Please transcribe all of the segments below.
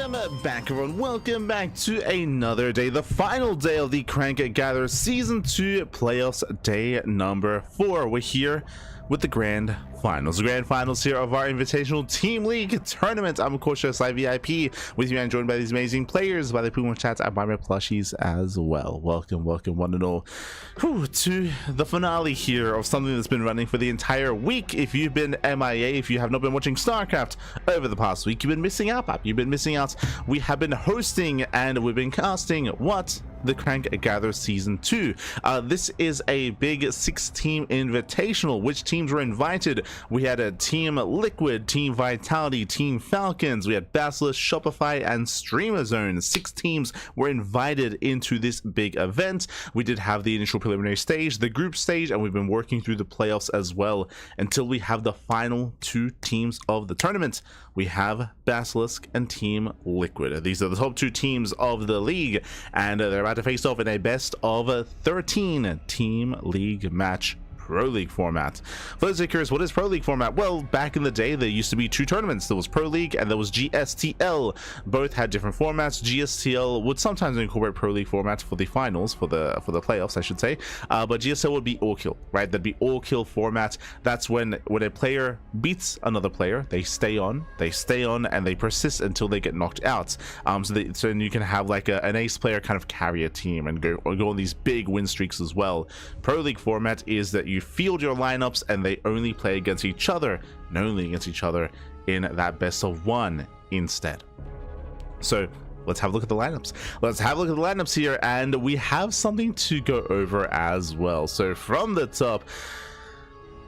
Welcome back, everyone. Welcome back to another day, the final day of the CranKy Gather Season 2 Playoffs, day number 4. We're here with the grand finals. The grand finals here of our Invitational Team League tournament. I'm of course your side VIP with you and joined by these amazing players, by the Puma chats and by my plushies as well. Welcome one and all to the finale here of something that's been running for the entire week. If you've been MIA, if you have not been watching StarCraft over the past week, you've been missing out, Pap. You've been missing out. We have been hosting and we've been casting what? The CranKy Gather Season 2. This is a big 6-team invitational. Which teams were invited? We had a Team Liquid, Team Vitality, Team Falcons, we had Basilisk, Shopify, and Streamer Zone. 6 teams were invited into this big event. We did have the initial preliminary stage, the group stage, and we've been working through the playoffs as well until we have the final 2 teams of the tournament. We have Basilisk and Team Liquid. These are the top 2 teams of the league, and they're about to face off in a best of 13 team league match. Pro League format. For those who are curious, what is Pro League format? Well, back in the day, there used to be 2 tournaments. There was Pro League and there was GSTL. Both had different formats. GSTL would sometimes incorporate Pro League formats for the finals, for the playoffs, I should say. But GSTL would be all kill, right? That'd be all kill format. That's when a player beats another player, they stay on, and they persist until they get knocked out. So then you can have like an ace player kind of carry a team and go on these big win streaks as well. Pro League format is that you field your lineups and they only play against each other, and only against each other in that best of 1 instead. So let's have a look at the lineups. Let's have a look at the lineups here, and we have something to go over as well. So from the top,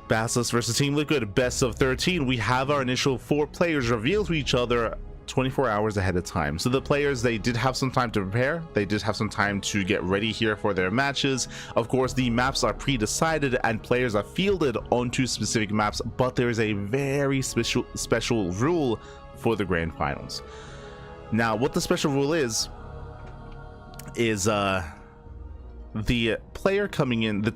Basilisk versus Team Liquid, best of 13. We have our initial 4 players revealed to each other 24 hours ahead of time. So the players, they did have some time to prepare, they did have some time to get ready here for their matches. Of course, the maps are pre-decided and players are fielded onto specific maps, but there is a very special rule for the grand finals. Now, what the special rule is the player coming in, the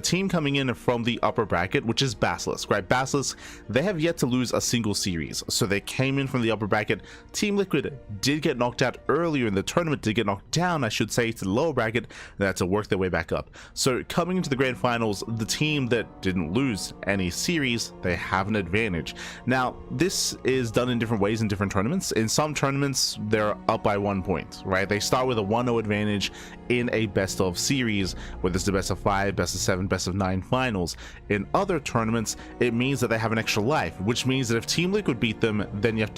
team coming in from the upper bracket, which is Basilisk, right? Basilisk, they have yet to lose a single series, so they came in from the upper bracket. Team Liquid did get knocked out earlier in the tournament, did get knocked down, I should say, to the lower bracket. They had to work their way back up. So coming into the grand finals, the team that didn't lose any series, they have an advantage. Now, this is done in different ways in different tournaments. In some tournaments, they're up by 1 point, right? They start with a 1-0 advantage in a best of series, whether it's the best of 5, best of 7, best of 9 finals. In other tournaments, it means that they have an extra life, which means that if Team Liquid beat them, then they have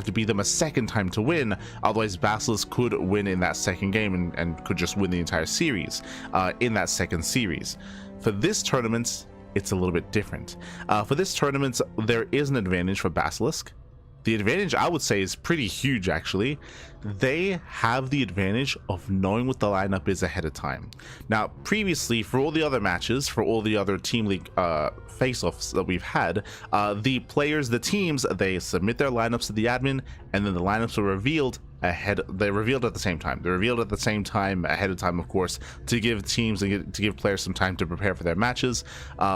to beat them a second time to win. Otherwise, Basilisk could win in that second game and could just win the entire series in that second series. For this tournament, it's a little bit different. For this tournament, there is an advantage for Basilisk. The advantage, I would say, is pretty huge, actually. They have the advantage of knowing what the lineup is ahead of time. Now, previously, for all the other matches, for all the other Team League face-offs that we've had, the players, the teams, they submit their lineups to the admin, and then the lineups are revealed ahead. They're revealed at the same time. They're revealed at the same time, ahead of time, of course, to give teams and to give players some time to prepare for their matches.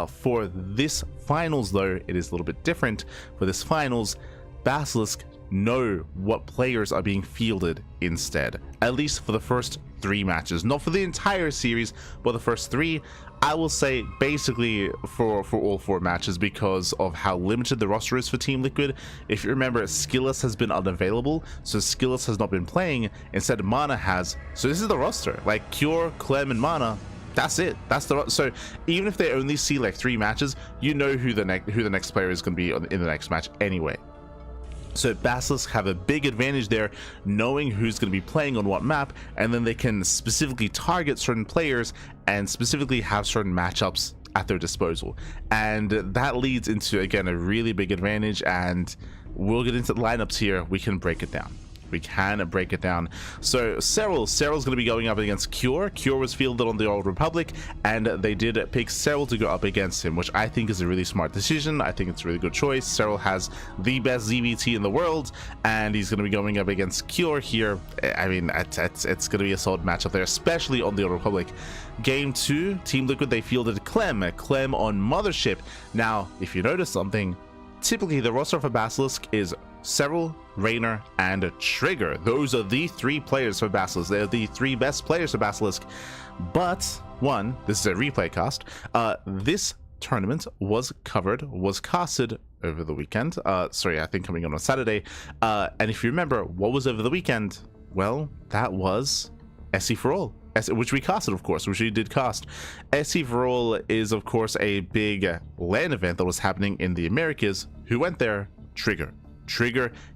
For this finals, though, it is a little bit different. For this finals, Basilisk know what players are being fielded instead, at least for the first 3 matches, not for the entire series, but the first 3. I will say basically for all 4 matches, because of how limited the roster is for Team Liquid. If you remember, Skilless has been unavailable, so Skilless has not been playing. Instead, Mana has. So this is the roster, like Cure, Clem, and Mana. That's it. That's the so even if they only see like 3 matches, you know who the next player is going to be in the next match anyway. So Basilisk have a big advantage there, knowing who's going to be playing on what map, and then they can specifically target certain players and specifically have certain matchups at their disposal. And that leads into, again, a really big advantage, and we'll get into the lineups here. We can break it down. So Serral's going to be going up against Cure. Cure was fielded on the Old Republic, and they did pick Serral to go up against him, which I think is a really smart decision. I think it's a really good choice. Serral has the best ZVT in the world, and he's going to be going up against Cure here. I mean, it's going to be a solid matchup there, especially on the Old Republic. Game 2, Team Liquid, they fielded Clem on Mothership. Now, if you notice something, typically the roster for Basilisk is Serral, Reynor, and Trigger. Those are the 3 players for Basilisk. They're the 3 best players for Basilisk. But one, this is a replay cast. This tournament was casted over the weekend. Sorry, I think coming on Saturday. And if you remember, what was over the weekend? Well, that was SE for All, which we casted, of course, which we did cast. SE for All is, of course, a big LAN event that was happening in the Americas. Who went there? Trigger.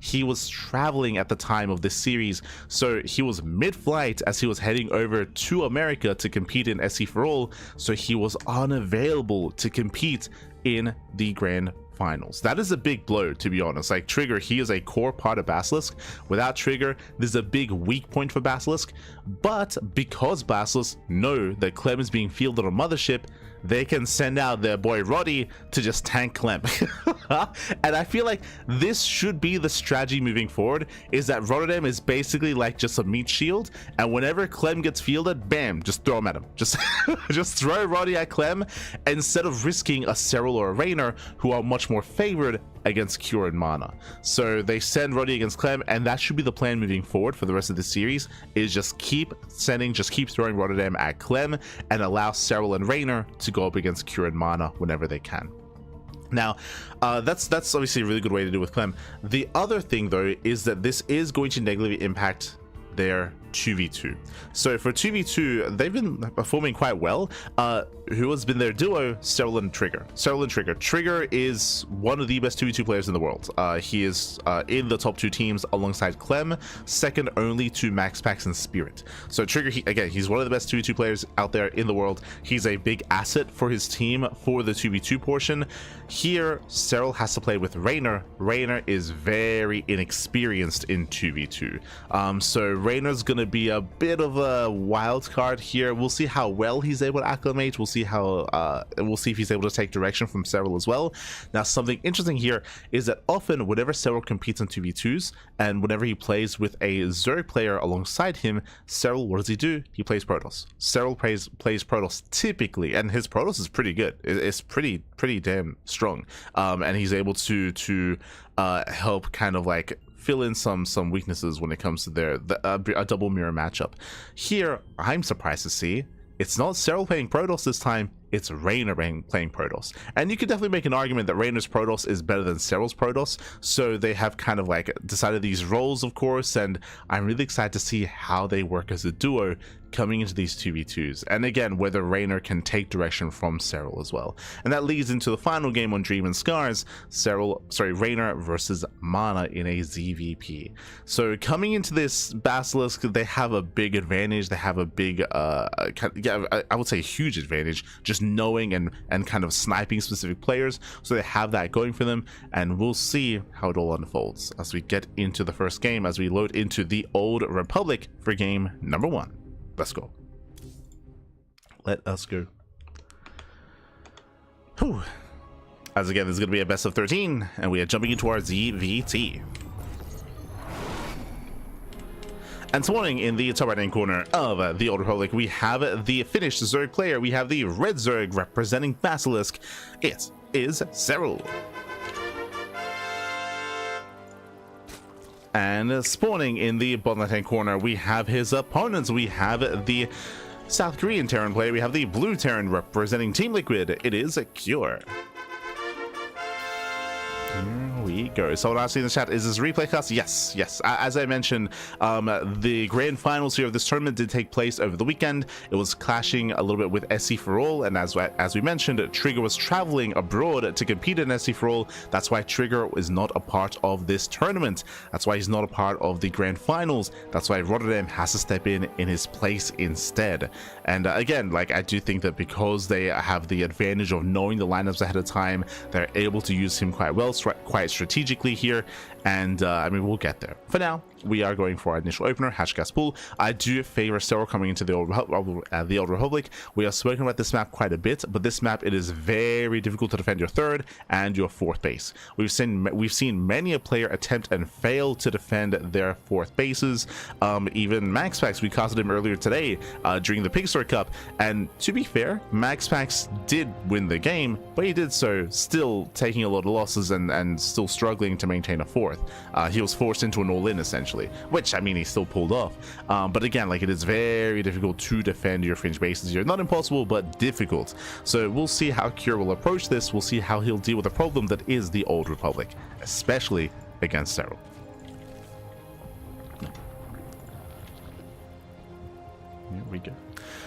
He was traveling at the time of this series, so he was mid-flight as he was heading over to America to compete in SE for All, so he was unavailable to compete in the grand finals. That is a big blow, to be honest. Like, Trigger, he is a core part of Basilisk. Without Trigger, this is a big weak point for Basilisk, but because Basilisk know that Clem is being fielded on Mothership, they can send out their boy Roddy to just tank Clem. And I feel like this should be the strategy moving forward, is that Rotterdam is basically like just a meat shield, and whenever Clem gets fielded, bam, just throw him at him. Just throw Roddy at Clem instead of risking a Serral or a Reynor, who are much more favored against Cure and Mana. So they send Roddy against Clem, and that should be the plan moving forward for the rest of the series, is just keep throwing Rotterdam at Clem and allow Serral and Reynor to go up against Cure and Mana whenever they can. Now, that's obviously a really good way to do with Clem. The other thing, though, is that this is going to negatively impact their 2v2. So for 2v2, they've been performing quite well. Who has been their duo? Serral and Trigger. Trigger is one of the best 2v2 players in the world. He is in the top 2 teams alongside Clem, second only to Max Pax and Spirit. So Trigger, he's one of the best 2v2 players out there in the world. He's a big asset for his team for the 2v2 portion. Here, Serral has to play with Reynor. Reynor is very inexperienced in 2v2. So Reynor's gonna be a bit of a wild card here. We'll see how well he's able to acclimate. We'll see if he's able to take direction from Serral as well. Now, something interesting here is that often whenever Serral competes in 2v2s and whenever he plays with a Zerg player alongside him, Serral, what does he do? He plays Protoss. Serral plays Protoss typically, and his Protoss is pretty good. It's pretty damn strong, and he's able to help kind of like fill in some weaknesses when it comes to a double mirror matchup. Here, I'm surprised to see it's not Serral playing Protoss this time, it's Reynor playing Protoss. And you could definitely make an argument that Reynor's Protoss is better than Serral's Protoss, so they have kind of like decided these roles, of course, and I'm really excited to see how they work as a duo coming into these 2v2s, and again, whether Reynor can take direction from Serral as well. And that leads into the final game on Dream and Scars, Reynor versus Mana in a ZVP. So coming into this Basilisk, they have a big advantage. They have a big, I would say a huge advantage, just knowing and kind of sniping specific players. So they have that going for them, and we'll see how it all unfolds as we get into the first game, as we load into the Old Republic for game number 1. Let's go. Let us go. Whew. As again, this is going to be a best of 13, and we are jumping into our ZVT. And this morning, in the top right-hand corner of the Old Republic, we have the Finnish Zerg player. We have the Red Zerg representing Basilisk. It is Serral. And spawning in the bottom left-hand corner, we have his opponents. We have the South Korean Terran player. We have the Blue Terran representing Team Liquid. It is Cure. Here we go. Someone asking in the chat, is this replay cast? Yes. As I mentioned, the grand finals here of this tournament did take place over the weekend. It was clashing a little bit with SE for All, and as we mentioned, Trigger was traveling abroad to compete in SE for All. That's why Trigger is not a part of this tournament. That's why he's not a part of the grand finals. That's why Rotterdam has to step in his place instead. And again, like, I do think that because they have the advantage of knowing the lineups ahead of time, they're able to use him quite well, quite strategically here, and I mean, we'll get there. For now, we are going for our initial opener, Hashgas Pool. I do favor Serral coming into the Old Republic. We have spoken about this map quite a bit, but this map, it is very difficult to defend your third and your fourth base. We've seen many a player attempt and fail to defend their fourth bases. Even MaxPax, we casted him earlier today during the Pig Store Cup, and to be fair, MaxPax did win the game, but he did so still taking a lot of losses and still struggling to maintain a fourth. He was forced into an all-in essentially, which I mean he still pulled off. But again, like, it is very difficult to defend your fringe bases here. Not impossible, but difficult. So we'll see how Cure will approach this. We'll see how he'll deal with the problem that is the Old Republic, especially against Serral. Here we go.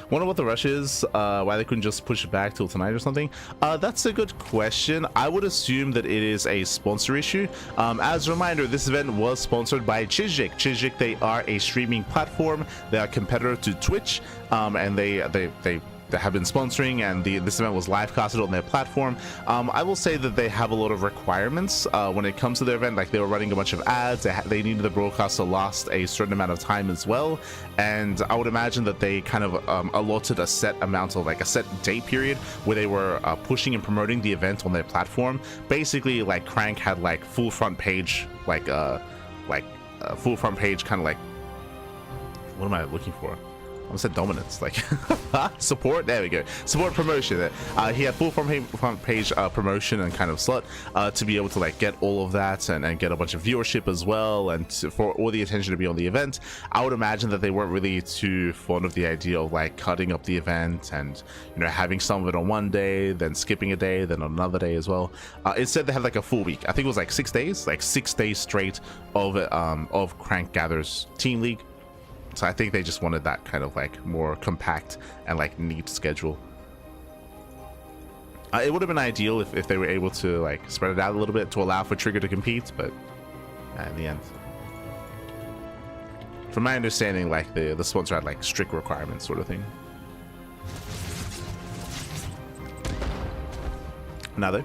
Wonder what the rush is, why they couldn't just push it back till tonight or something. That's a good question. I would assume that it is a sponsor issue. As a reminder, this event was sponsored by Chizjik. Chizjik, they are a streaming platform. They are a competitor to Twitch, and they have been sponsoring, and this event was live casted on their platform. I will say that they have a lot of requirements when it comes to their event. Like, they were running a bunch of ads, they needed the broadcast to last a certain amount of time as well, and I would imagine that they kind of allotted a set amount of, like, a set date period where they were pushing and promoting the event on their platform. Basically, like, Crank had like full front page, full front page kind of like, what am I looking for? I said dominance, like support. There we go. Support promotion. He had full front page promotion and kind of slot to be able to, like, get all of that and get a bunch of viewership as well, and for all the attention to be on the event. I would imagine that they weren't really too fond of the idea of, like, cutting up the event and, you know, having some of it on one day, then skipping a day, then on another day as well. Instead, they had like a full week. I think it was like 6 days, like 6 days straight of Crank Gather's Team League. So I think they just wanted that kind of, like, more compact and, like, neat schedule. It would have been ideal if they were able to, like, spread it out a little bit to allow for Trigger to compete, but in the end, from my understanding, like, the sponsor had, like, strict requirements sort of thing. Another.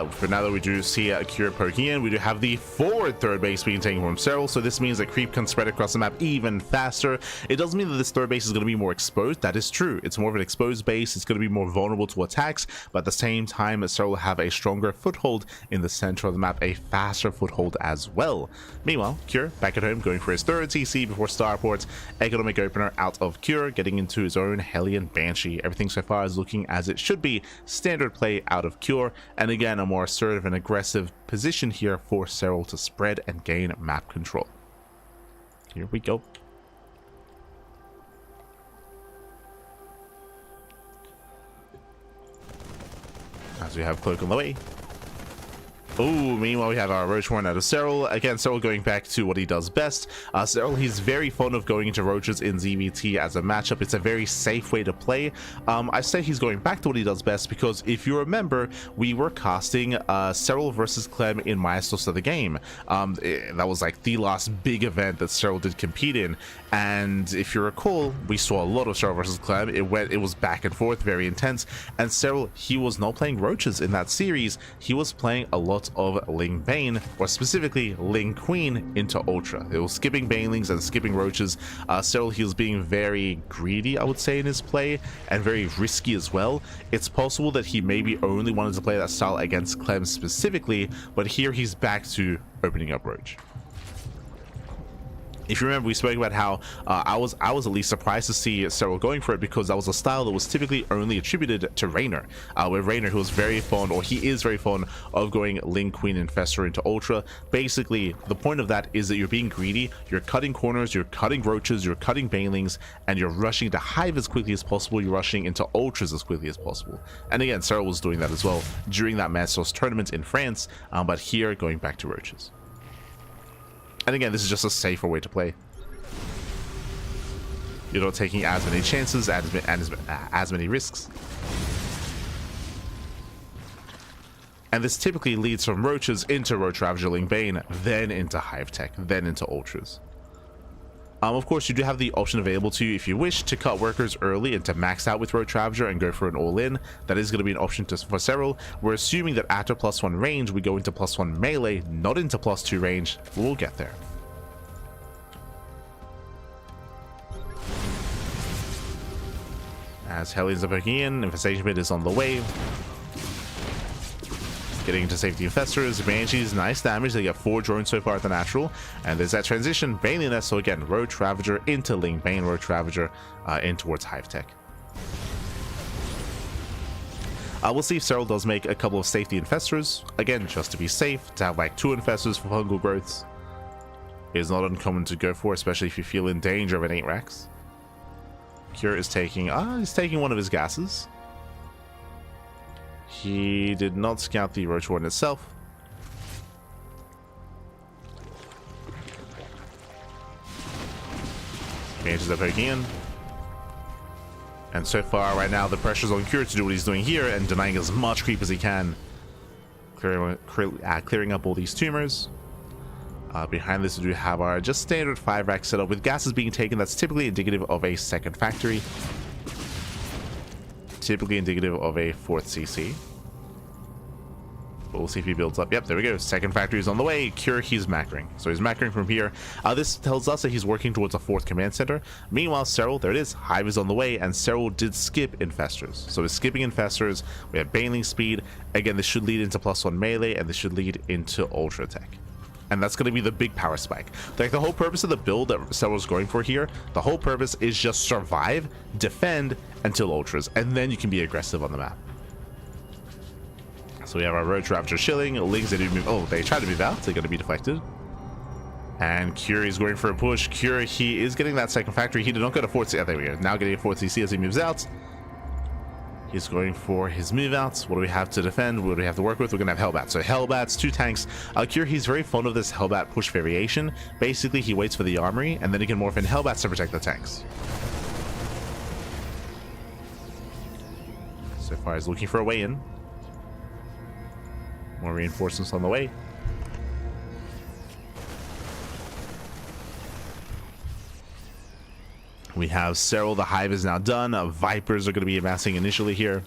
For now that we do see Cure poking in, we do have the forward third base being taken from Serral, so this means that creep can spread across the map even faster. It doesn't mean that this third base is going to be more exposed. That is true. It's more of an exposed base. It's going to be more vulnerable to attacks, but at the same time, Serral will have a stronger foothold in the center of the map, a faster foothold as well. Meanwhile, Cure back at home, going for his third TC before Starport. Economic opener out of Cure, getting into his own Hellion Banshee. Everything so far is looking as it should be. Standard play out of Cure, and again, a more assertive and aggressive position here for Serral to spread and gain map control. Here we go. As we have Cloak on the way. Oh, meanwhile, we have our Roach Horn out of Serral. Again, Serral going back to what he does best. Serral, he's very fond of going into Roaches in ZVT as a matchup. It's a very safe way to play. I say he's going back to what he does best because if you remember, we were casting Serral versus Clem in Maestros of the Game. That was like the last big event that Serral did compete in. And if you recall, we saw a lot of Serral versus Clem. It was back and forth, very intense. And Serral, he was not playing Roaches in that series. He was playing a lot of Ling Bane, or specifically Ling Queen into Ultra. It was skipping Banelings and skipping Roaches. Serral, he was being very greedy, I would say, in his play, and very risky as well. It's possible that he maybe only wanted to play that style against Clem specifically, but here he's back to opening up Roach. If you remember, we spoke about how I was at least surprised to see Serral going for it because that was a style that was typically only attributed to Reynor. With Reynor, who was very fond, or he is very fond of going Ling Queen Infestor into Ultra. Basically, the point of that is that you're being greedy, you're cutting corners, you're cutting Roaches, you're cutting Banelings, and you're rushing to Hive as quickly as possible, you're rushing into Ultras as quickly as possible. And again, Serral was doing that as well during that Maestros tournament in France, but here going back to Roaches. And again, this is just a safer way to play. You're not taking as many chances, as many risks. And this typically leads from Roaches into Roach Ravager Ling Bane, then into Hive Tech, then into Ultras. Of course, you do have the option available to you if you wish to cut workers early and to max out with Roach Ravager and go for an all-in. That is going to be an option for Serral. We're assuming that after +1 range, we go into +1 melee, not into +2 range. We'll get there. As Hellions are poking in, Infestation Pit is on the way. Getting into safety infestors. Banshees, nice damage. They get 4 drones so far at the natural. And there's that transition. Baneliness. So again, Roach Ravager into Ling Bane, Roach Ravager in towards Hive Tech. We'll see if Serral does make a couple of safety infestors. Again, just to be safe, to have like 2 infestors for fungal growths is not uncommon to go for, especially if you feel in danger of an 8 Rex. Cure is taking, he's taking one of his gases. He did not scout the Roach Warden itself. Mages are poking in. And so far, right now, the pressure's on Cure to do what he's doing here and denying as much creep as he can. Clearing up all these tumors. Behind this, we do have our just standard 5 rack setup with gases being taken. That's typically indicative of a second factory. Typically indicative of a 4th CC. But we'll see if he builds up. Yep, there we go. Second factory is on the way. Cure, he's macroing. So he's macroing from here. This tells us that he's working towards a 4th command center. Meanwhile, Serral, there it is. Hive is on the way, and Serral did skip infestors. So he's skipping infestors. We have Baneling speed. Again, this should lead into +1 melee, and this should lead into ultra attack. And that's going to be the big power spike. Like, the whole purpose of the build that Serral's going for here, the whole purpose is just survive, defend until ultras, and then you can be aggressive on the map. So we have our Roach Ravager shilling. Lings, they do move. Oh, they try to move out. They're going to be deflected. And Cure is going for a push. Cure, he is getting that second factory. He did not go to 4th. There we go. Now getting a 4th CC as he moves out. He's going for his move outs. What do we have to defend? What do we have to work with? We're going to have Hellbats. So Hellbats, 2 tanks. Cure, he's very fond of this Hellbat push variation. Basically, he waits for the armory, and then he can morph in Hellbats to protect the tanks. So far, he's looking for a way in. More reinforcements on the way. We have Serral. The Hive is now done. Vipers are going to be amassing initially here.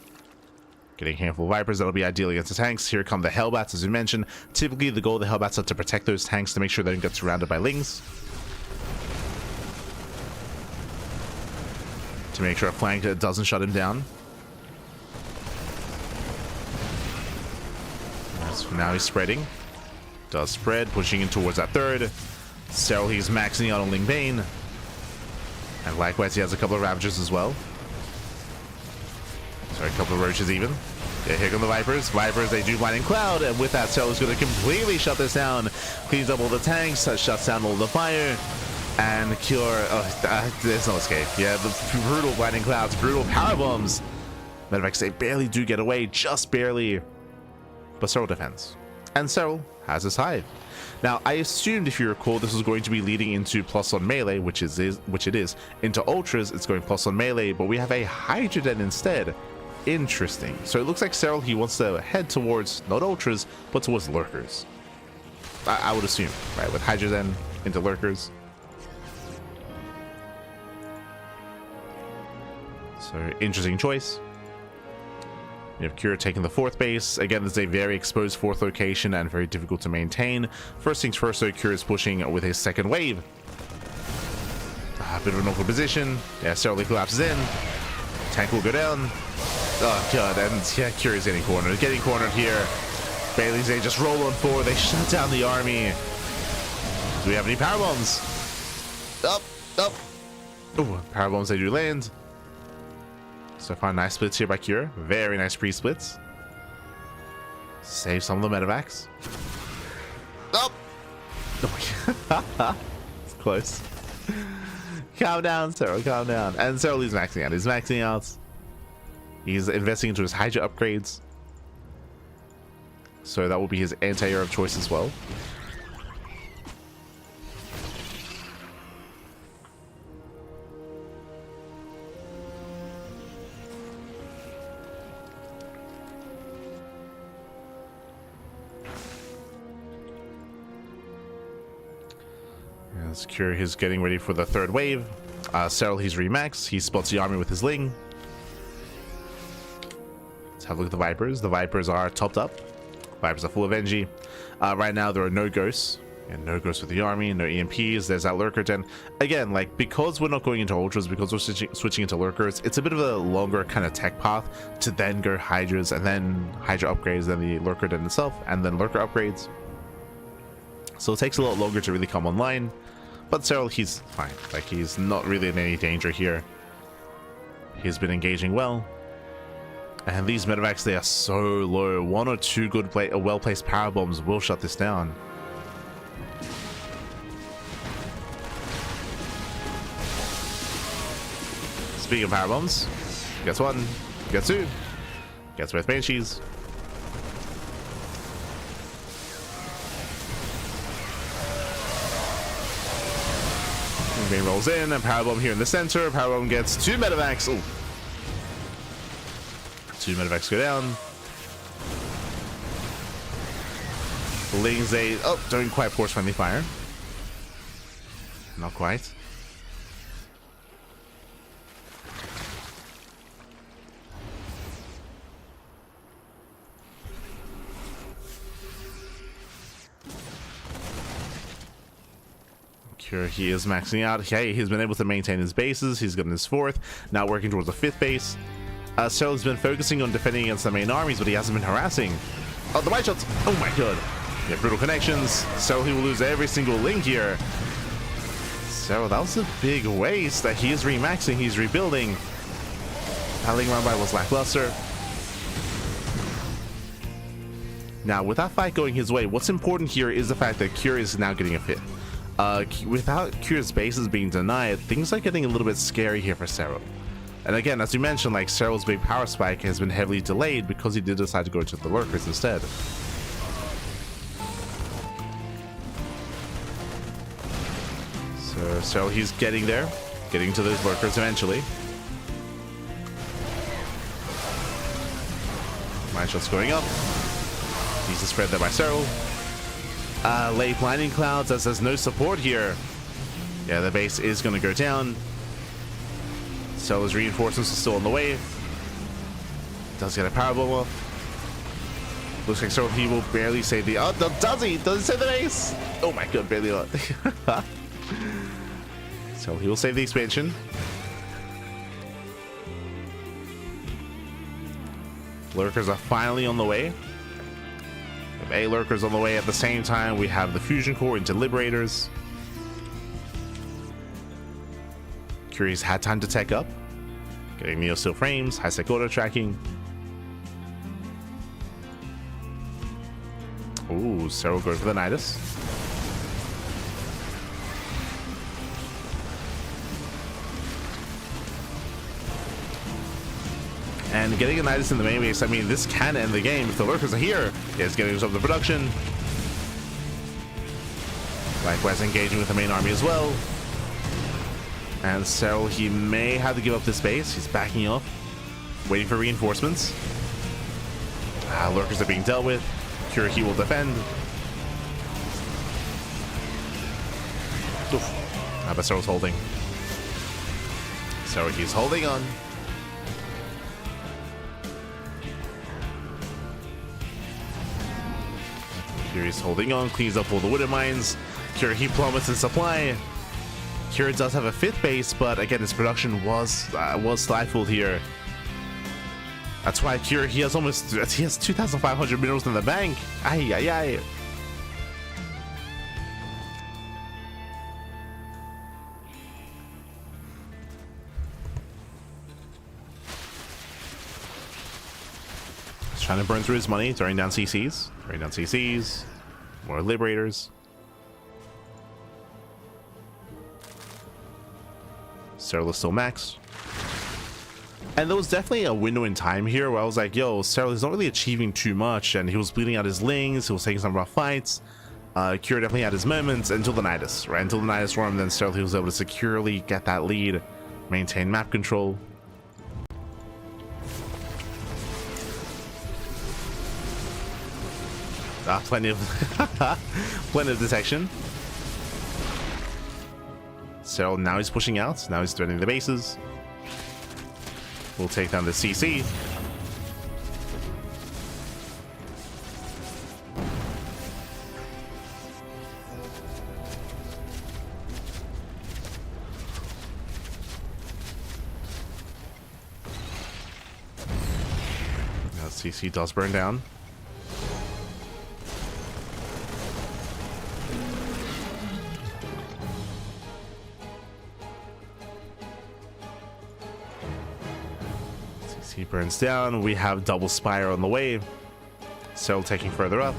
Getting a handful of Vipers. That'll be ideal against the tanks. Here come the Hellbats, as we mentioned. Typically, the goal of the Hellbats is to protect those tanks to make sure they don't get surrounded by Lings. To make sure a flank doesn't shut him down. So now he's spreading. Does spread, pushing in towards that 3rd. Serral, he's maxing out on Ling Bane. And likewise, he has a couple of Ravagers as well. Sorry, a couple of Roaches even. Yeah, here come the Vipers. Vipers, they do Blinding Cloud, and with that, Serral is going to completely shut this down. Cleans up all the tanks, shuts down all the fire. And Cure, there's no escape. Yeah, the brutal Blinding Clouds, brutal Power Bombs. Matter of fact, they barely do get away, just barely. But Serral defends. And Serral has his Hive. Now, I assumed, if you recall, this was going to be leading into +1 melee, which it is. Into ultras, it's going +1 melee, but we have a Hydroden instead. Interesting. So it looks like Serral, he wants to head towards, not ultras, but towards lurkers. I would assume, right? With Hydroden into lurkers. So, interesting choice. We have Cure taking the 4th base. Again, this is a very exposed 4th location and very difficult to maintain. First things first, though, Cure is pushing with his 2nd wave. A bit of an awkward position. Yeah, Serral collapses in. Tank will go down. Oh, God, and yeah, Cure is getting cornered. Getting cornered here. Bailey's, they just roll on forward. They shut down the army. Do we have any power bombs? Up. Oh, power bombs, they do land. So far, nice splits here by Cure. Very nice pre-splits. Save some of the medevacs. Oh! It's close. Calm down, Serral, calm down. And Serral is maxing out. He's maxing out. He's investing into his Hydra upgrades. So that will be his anti-air of choice as well. Cure, he's getting ready for the 3rd wave. Serral, he's remaxed. He spots the army with his Ling. Let's have a look at the Vipers. The Vipers are topped up. Vipers are full of energy. Right now, there are no ghosts. And no goes for the army, no EMPs, there's that lurker den. Again, like, because we're not going into ultras, because we're switching into lurkers, it's a bit of a longer kind of tech path to then go hydras, and then hydra upgrades, then the lurker den itself, and then lurker upgrades. So it takes a lot longer to really come online. But Serral, he's fine. Like, he's not really in any danger here. He's been engaging well. And these medevacs, they are so low. One or two good well-placed power bombs will shut this down. Speaking of power bombs, gets one, gets two, gets both banshees. Main rolls in, and power bomb here in the center. Power bomb gets two medevacs. Ooh. Two medevacs go down. Lings, they don't quite force friendly fire. Not quite. Here he is maxing out. Hey, he's been able to maintain his bases. He's gotten his fourth. Now working towards the fifth base. Serral's been focusing on defending against the main armies, but he hasn't been harassing. Oh, the white shots. Oh my god. Yeah, brutal connections. Serral, he will lose every single link here. Serral, that was a big waste. That he is remaxing. He's rebuilding. That link run by was lackluster. Now, with that fight going his way, what's important here is the fact that Cure is now getting a fit. Without Cure's bases being denied, things are getting a little bit scary here for Serral. And again, as you mentioned, like, Serral's big power spike has been heavily delayed because he did decide to go to the lurkers instead. So Serral, he's getting there, getting to those lurkers eventually. Mine shots going up. He's spread there by Serral. Late blinding clouds, as there's no support here. Yeah, the base is going to go down. Serral's reinforcements are still on the way. Does get a power bomb off. Looks like Serral, he will barely save the... Oh, does he? Does he save the base? Oh my god, barely not. So he will save the expansion. Lurkers are finally on the way. With A lurkers on the way at the same time, we have the fusion core into liberators. Curie's had time to tech up, getting Neo Steel frames, high sec auto tracking. Ooh, Serral going for the Nidus. And getting a Nidus in the main base, I mean, this can end the game if the lurkers are here. It's getting some of the production. Likewise, engaging with the main army as well. And Serral, he may have to give up this base. He's backing off, waiting for reinforcements. Lurkers are being dealt with. Cure, he will defend. Oof. But Serral's holding. Serral, he's holding on. Cure is holding on, cleans up all the wooden mines. Cure, he plummets in supply. Cure does have a fifth base, but again, his production was stifled here. That's why Cure, he has 2,500 minerals in the bank. Ay, ay, ay. He's trying to burn through his money, throwing down CCs. Throwing down CCs. More liberators. Serral is still maxed. And there was definitely a window in time here where I was like, yo, Serral is not really achieving too much, and he was bleeding out his lings, he was taking some rough fights. Cure definitely had his moments until the Nidus, right? Until the Nidus roam, then Serral, he was able to securely get that lead, maintain map control. Plenty of detection. So now he's pushing out. Now he's threatening the bases. We'll take down the CC. CC does burn down. CC burns down. We have double Spire on the way. Serral taking further up.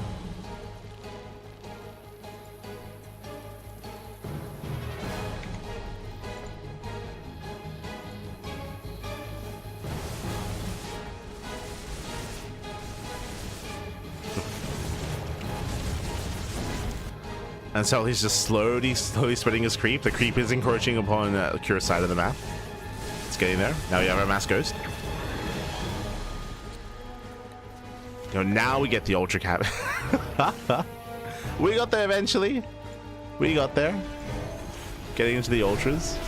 And so he's just slowly spreading his creep. The creep is encroaching upon Cure's side of the map. It's getting there. Now we have our Mass Ghost. You know, now we get the Ultra Cap. We got there eventually. We got there. Getting into the Ultras.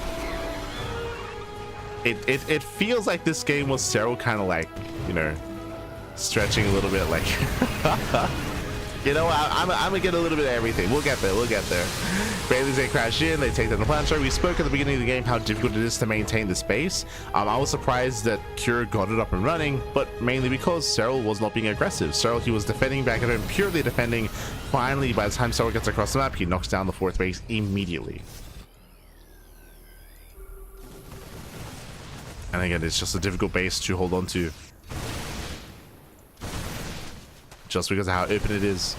It feels like this game was Serral kind of like, you know, stretching a little bit like... You know, I'm gonna get a little bit of everything. We'll get there. We'll get there. Bailey's they crash in. They take down the planetary. We spoke at the beginning of the game how difficult it is to maintain the space. I was surprised that Cure got it up and running, but mainly because Serral was not being aggressive. Serral, he was defending back at him, purely defending. Finally, by the time Serral gets across the map, he knocks down the 4th base immediately. And again, it's just a difficult base to hold on to. Just because of how open it is.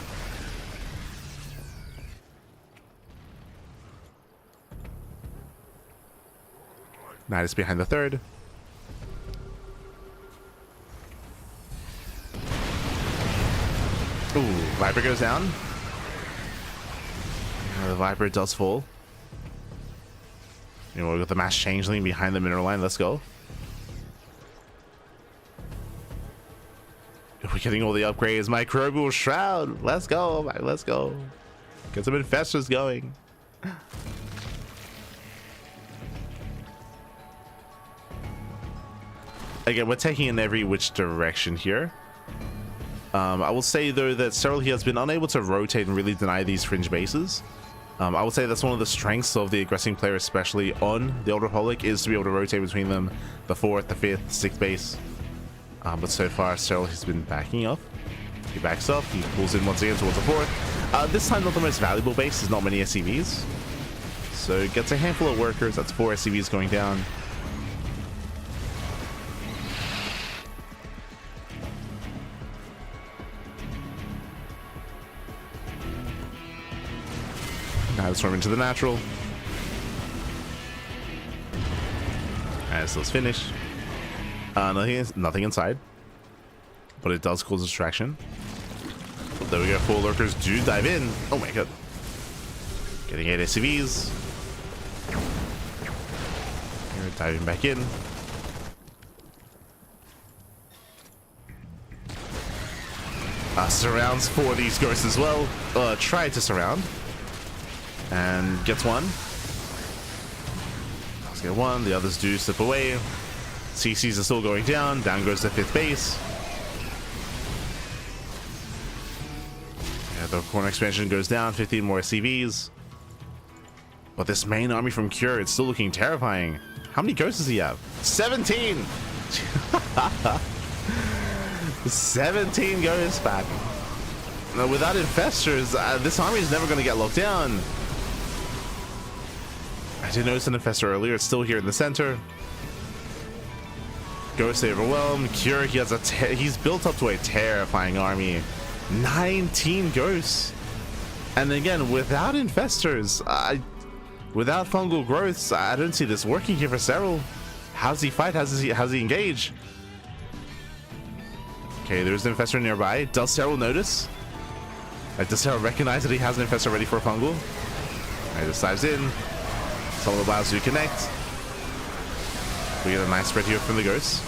Knight is behind the 3rd. Ooh, Viper goes down. The Viper does fall. You know, we got the Mass Changeling behind the mineral line. Let's go. We're getting all the upgrades. Microbial Shroud. Let's go. Let's go. Get some infestors going. Again, we're taking in every which direction here. I will say, though, that Serral here has been unable to rotate and really deny these fringe bases. I would say that's one of the strengths of the aggressing player, especially on the Old Republic, is to be able to rotate between them, the 4th, the 5th, 6th base. But so far, Serral has been backing up. He backs up, he pulls in once again towards the 4th. This time, not the most valuable base, there's not many SCVs. So it gets a handful of workers, that's 4 SCVs going down. Now let's storm into the natural. And so let's finish. Nothing inside, but it does cause distraction. But there we go. 4 lurkers do dive in. Oh my god. Getting 8 SCVs. Here, diving back in. Surrounds for these ghosts as well. Tried to surround. And gets one. Let's get one. The others do slip away. CCs are still going down. Down goes the 5th base. Yeah, the corner expansion goes down. 15 more CVs. But this main army from Cure, it's still looking terrifying. How many ghosts does he have? 17! 17 ghosts back. Now, without infestors, this army is never going to get locked down. I did notice an infestor earlier. It's still here in the center. Ghost overwhelmed. Cure, he's built up to a terrifying army. 19 ghosts. And again, without infestors, without fungal growths, I don't see this working here for Serral. How does he fight? How does he engage? Okay, there's an infestor nearby. Does Serral notice? Does Serral recognize that he has an infestor ready for a fungal? He just dives in. Some of the allows to connect. We get a nice spread here from the ghosts.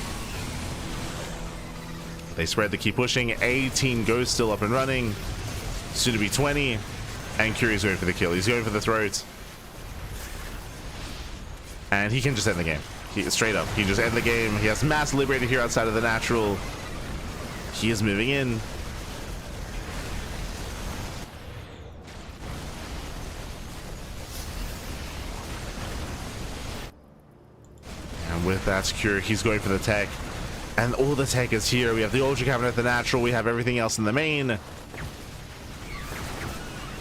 They spread to keep pushing. 18 ghosts still up and running. Soon to be 20. And Curie's going for the kill. He's going for the throat. And he can just end the game. Straight up. He just end the game. He has Mass Liberated here outside of the natural. He is moving in. With that Cure, he's going for the tech. And all the tech is here. We have the Ultra Cabinet, the Natural. We have everything else in the main.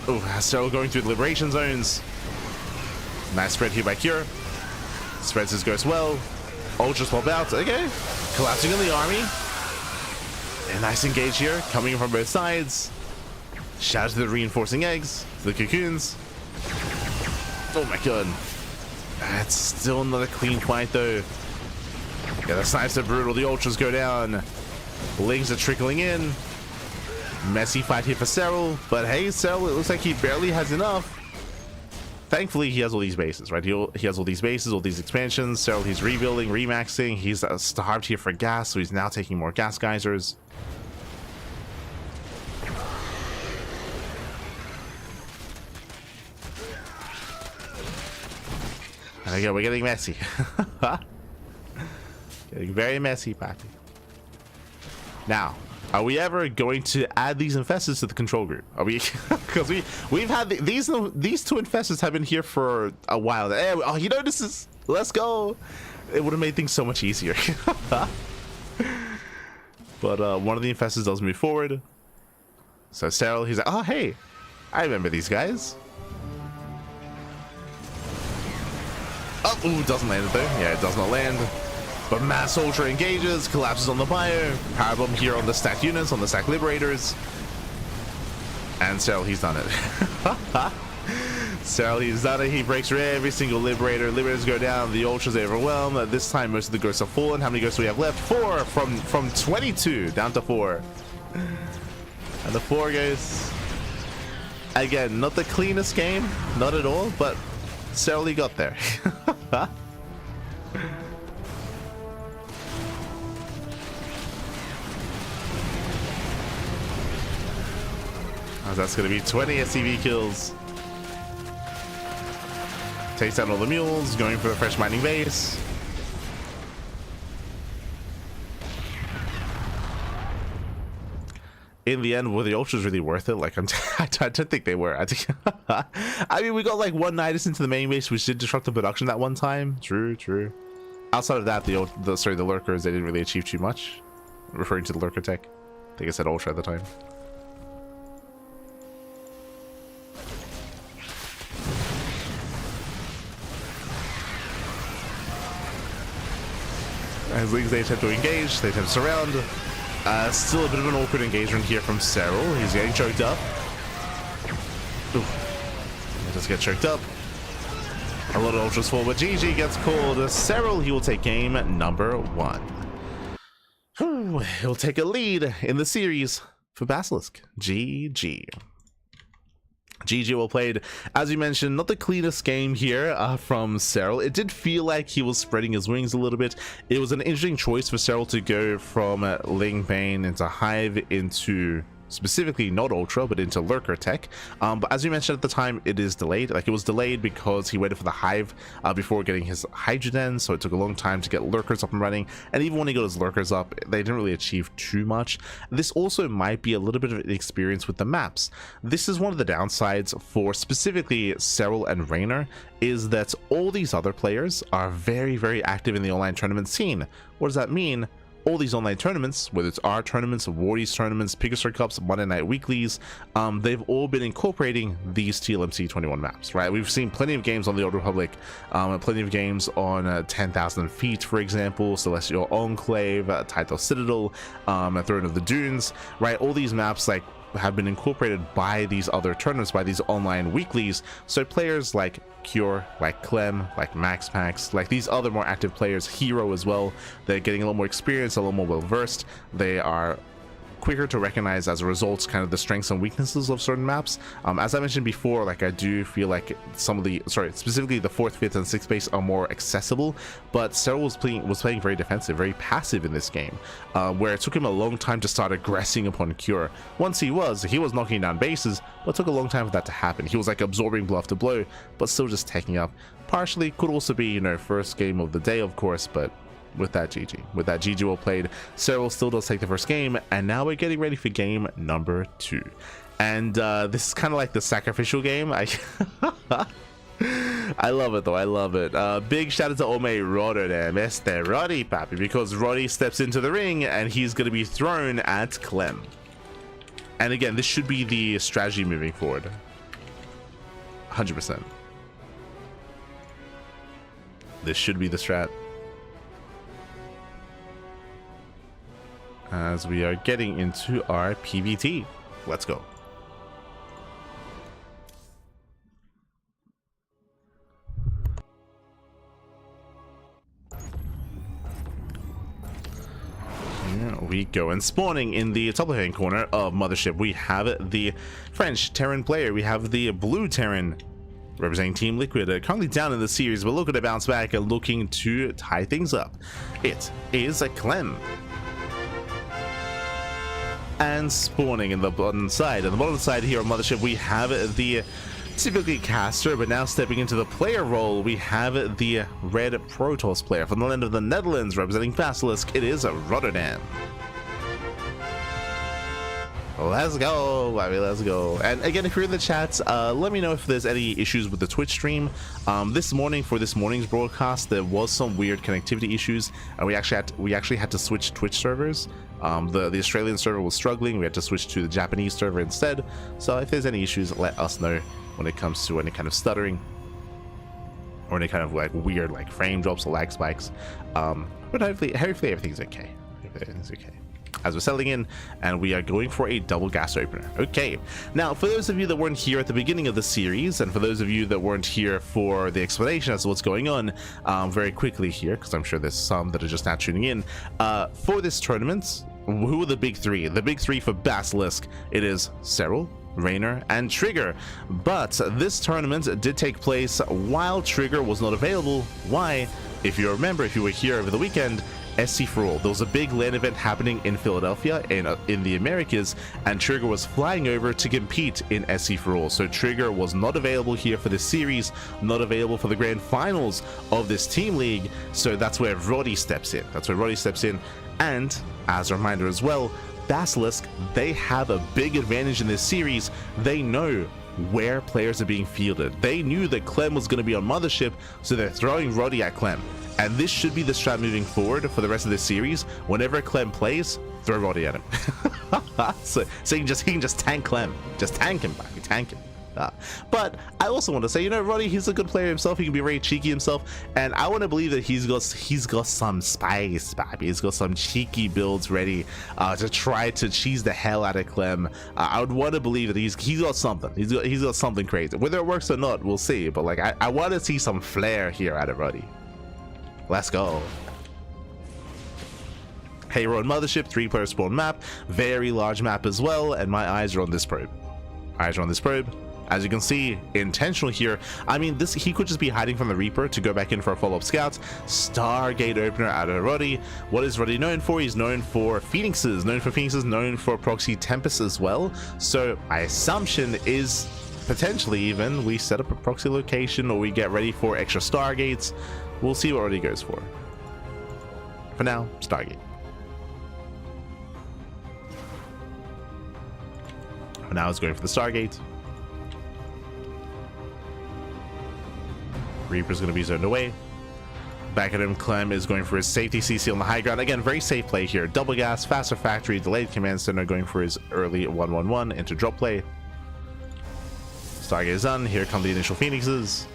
Oh, Serral going through the Liberation Zones. Nice spread here by Cure. Spreads his Ghost well. Ultra swap out. Okay. Collapsing on the army. A nice engage here. Coming in from both sides. Shout out to the reinforcing eggs. To the cocoons. Oh my god. That's still not a clean fight though. Yeah, the snipes are brutal. The ultras go down. Lings are trickling in. Messy fight here for Serral. But hey, Serral, it looks like he barely has enough. Thankfully, he has all these bases, right? He has all these bases, all these expansions. Serral, he's rebuilding, remaxing. He's starved here for gas, so he's now taking more gas geysers. And again, we're getting messy. Getting very messy, Pappy. Now, are we ever going to add these infestors to the control group? Are we? Because we've had these two infestors have been here for a while. Hey, oh, you know, this is, let's go. It would have made things so much easier. But one of the infestors does move forward. So Serral, he's like, oh hey, I remember these guys. Oh, ooh, doesn't land it though. Yeah, it does not land. But Mass Ultra engages, collapses on the bio. Powerbomb here on the stacked units, on the stacked Liberators. And Serral, he's done it. Serral, he's done it. He breaks through every single Liberator. Liberators go down. The Ultras are overwhelmed. This time, most of the ghosts are fallen. How many ghosts do we have left? 4 from 22 down to 4. And the 4 ghosts. Again, not the cleanest game. Not at all. But Serral, he got there. That's going to be 20 SCV kills. Takes down all the mules, going for the fresh mining base. In the end, were the ultras really worth it? Like, I don't think they were. I mean, we got like one Nidus into the main base, which did disrupt the production that one time. True, true. Outside of that, the lurkers, they didn't really achieve too much. Referring to the lurker tech. I think I said ultra at the time. As Lings, they attempt to engage, they attempt to surround. Still a bit of an awkward engagement here from Serral. He's getting choked up. Ooh. He just get choked up. A lot of ultras fall, but GG gets called. Serral, he will take game number 1. He'll take a lead in the series for Basilisk. GG. GG well played. As you mentioned, not the cleanest game here from Serral. It did feel like he was spreading his wings a little bit. It was an interesting choice for Serral to go from Ling Bane into Hive into specifically not Ultra, but into Lurker tech. But as you mentioned at the time, it is delayed. Like, it was delayed because he waited for the Hive before getting his Hydrogen, so it took a long time to get Lurkers up and running. And even when he got his Lurkers up, they didn't really achieve too much. This also might be a little bit of an experience with the maps. This is one of the downsides for specifically Serral and Reynor, is that all these other players are very, very active in the online tournament scene. What does that mean? All these online tournaments, whether it's our tournaments, Wardy's tournaments, Pegasus Cups, Monday Night Weeklies, they've all been incorporating these TLMC 21 maps, right? We've seen plenty of games on the Old Republic, and plenty of games on 10,000 Feet, for example, Celestial Enclave, Title Citadel, Throne of the Dunes, right? All these maps, like, have been incorporated by these other tournaments, by these online weeklies. So players like Cure, like Clem, like MaxPax, like these other more active players, Hero as well, they're getting a lot more experience, a lot more well versed. They are quicker to recognize as a result kind of the strengths and weaknesses of certain maps. As I mentioned before, like, I do feel like some of the, specifically the 4th, 5th, and 6th base are more accessible, but Serral was playing very defensive, very passive in this game, where it took him a long time to start aggressing upon Cure. Once he was knocking down bases, but it took a long time for that to happen. He was like absorbing blow after blow, but still just taking up. Partially could also be, you know, first game of the day, of course, but with that GG well played. Serral still does take the first game, and now we're getting ready for game number 2. And this is kind of like the sacrificial game. I love it though. I love it. Big shout out to Ome Rotterdam, Este Roddy Papi, because Roddy steps into the ring and he's going to be thrown at Clem. And again, this should be the strategy moving forward. 100%. This should be the strat. As we are getting into our PVT. Let's go. Here we go. And spawning in the top left hand corner of Mothership, we have the French Terran player. We have the blue Terran representing Team Liquid, currently down in the series, but looking to bounce back and looking to tie things up. It is a Clem. And spawning in the bottom side. On the bottom side here on Mothership, we have the typically caster, but now stepping into the player role, we have the red Protoss player from the land of the Netherlands, representing Basilisk. It is Rotterdam. Let's go, baby, let's go. And again, if you're in the chats, let me know if there's any issues with the Twitch stream. This morning, for this morning's broadcast, there was some weird connectivity issues, and we actually had to switch Twitch servers. The Australian server was struggling. We had to switch to the Japanese server instead. So if there's any issues, let us know when it comes to any kind of stuttering or any kind of like weird like frame drops or lag spikes. But hopefully everything's okay. Everything's okay. As we're settling in, and we are going for a double gas opener. Okay, now for those of you that weren't here at the beginning of the series, and for those of you that weren't here for the explanation as to what's going on, very quickly here, because I'm sure there's some that are just now tuning in, for this tournament, who are the big three? The big three for Basilisk, it is Serral, Reynor, and Trigger. But this tournament did take place while Trigger was not available. Why? If you remember, if you were here over the weekend, SC for All. There was a big LAN event happening in Philadelphia in the Americas, and Trigger was flying over to compete in SC for All. So Trigger was not available here for this series, not available for the grand finals of this team league. So that's where Roddy steps in. And as a reminder as well, Basilisk, they have a big advantage in this series. They know where players are being fielded. They knew that Clem was going to be on Mothership, so they're throwing Roddy at Clem. And this should be the strat moving forward for the rest of this series. Whenever Clem plays, throw Roddy at him. so he can just tank Clem. Just tank him, baby. Tank him. But I also want to say, you know, Roddy, he's a good player himself. He can be very cheeky himself, and I want to believe that he's got some spice, baby. He's got some cheeky builds ready to try to cheese the hell out of Clem. I would want to believe that he's got something. He's got something crazy. Whether it works or not, we'll see. But like, I want to see some flair here out of Roddy. Let's go. Hey, we're on Mothership, 3-player spawn map, very large map as well, and my eyes are on this probe. As you can see, intentional here. I mean, he could just be hiding from the Reaper to go back in for a follow-up scout. Stargate opener out of Roddy. What is Roddy known for? He's known for Phoenixes, known for Proxy Tempest as well. So my assumption is potentially even we set up a proxy location or we get ready for extra Stargates. We'll see what Roddy goes for. For now, Stargate. For now, it's going for the Stargate. Reaper's going to be zoned away. Back at him, Clem is going for his safety CC on the high ground. Again, very safe play here. Double gas, faster factory, delayed command center, going for his early 1-1-1 into drop play. Stargate is done. Here come the initial Phoenixes.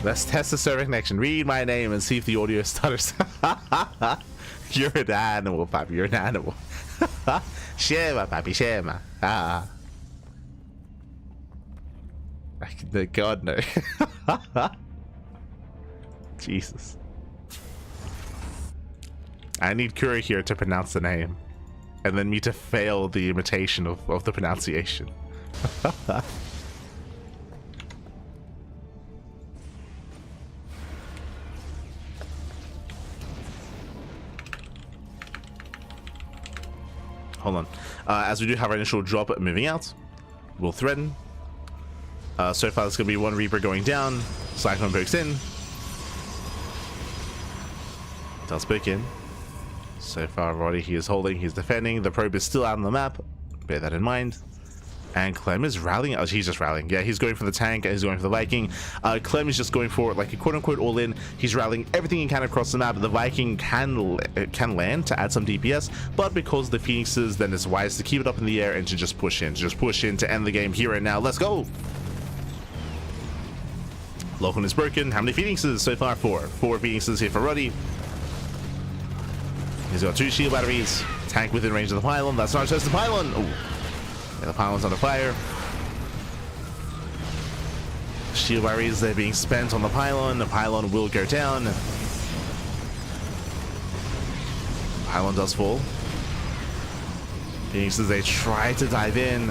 Let's test the server connection. Read my name and see if the audio stutters. You're an animal, papi. You're an animal. Shema, papi. Shema. God, no. Jesus. I need Kura here to pronounce the name. And then me to fail the imitation of the pronunciation. Hold on. As we do have our initial drop moving out, we'll threaten. So far, there's going to be one Reaper going down. Cyclone pokes in. Does poke in. So far, Roddy, he is holding, he's defending. The probe is still out on the map. Bear that in mind. And Clem is rallying. Oh, he's just rallying. Yeah, he's going for the tank and he's going for the Viking. Clem is just going for like a quote-unquote all-in. He's rallying everything he can across the map. The Viking can land to add some DPS, but because the Phoenixes, then it's wise to keep it up in the air and to just push in. To end the game here and now. Let's go! Logan is broken. How many Phoenixes so far? 4. 4 Phoenixes here for Roddy. He's got 2 shield batteries. Tank within range of the pylon. That's not just the pylon. Ooh. Yeah, the pylon's under fire. Shield batteries, they're being spent on the pylon. The pylon will go down. Pylon does fall. Phoenixes, they try to dive in.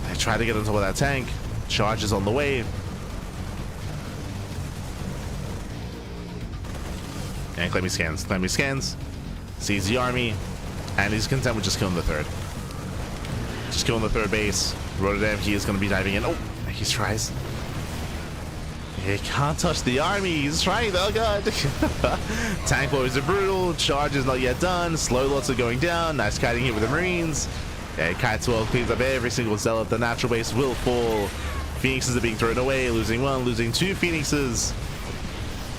They try to get on top of that tank. Charge is on the way. And Clemmy scans. Clemmy scans. Sees the army. And he's content with just killing the third. Just killing the third base. Rotterdam, he is going to be diving in. Oh, he tries. He can't touch the army. He's trying though. Oh, God. Tank blows are brutal. Charge is not yet done. Slow lots are going down. Nice kiting here with the Marines. Yeah, Kite 12 cleans up every single zealot. The natural base will fall. Phoenixes are being thrown away. Losing 1, losing 2 Phoenixes.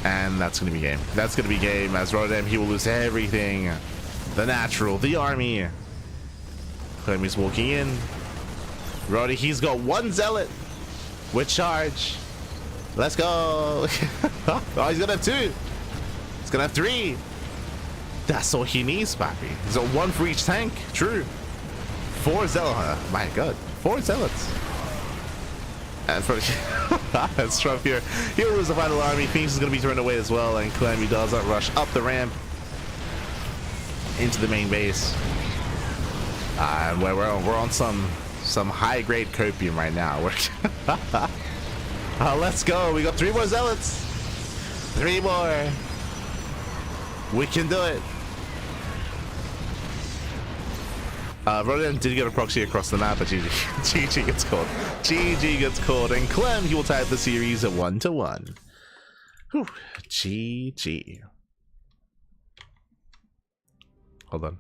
And that's going to be game. That's going to be game. As Rotterdam, he will lose everything. The natural, the army. Clemmy's walking in. Roddy, he's got 1 zealot with charge. Let's go. Oh, he's going to have 2. He's going to have 3. That's all he needs, Pappy. He's got 1 for each tank. True. 4 zealots. My God. 4 zealots. And for that's rough here. Here was the final army. Phoenix is going to be thrown away as well, and Clem does not rush up the ramp into the main base. And we're on some high-grade copium right now. Let's go. We got 3 more zealots. 3 more. We can do it. Rodan did get a proxy across the map, but GG gets called. GG gets called, and Clem, he will tie up the series at 1-1. Whew. GG. Hold on.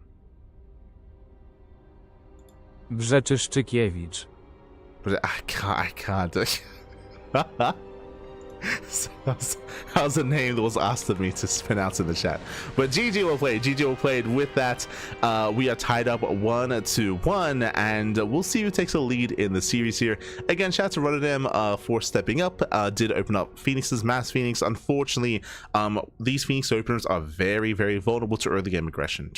Brzeczyszczykiewicz. But I can't. How's the name that was asked of me to pronounce in the chat? But GG will play. GG will played. With that, we are tied up 1-1, and we'll see who takes a lead in the series here. Again, shout out to Rotterdam for stepping up. Did open up Phoenix's Mass Phoenix. Unfortunately, these Phoenix openers are very, very vulnerable to early game aggression,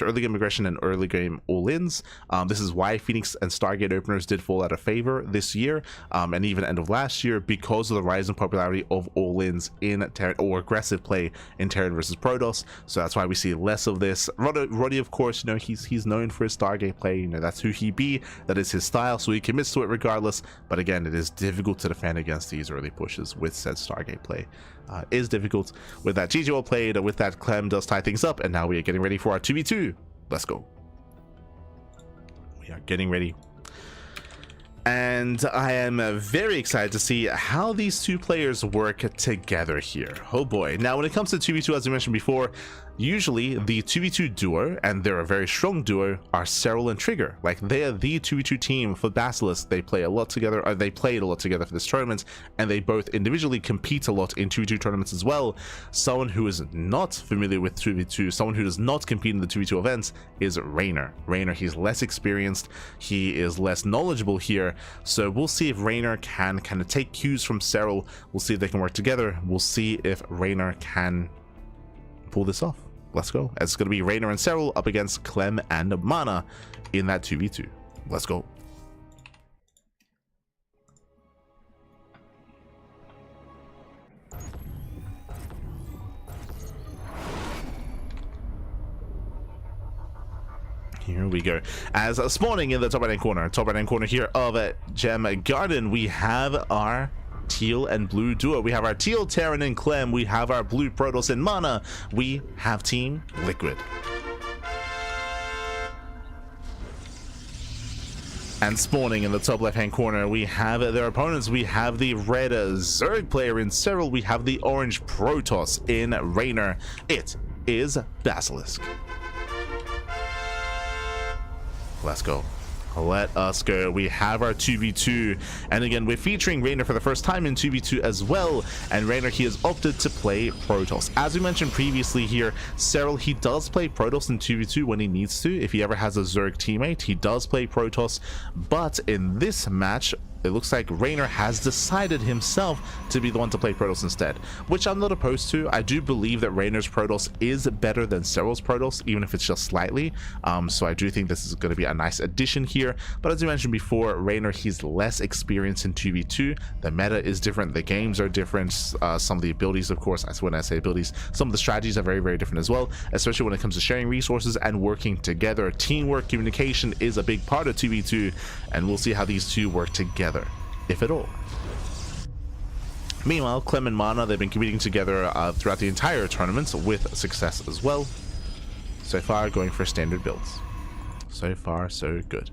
and early game all-ins. This is why Phoenix and Stargate openers did fall out of favor this year, and even end of last year, because of the rise in popularity of all-ins in Terran, or aggressive play in Terran versus Protoss. So that's why we see less of this. Roddy, of course, you know, he's known for his Stargate play. You know, that's who he be. That is his style. So he commits to it regardless. But again, it is difficult to defend against these early pushes with said Stargate play. Is difficult. With that, GG well played. With that, Clem does tie things up, and now we are getting ready for our 2v2. Let's go. We are getting ready. And I am very excited to see how these 2 players work together here. Oh boy. Now, when it comes to 2v2, as I mentioned before, usually the 2v2 duo, and they're a very strong duo, are Serral and Trigger. Like, they are the 2v2 team for Basilisk. They play a lot together, or they played a lot together for this tournament, and they both individually compete a lot in 2v2 tournaments as well. Someone who is not familiar with 2v2, someone who does not compete in the 2v2 events, is Reynor. Reynor, he's less experienced, he is less knowledgeable here, so we'll see if Reynor can kind of take cues from Serral. We'll see if they can work together. We'll see if Reynor can pull this off. Let's go. It's going to be Reynor and Serral up against Clem and Mana in that 2v2. Let's go. Here we go. As spawning in the top right hand corner here of Gem Garden, we have our teal and blue duo. We have our teal Terran and Clem. We have our blue Protoss and Mana. We have Team Liquid. And spawning in the top left hand corner, we have their opponents. We have the red Zerg player in Serral. We have the orange Protoss in Reynor. It is Basilisk. Let's go. Let us go. We have our 2v2, and again we're featuring Reynor for the first time in 2v2 as well, and Reynor, he has opted to play Protoss. As we mentioned previously here, Serral, he does play Protoss in 2v2 when he needs to. If he ever has a Zerg teammate, he does play Protoss, but in this match it looks like Reynor has decided himself to be the one to play Protoss instead, which I'm not opposed to. I do believe that Reynor's Protoss is better than Serral's Protoss, even if it's just slightly. So I do think this is going to be a nice addition here. But as you mentioned before, Reynor, he's less experienced in 2v2. The meta is different. The games are different. Some of the abilities, of course, when I say abilities, some of the strategies are very, very different as well, especially when it comes to sharing resources and working together. Teamwork, communication is a big part of 2v2, and we'll see how these two work together, if at all. Meanwhile, Clem and Mana, they've been competing together throughout the entire tournament with success as well. So far, going for standard builds. So far, so good.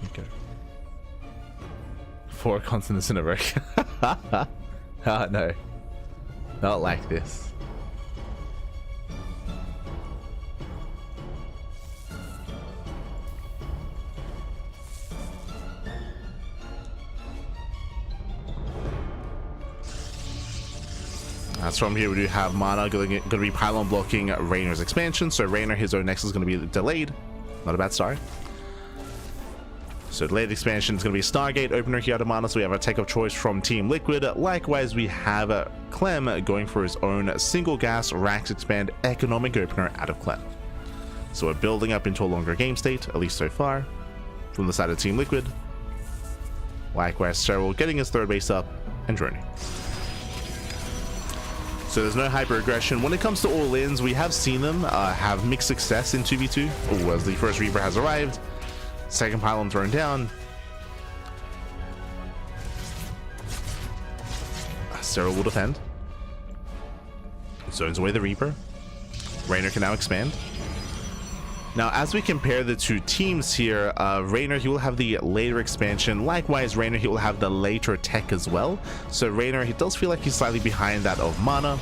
Okay. 4 consonants in a row. Oh no. Not like this. As from here, we do have Mana going to be pylon blocking Reynor's expansion. So Reynor, his own nexus is going to be delayed. Not a bad start. So delayed expansion is going to be Stargate opener here out of Mana. So we have a tech of choice from Team Liquid. Likewise, we have Clem going for his own single gas Rax expand economic opener out of Clem. So we're building up into a longer game state, at least so far, from the side of Team Liquid. Likewise, Serral getting his third base up and droning. So there's no hyper aggression. When it comes to all-ins, we have seen them have mixed success in 2v2. Oh, as the first Reaper has arrived. Second pylon thrown down. Serral will defend. Zones away the Reaper. Reynor can now expand. Now, as we compare the two teams here, Reynor, he will have the later expansion. Likewise, Reynor, he will have the later tech as well. So Reynor, he does feel like he's slightly behind that of Mana.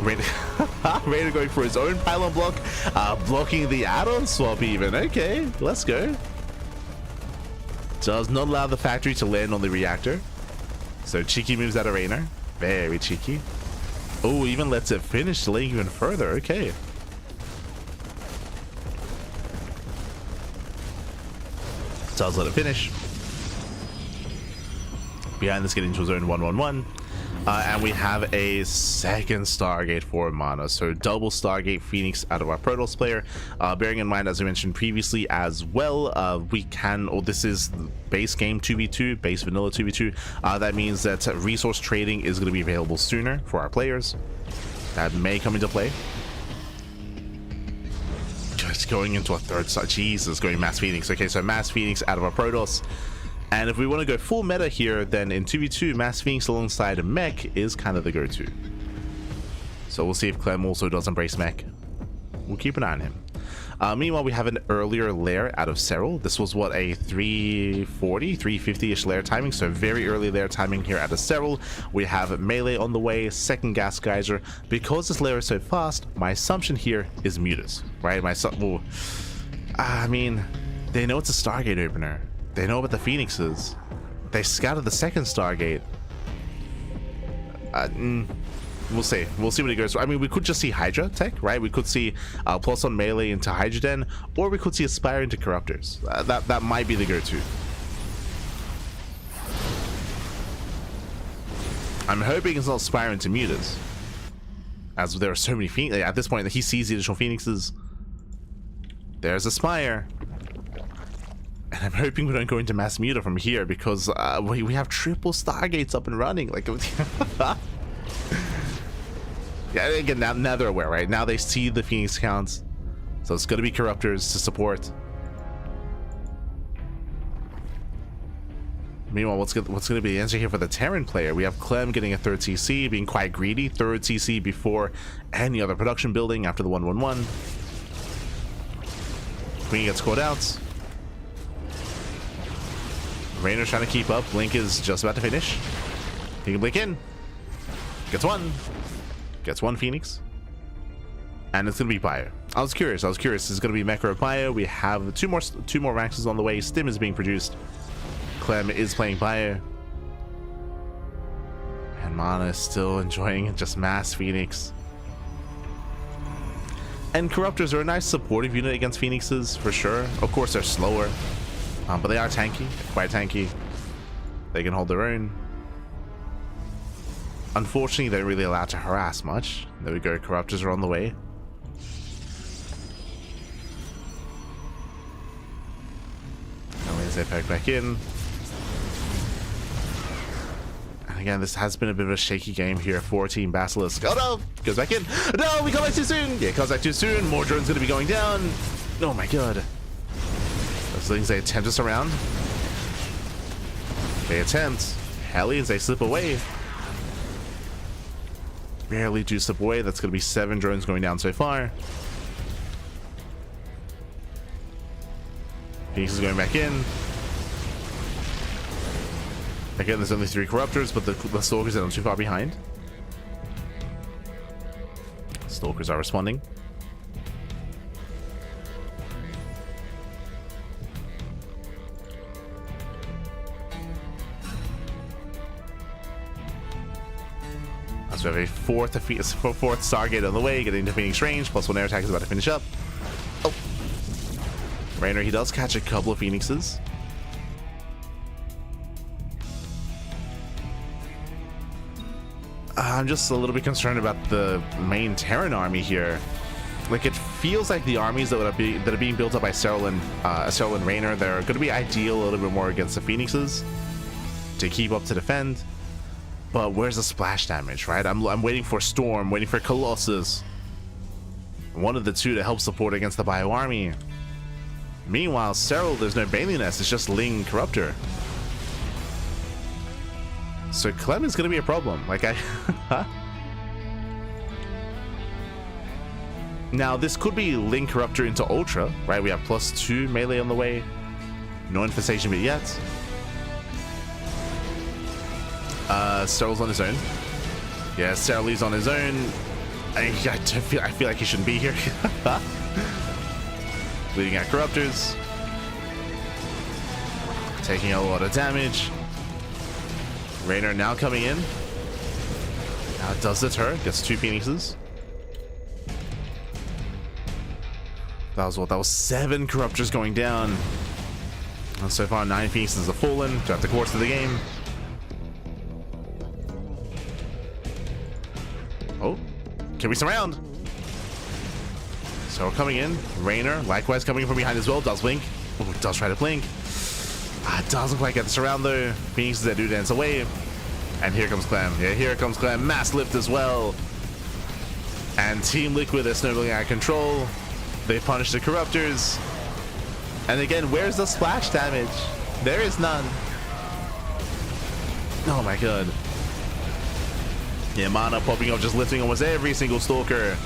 Reynor going for his own pylon block, blocking the add-on swap even. Okay, let's go. Does not allow the factory to land on the reactor. So cheeky moves out of Reynor. Very cheeky. Oh, even lets it finish, delaying even further. Okay. Does let it finish. Behind this, getting into a zone 1-1-1. And we have a second Stargate for Mana. So double Stargate Phoenix out of our Protoss player. Bearing in mind, as I mentioned previously as well, we can, or this is base game 2v2, base vanilla 2v2. That means that resource trading is going to be available sooner for our players. That may come into play. Just going into a third star. Jesus, going Mass Phoenix. Okay, so Mass Phoenix out of our Protoss. And if we want to go full meta here, then in 2v2, Mass Phoenix alongside Mech is kind of the go-to. So we'll see if Clem also does embrace Mech. We'll keep an eye on him. Meanwhile, we have an earlier lair out of Serral. This was what, a 340, 350-ish lair timing, so very early lair timing here out of Serral. We have melee on the way, second gas geyser. Because this lair is so fast, my assumption here is Mutas, right? I mean, they know it's a Stargate opener. They know about the Phoenixes. They scouted the second Stargate. We'll see. We'll see when it goes. I mean, we could just see Hydra tech, right? We could see plus on melee into Hydra Den, or we could see Aspire into Corruptors. That might be the go-to. I'm hoping it's not Aspire into Mutas, as there are so many Phoenix. At this point, he sees the additional Phoenixes. There's Aspire. And I'm hoping we don't go into Mass Muta from here, because we have triple Stargates up and running. Like, yeah, again, now they're aware, right? Now they see the Phoenix counts, so it's going to be Corruptors to support. Meanwhile, what's going to be the answer here for the Terran player? We have Clem getting a third CC, being quite greedy. Third CC before any other production building after the 1-1-1. Queen gets called out. Reynor's trying to keep up. Blink is just about to finish. He can blink in. Gets one. Gets one Phoenix. And it's gonna be Pyre. I was curious. It's gonna be Mecha or Pyre. We have two more Maxes on the way. Stim is being produced. Clem is playing Pyre. And Mana is still enjoying just mass Phoenix. And Corruptors are a nice supportive unit against Phoenixes, for sure. Of course, they're slower, but they are tanky, quite tanky. They can hold their own. Unfortunately, they're really allowed to harass much. There we go, Corruptors are on the way. They pack back in. And again, this has been a bit of a shaky game here for Team Basilisk. Oh no! Goes back in. No, we come back too soon. Yeah, comes back too soon. More drones going to be going down. Oh my god. Those things, they attempt us around. They attempt. Hellions, they slip away. Barely do slip away. That's going to be 7 drones going down so far. Phoenix is going back in. Again, there's only 3 Corruptors, but the Stalkers are not too far behind. Stalkers are responding. So we have a fourth Stargate on the way, getting to Phoenix range, plus 1 air attack is about to finish up. Oh. Reynor, he does catch a couple of Phoenixes. I'm just a little bit concerned about the main Terran army here. Like, it feels like the armies that are being built up by Serral and Reynor, they're going to be ideal a little bit more against the Phoenixes to keep up to defend. But where's the splash damage, right? I'm waiting for Storm, waiting for Colossus. One of the two to help support against the Bio army. Meanwhile, Serral, there's no Bailey Nest, it's just Ling Corruptor. So Clem is going to be a problem. Like, Now, this could be Ling Corruptor into Ultra, right? We have +2 melee on the way. No infestation bit yet. Serral's on his own. Yeah, Serral is on his own. I feel like he shouldn't be here. Bleeding out Corruptors. Taking a lot of damage. Reynor now coming in. Now it does deter. Gets 2 Phoenixes. That was what? That was 7 Corruptors going down. And so far, 9 Phoenixes have fallen throughout the course of the game. Oh, can we surround? So coming in, Reynor likewise coming from behind as well. Does blink. Oh, does try to blink. Doesn't quite get the surround though. Phoenixes that do dance away. And here comes Clem. Yeah, here comes Clem. Mass lift as well. And Team Liquid is snowballing out of control. They punish the Corruptors. And again, where's the splash damage? There is none. Oh my god. Yeah, Mana popping up, just lifting almost every single Stalker.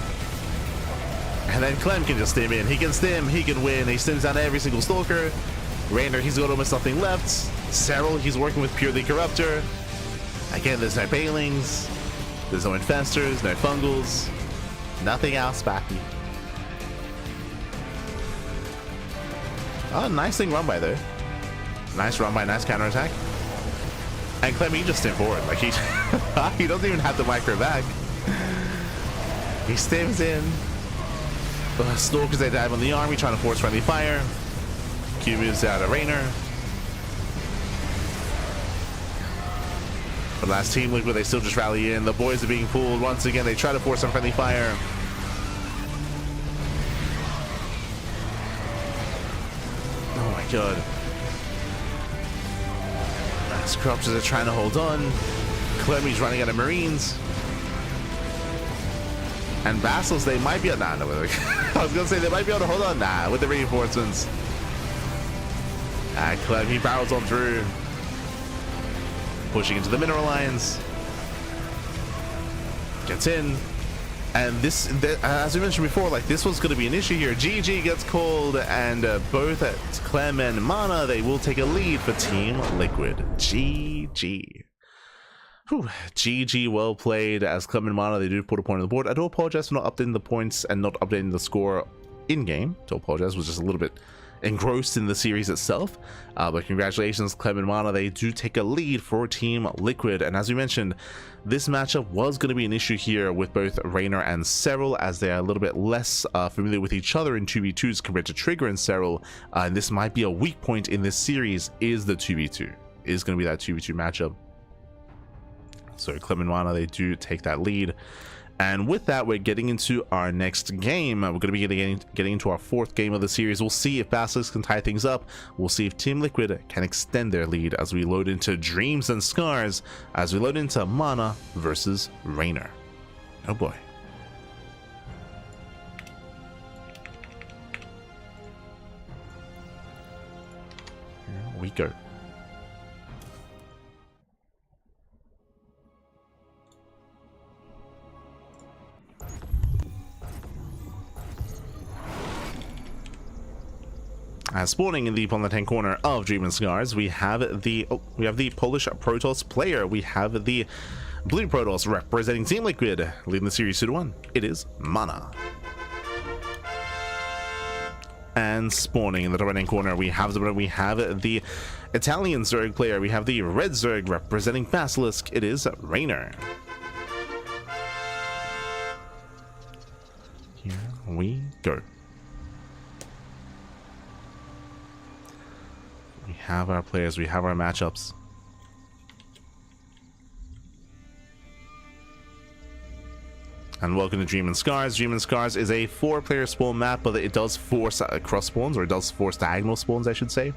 And then Clem can just stim in. He can stim, he can win. He stims down every single Stalker. Reynor, he's got almost nothing left. Serral, he's working with purely Corruptor. Again, there's no Bailings. There's no Infestors, no Fungals. Nothing else, Bappy. Oh, nice thing run by there. Nice run by, nice counterattack. And Clem, he just stim forward. Like, he doesn't even have the micro back. He stims in. Stalkers, they dive on the army, trying to force friendly fire. Q moves out of Reynor. But last Team Liquid, they still just rally in. The boys are being pulled. Once again, they try to force some friendly fire. Oh my god. As Corruptors are trying to hold on. Clemmy's running out of Marines. And Vassals, they might be able to... Nah, no, I was going to say they might be able to hold on. Nah, with the reinforcements. Clem, he barrels on through. Pushing into the mineral lines. Gets in. And this, as we mentioned before, like this was going to be an issue here. GG gets called, and both Clem and Mana, they will take a lead for Team Liquid. GG. Whew. GG, well played. As Clem and Mana, they do put a point on the board. I do apologize for not updating the points and not updating the score in-game. To apologize, was just a little bit engrossed in the series itself, but congratulations, Clem and Mana, they do take a lead for Team Liquid. And as we mentioned, this matchup was going to be an issue here with both Reynor and Serral, as they are a little bit less familiar with each other in 2v2s compared to Trigger and Serral, and this might be a weak point in this series, is the 2v2, is going to be that 2v2 matchup. So Clem and Mana, they do take that lead. And with that, we're getting into our next game. We're going to be getting into our fourth game of the series. We'll see if Basilisk can tie things up. We'll see if Team Liquid can extend their lead as we load into Dreams and Scars, as we load into Mana versus Reynor. Oh boy. Here we go. Spawning in the bottom left-hand corner of Dream and Scars, we have the Polish Protoss player. We have the blue Protoss representing Team Liquid, leading the series 2-1. It is Mana. And spawning in the top right-hand corner, we have the Italian Zerg player. We have the red Zerg representing Basilisk. It is Reynor. Here we go. We have our players, we have our matchups. And welcome to Dream and Scars. Dream and Scars is a 4-player spawn map, but it does force cross spawns, or it does force diagonal spawns, I should say.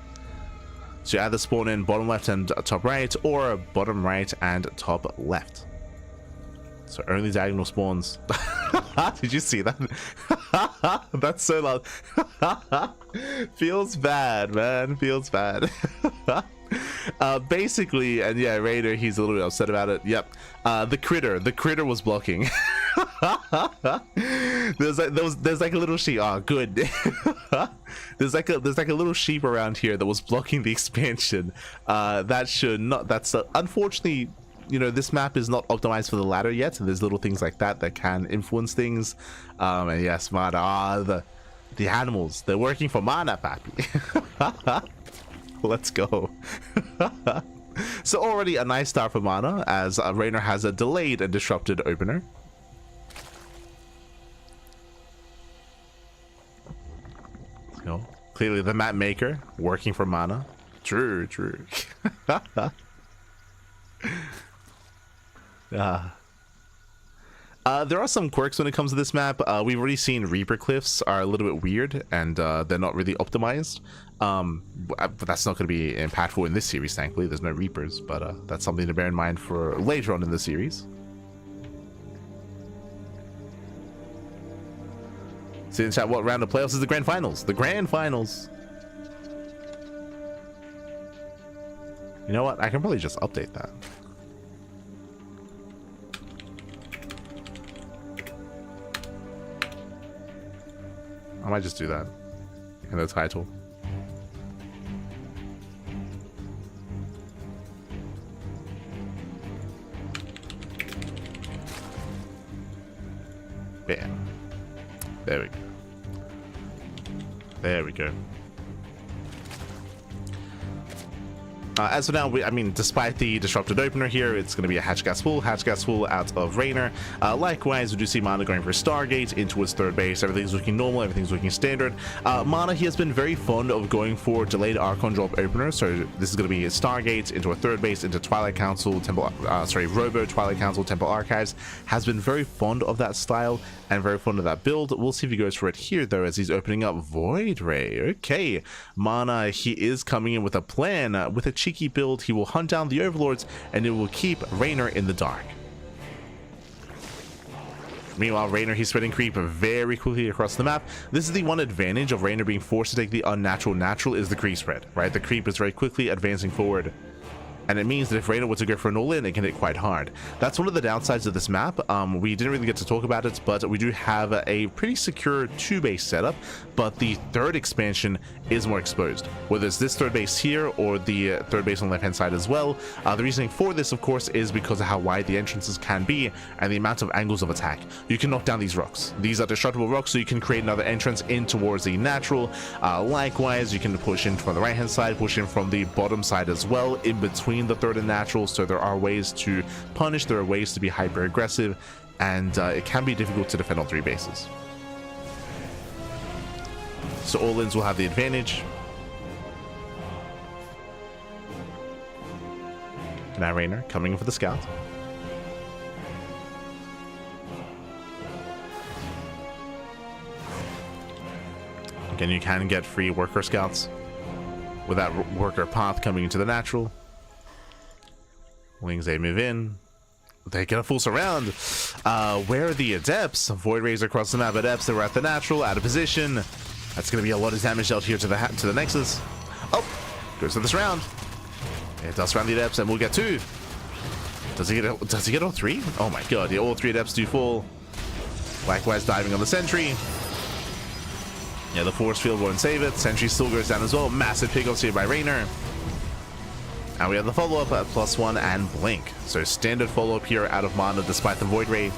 So you either spawn in bottom left and top right, or bottom right and top left. So only diagonal spawns. Did you see that? That's so loud. Feels bad, man. Feels bad. Basically, and yeah, Reynor, he's a little bit upset about it. Yep. The critter was blocking. there's like a little sheep. Oh, good. there's like a little sheep around here that was blocking the expansion. That should not. That's unfortunately, you know, this map is not optimized for the ladder yet, and there's little things like that that can influence things. And yes, Mana, the animals, they're working for Mana, papi. Let's go. So already a nice start for Mana, as Reynor has a delayed and disrupted opener. Let's go. Clearly the map maker working for Mana. True. There are some quirks when it comes to this map. We've already seen Reaper cliffs are a little bit weird, and they're not really optimized. But that's not going to be impactful in this series, thankfully. There's no Reapers, but that's something to bear in mind for later on in the series. See in chat, what round of playoffs is the grand finals? The grand finals. You know what? I can probably just update that. I might just do that in the title. Bam. There we go. There we go. As for now, I mean, despite the disrupted opener here, it's going to be a hatch gas full out of Reynor. Likewise, we do see Mana going for Stargate into his third base. Everything's looking normal, everything's looking standard. Mana, he has been very fond of going for delayed Archon drop opener, so this is going to be a Stargate into a third base, into Twilight Council, Robo, Twilight Council, Temple Archives. Has been very fond of that style and very fond of that build. We'll see if he goes for it here, though, as he's opening up Void Ray. Okay, Mana, he is coming in with a plan, with a cheeky build. He will hunt down the Overlords, and it will keep Reynor in the dark. Meanwhile, Reynor, he's spreading creep very quickly across the map. This is the one advantage of Reynor being forced to take the unnatural natural, is the creep spread, right? The creep is very quickly advancing forward. and it means that if Reynor were to go for an all-in, it can hit quite hard. That's one of the downsides of this map. We didn't really get to talk about it, but we do have a pretty secure 2-base setup, but the third expansion is more exposed, whether it's this third base here or the third base on the left-hand side as well. The reasoning for this, of course, is because of how wide the entrances can be and the amount of angles of attack. You can knock down these rocks. These are destructible rocks, so you can create another entrance in towards the natural. Likewise, you can push in from the right-hand side, push in from the bottom side as well, in between the third and natural. So there are ways to punish, there are ways to be hyper aggressive, and it can be difficult to defend on 3 bases. So all-ins will have the advantage. Now Reynor coming in for the scout. Again, you can get free worker scouts with that worker path coming into the natural. Wings, they move in. They get a full surround. Where are the adepts? Void Rays across the map. Adepts, they were at the natural, out of position. That's going to be a lot of damage dealt here to the Nexus. Oh, goes to this round. It does surround the adepts, and we'll get 2. Does he get all 3? Oh my god, yeah, all 3 adepts do fall. Likewise, diving on the sentry. Yeah, the force field won't save it. Sentry still goes down as well. Massive pickoffs here by Reynor. And we have the follow-up at +1 and blink. So standard follow-up here out of mana despite the Void Ray.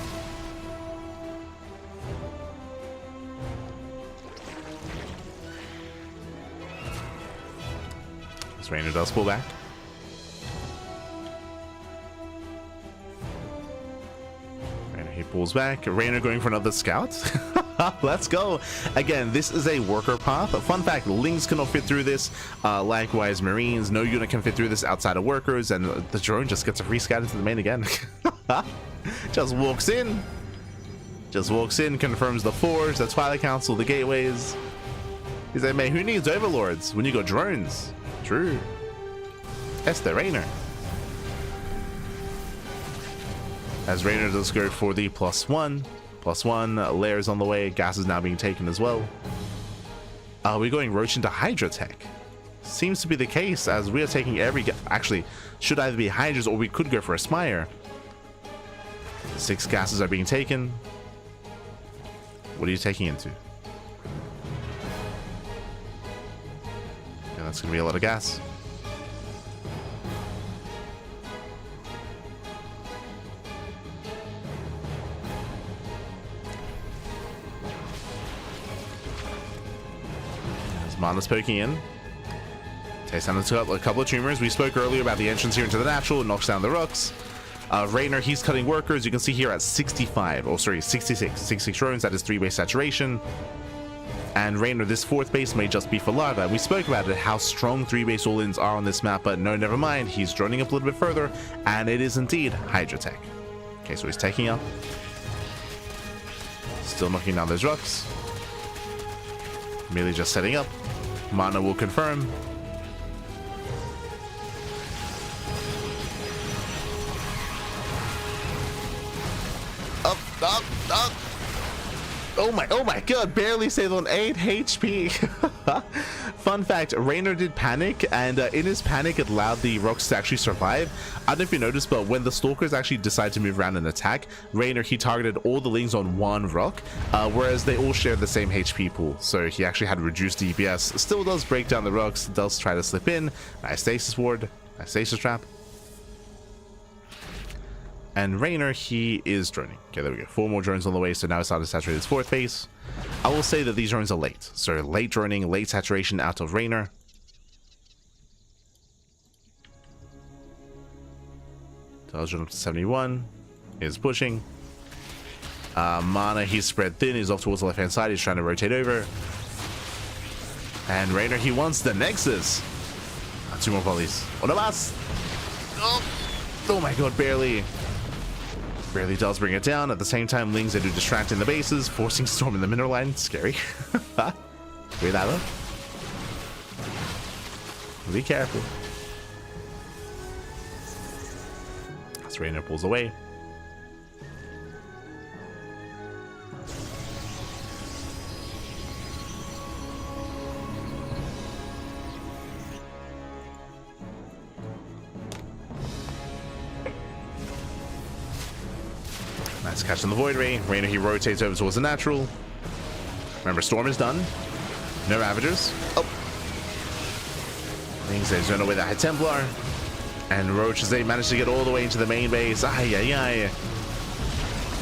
As Reynor does pull back. Reynor, he pulls back. Reynor going for another scout. Let's go. Again, this is a worker path. Fun fact, Lings cannot fit through this. Likewise, Marines, no unit can fit through this outside of workers, and the drone just gets a free scout into the main again. Just walks in. Just walks in, confirms the forge, the Twilight Council, the gateways. He's like, man, who needs overlords when you got drones? True. That's the Reynor. As Reynor does go for the +1. +1, layers on the way, gas is now being taken as well. We're going Roach into Hydra tech. Seems to be the case, as we are taking every... Actually, should either be Hydras or we could go for a Spire. 6 gases are being taken. What are you taking into? Yeah, that's going to be a lot of gas. Mana's poking in. Takes down a couple of tumors. We spoke earlier about the entrance here into the natural. It knocks down the rocks. Reynor, he's cutting workers. You can see here at 65. Oh, sorry, 66. 66 drones. That is 3-base saturation. And Reynor, this 4th base may just be for larva. We spoke about it, how strong 3-base all-ins are on this map, but no, never mind. He's droning up a little bit further, and it is indeed Hydra tech. Okay, so he's taking up. Still knocking down those rocks. Merely just setting up. Mana will confirm. Up, up, up. Oh my god, barely saved on 8 HP. Fun fact, Reynor did panic, and in his panic it allowed the rocks to actually survive. I don't know if you noticed, but when the stalkers actually decided to move around and attack, Reynor, he targeted all the Lings on one rock, whereas they all share the same HP pool, so he actually had reduced DPS. Still does break down the rocks, does try to slip in. Nice stasis ward, nice stasis trap. And Reynor, he is droning. Okay, there we go. 4 more drones on the way, so now it's starting to saturate his 4th base. I will say that these drones are late. So late droning, late saturation out of Reynor. Does run up to 71. Is pushing. Mana, he's spread thin. He's off towards the left-hand side. He's trying to rotate over. And Reynor, he wants the Nexus. 2 more volleys. One of us. Oh my god, barely. Barely does bring it down. At the same time, Lings, they do distract in the bases, forcing Storm in the mineral line. Scary. Breathe out. Be careful. As Reynor pulls away. Catching the Void Ray. Reynor, he rotates over towards the natural. Remember, Storm is done. No Ravagers. Oh. Things they run away that High Templar. And Roach, as they manage to get all the way into the main base. Ay, ay, ay.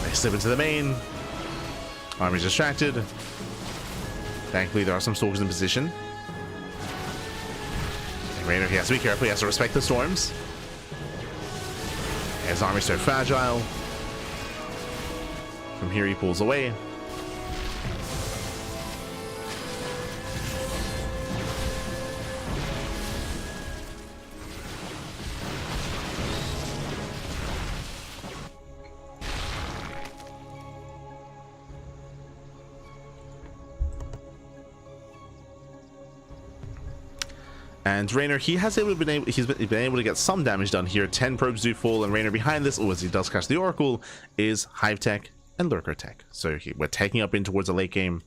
They slip into the main. Army's distracted. Thankfully, there are some Stalkers in position. And Reynor, he has to be careful. He has to respect the storms. His army's so fragile. From here, he pulls away. And Reynor, he's been able to get some damage done here. 10 probes do fall, and Reynor behind this, as he does catch the Oracle, is Hive Tech and Lurker Tech. So we're taking up in towards the late game,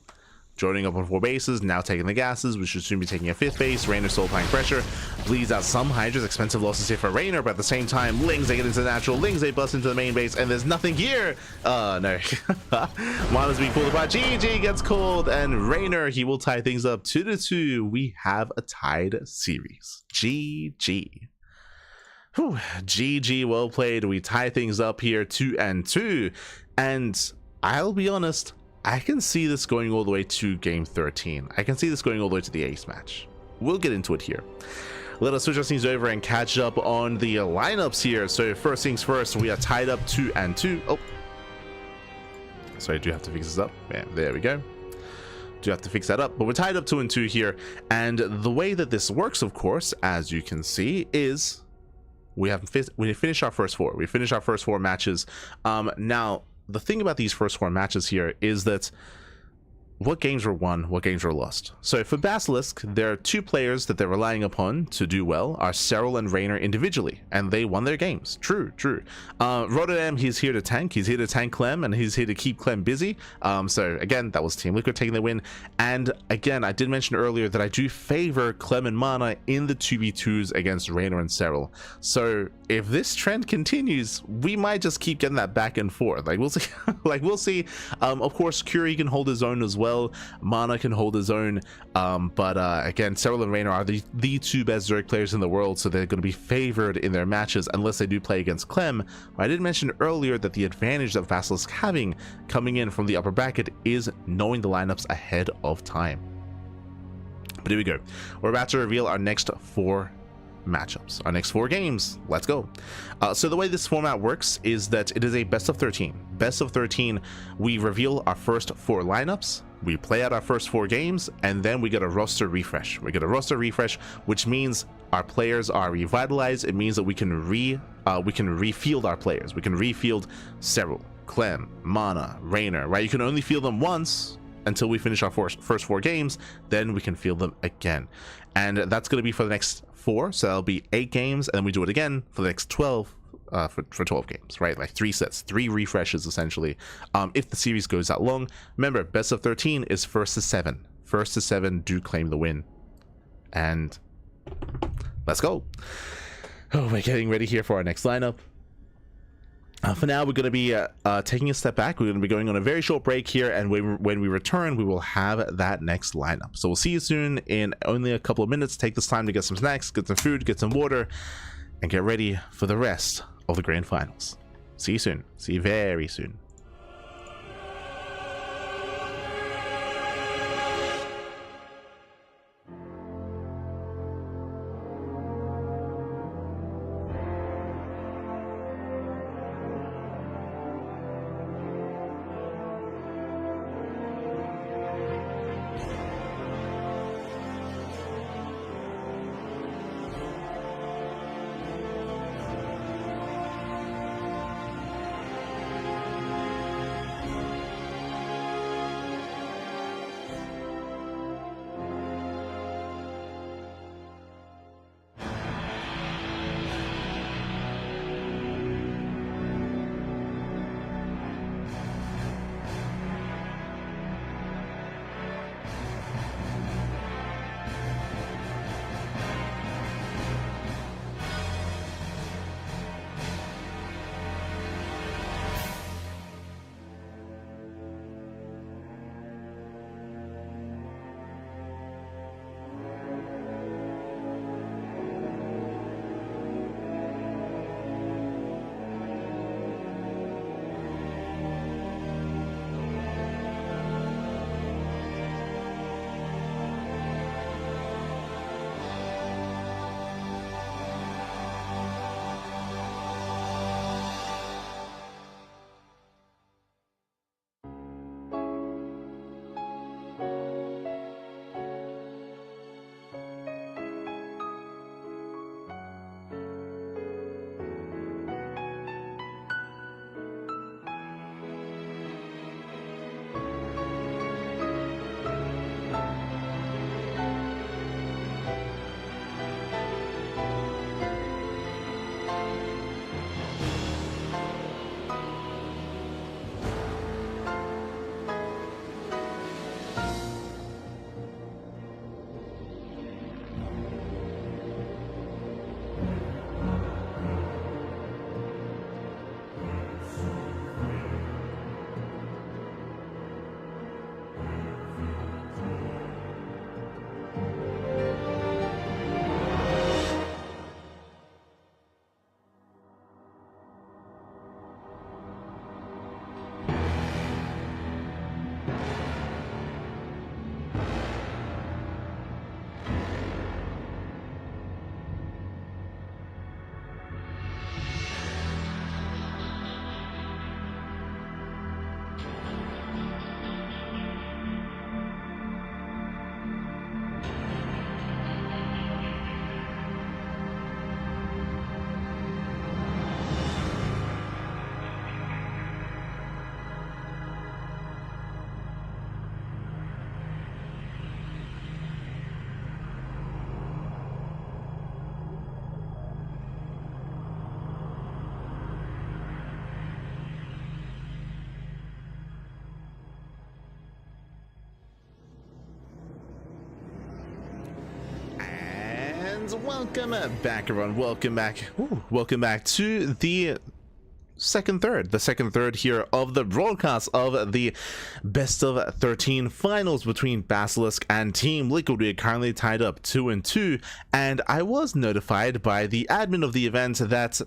joining up on 4 bases, now taking the gases. We should soon be taking a 5th base. Reynor still applying pressure, bleeds out some Hydras. Expensive losses here for Reynor, but at the same time, Lings, they get into the natural. Lings, they bust into the main base, and there's nothing here. No. Mana's being pulled apart. GG gets called, and Reynor, he will tie things up 2-2. We have a tied series. GG. Whew. GG, well played. We tie things up here 2-2, and I'll be honest, I can see this going all the way to game 13. I can see this going all the way to the ace match. We'll get into it here. Let us switch our scenes over and catch up on the lineups here. So first things first, we are tied up 2-2. Oh, sorry, I do have to fix this up. Yeah, there we go. Do have to fix that up, but we're tied up 2-2 here. And the way that this works, of course, as you can see, is we finish our first 4. We finish our first 4 matches. Now, the thing about these first 4 matches here is that what games were won, what games were lost. So for Basilisk, there are 2 players that they're relying upon to do well are Serral and Reynor individually, and they won their games. True. Rotterdam, he's here to tank. He's here to tank Clem, and he's here to keep Clem busy. So again, that was Team Liquid taking the win. And again, I did mention earlier that I do favor Clem and Mana in the 2v2s against Reynor and Serral. So if this trend continues, we might just keep getting that back and forth. Like, we'll see. We'll see. Of course, Curie can hold his own as well. Mana can hold his own, but again, Serral and Reynor are the 2 best Zerg players in the world, so they're going to be favored in their matches unless they do play against Clem. I did mention earlier that the advantage that Basilisk having coming in from the upper bracket is knowing the lineups ahead of time. But here we go. We're about to reveal our next 4 matchups, our next 4 games. Let's go. So the way this format works is that it is a best of 13. Best of 13, we reveal our first 4 lineups, we play out our first 4 games, and then we get a roster refresh. We get a roster refresh, which means our players are revitalized. It means that we can refield our players. We can refield Serral, Clem, Mana, Reynor, right? You can only field them once until we finish our first 4 games, then we can field them again. And that's going to be for the next 4, so that'll be 8 games, and then we do it again for the next 12, for 12 games, right? Like 3 sets, 3 refreshes essentially, if the series goes that long. Remember, best of 13 is first to 7. First to 7 do claim the win. And let's go. Oh, we're getting ready here for our next lineup. For now, we're going to be taking a step back. We're going to be going on a very short break here, and when we return, we will have that next lineup. So we'll see you soon in only a couple of minutes. Take this time to get some snacks, get some food, get some water, and get ready for the rest of the grand finals. See you soon. See you very soon. And welcome back, everyone. Welcome back. Ooh, welcome back to the second third here of the broadcast of the best of 13 finals between Basilisk and Team Liquid. We are currently tied up 2-2, and I was notified by the admin of the event that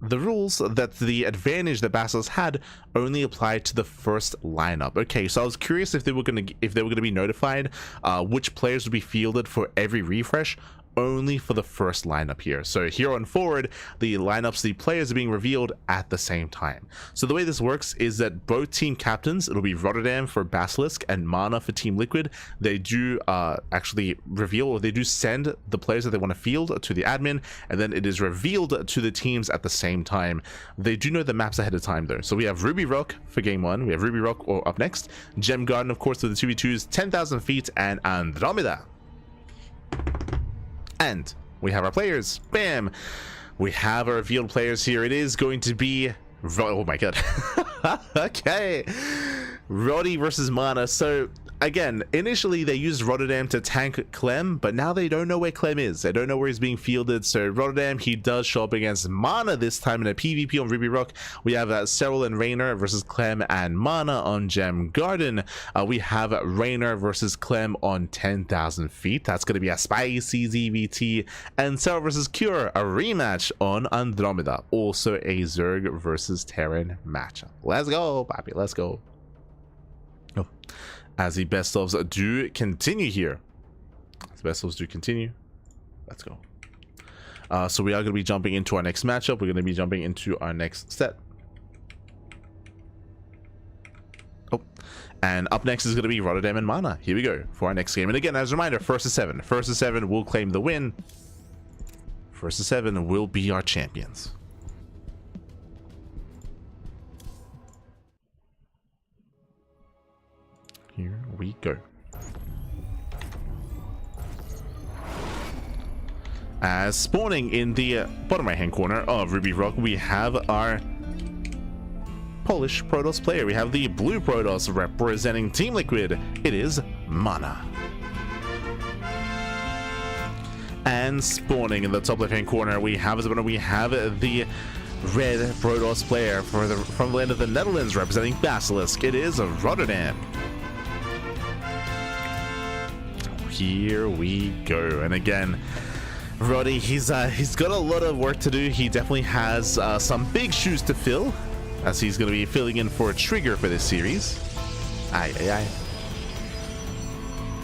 the rules, that the advantage that Basilisk had only applied to the first lineup. Okay, so I was curious if they were gonna be notified which players would be fielded for every refresh. Only for the first lineup here. So here on forward, the lineups, the players are being revealed at the same time. So the way this works is that both team captains, it'll be Rotterdam for Basilisk and Mana for Team Liquid, they do actually reveal, or they do send the players that they want to field to the admin, and then it is revealed to the teams at the same time. They do know the maps ahead of time though. So we have Ruby Rock for game 1, we have Ruby Rock up next, Gem Garden of course for the 2v2s, 10,000 feet, and Andromeda. And we have our players. Bam! We have our revealed players here. It is going to be... Oh my god. Okay. Roddy versus Mana. So, again, initially they used Rotterdam to tank Clem, but now they don't know where Clem is. They don't know where he's being fielded. So Rotterdam, he does show up against Mana this time in a PvP on Ruby Rock. We have Serral and Reynor versus Clem and Mana on Gem Garden. We have Reynor versus Clem on 10,000 feet. That's going to be a spicy ZVT. And Serral versus Cure, a rematch on Andromeda. Also a Zerg versus Terran matchup. Let's go, Papi. Let's go. Oh. As the best ofs do continue here. As the best ofs do continue. Let's go. So we are going to be jumping into our next matchup. We're going to be jumping into our next set. Oh. And up next is going to be Rotterdam and Mana. Here we go for our next game. And again, as a reminder, first to 7. First to 7 will claim the win. First to 7 will be our champions. Here we go. As spawning in the bottom right hand corner of Ruby Rock, we have our Polish Protoss player. We have the blue Protoss representing Team Liquid. It is Mana. And spawning in the top left hand corner, we have the red Protoss player from the land of the Netherlands representing Basilisk. It is Rotterdam. Here we go. And again, Roddy, he's got a lot of work to do. He definitely has some big shoes to fill, as he's going to be filling in for a Trigger for this series. Aye.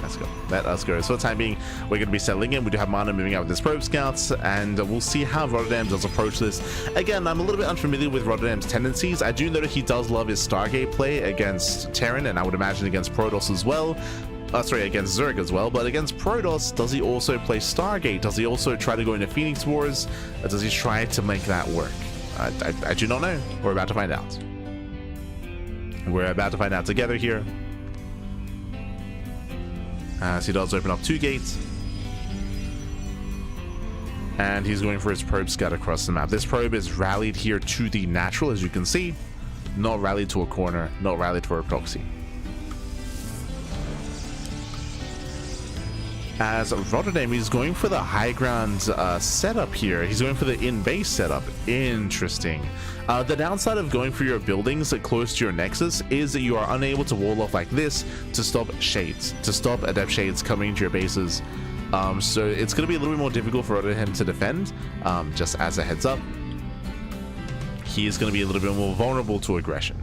Let's go. Let us go. So for the time being, we're going to be settling in. We do have Mana moving out with his probe scouts, and we'll see how Rotterdam does approach this. Again, I'm a little bit unfamiliar with Rotterdam's tendencies. I do know that he does love his Stargate play against Terran, and I would imagine against Protoss as well. Against Zerg as well, but against Protoss, does he also play Stargate? Does he also try to go into Phoenix Wars? Or does he try to make that work? I do not know. We're about to find out. We're about to find out together here. As he does open up 2 gates. And he's going for his probe scout across the map. This probe is rallied here to the natural, as you can see. Not rallied to a corner, not rallied for a proxy. As Rotterdam, he's going for the high ground setup here. He's going for the in-base setup. Interesting. The downside of going for your buildings close to your nexus is that you are unable to wall off like this to stop shades, to stop adept shades coming into your bases. So it's going to be a little bit more difficult for Rotterdam to defend, just as a heads up. He is going to be a little bit more vulnerable to aggression.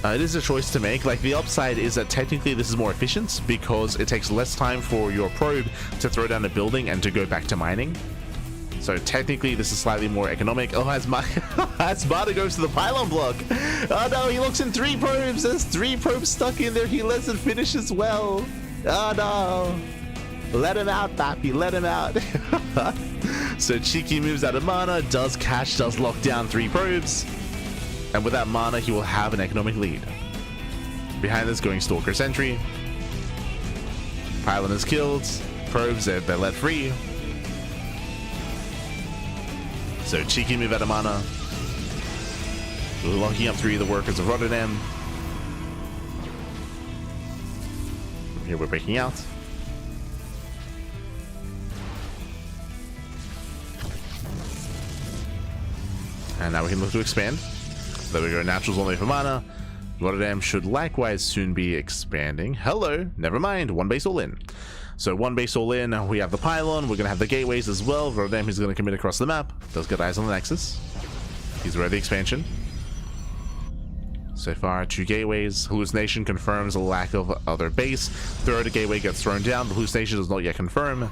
It is a choice to make. Like, the upside is that technically this is more efficient because it takes less time for your probe to throw down a building and to go back to mining. So technically this is slightly more economic. Oh, as Mana goes to the pylon block. Oh no, he looks in 3 probes. There's 3 probes stuck in there. He lets it finish as well. Oh no. Let him out, Papi. Let him out. So Cheeky moves out of Mana, does catch, does lock down 3 probes. And with that Mana, he will have an economic lead. Behind this, going Stalker Sentry. Pylon is killed. Probes, they're let free. So Cheeky move out of Mana. Locking up 3 of the workers of Rotterdam. Here we're breaking out. And now we can look to expand. There we go, naturals only for mana. Rotterdam should likewise soon be expanding. Hello, never mind, one base all in. So one base all in, we have the pylon, we're gonna have the gateways as well. Rotterdam is gonna commit across the map. Does get eyes on the Nexus. He's ready expansion. So far, 2 gateways. Hallucination confirms a lack of other base. Third gateway gets thrown down. The hallucination does not yet confirm.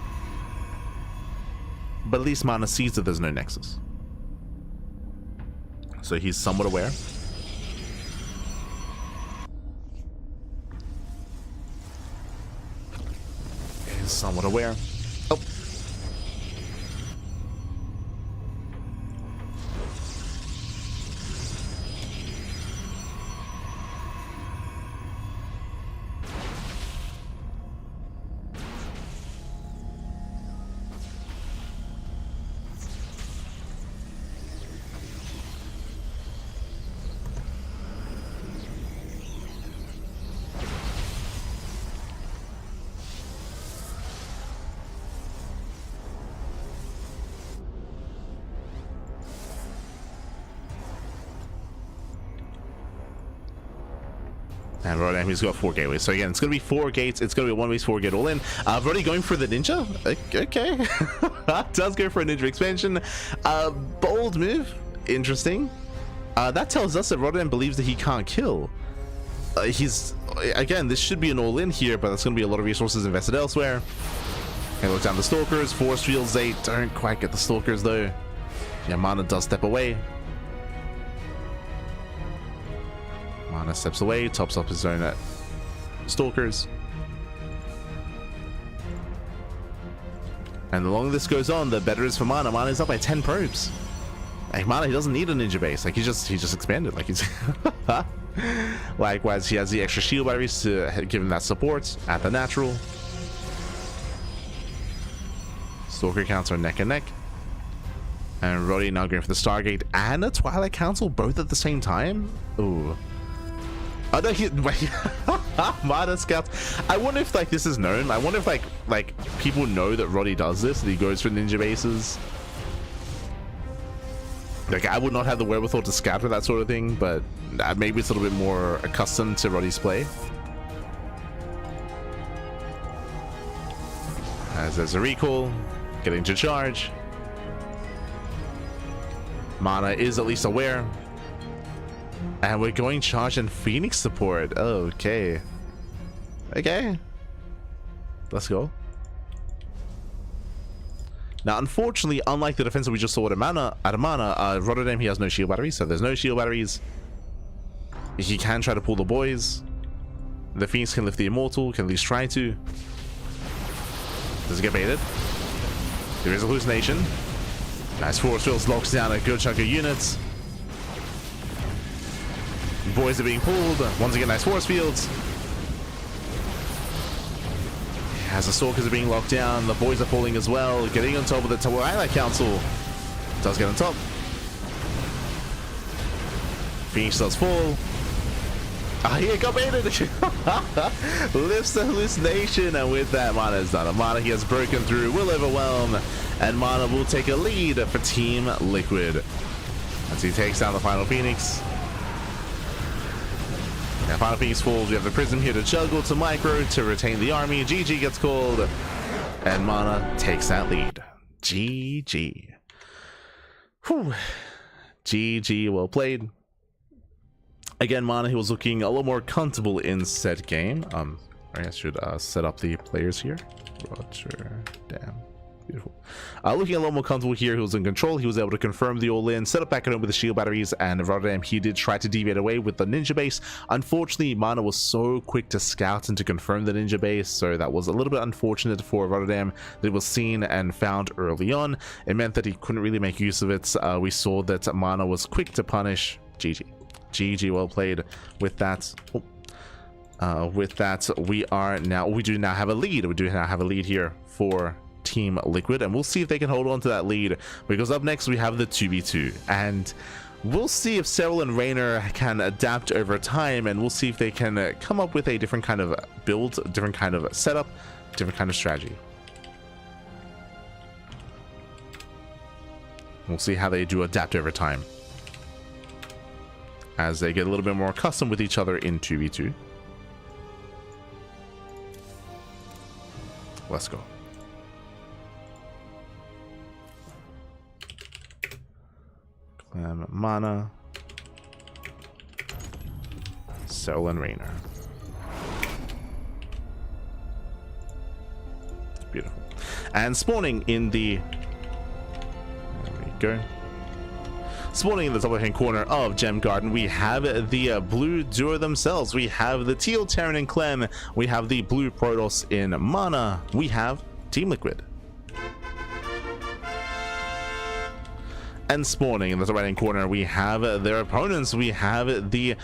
But at least Mana sees that there's no Nexus. So he's somewhat aware. He's somewhat aware. Oh. And Rotterdam, he's got 4 gateways. So again, it's going to be 4 gates. It's going to be a 1 base 4 gate all in. Already going for the ninja. Okay. Does go for a ninja expansion. Bold move. Interesting. That tells us that Rotterdam believes that he can't kill. Again, this should be an all in here, but that's going to be a lot of resources invested elsewhere. Okay, look down the Stalkers. Force fields, they don't quite get the Stalkers though. Yeah, Mana does step away. Mana steps away, tops up his own Stalkers. And the longer this goes on, the better it is for Mana. Mana is up by 10 probes. Like, Mana, he doesn't need a ninja base. Like, he just expanded. Like, he's... Likewise, he has the extra shield batteries to give him that support at the natural. Stalker counts are neck and neck. And Roddy now going for the Stargate and a Twilight Council both at the same time? Ooh. Oh no, wait. Mana scouts. I wonder if like this is known. I wonder if like people know that Roddy does this, that he goes for ninja bases. Like, I would not have the wherewithal to scout for that sort of thing, but maybe it's a little bit more accustomed to Roddy's play. As there's a recall, getting to charge. Mana is at least aware. And we're going charge and Phoenix support. Okay. Okay. Let's go. Now, unfortunately, unlike the defense that we just saw at Mana, Rotterdam, he has no shield batteries, so there's no shield batteries. He can try to pull the boys. The Phoenix can lift the Immortal, can at least try to. Does it get baited? There is a hallucination. Nice force fields, locks down a good chunk of units. Boys are being pulled. Once again, nice force fields. As the Stalkers are being locked down, the boys are falling as well. Getting on top of the Twilight Council. Does get on top. Phoenix does fall. Ah, he got baited. Lifts the hallucination, and with that, Mana is done. Mana, he has broken through, will overwhelm, and Mana will take a lead for Team Liquid as he takes down the final Phoenix. Now, final Phoenix falls. We have the Prism here to juggle to micro to retain the army. GG gets called, and Mana takes that lead. GG. Whew. GG, well played. Again, Mana, he was looking a little more comfortable in said game. I should set up the players here. Roger, damn. Beautiful. Looking a little more comfortable here. He was in control. He was able to confirm the all-in, set up back at home with the shield batteries, and Rotterdam, he did try to deviate away with the ninja base. Unfortunately, Mana was so quick to scout and to confirm the ninja base, so that was a little bit unfortunate for Rotterdam that it was seen and found early on. It meant that he couldn't really make use of it. We saw that Mana was quick to punish. GG. GG, well played. With that... we do now have a lead. We do now have a lead here for Team Liquid, and we'll see if they can hold on to that lead, because up next we have the 2v2, and We'll see if Serral and Reynor can adapt over time, and we'll see if they can come up with a different kind of build, different kind of setup, different kind of strategy. We'll see how they do adapt over time as they get a little bit more accustomed with each other in 2v2. Let's go. Clem, Mana, Serral and Reynor. Beautiful. And spawning in the... There we go. Spawning in the top right hand corner of Gem Garden, we have the blue duo themselves. We have the teal Terran and Clem. We have the blue Protoss in Mana. We have Team Liquid. And spawning in the top right hand corner, we have their opponents. We have the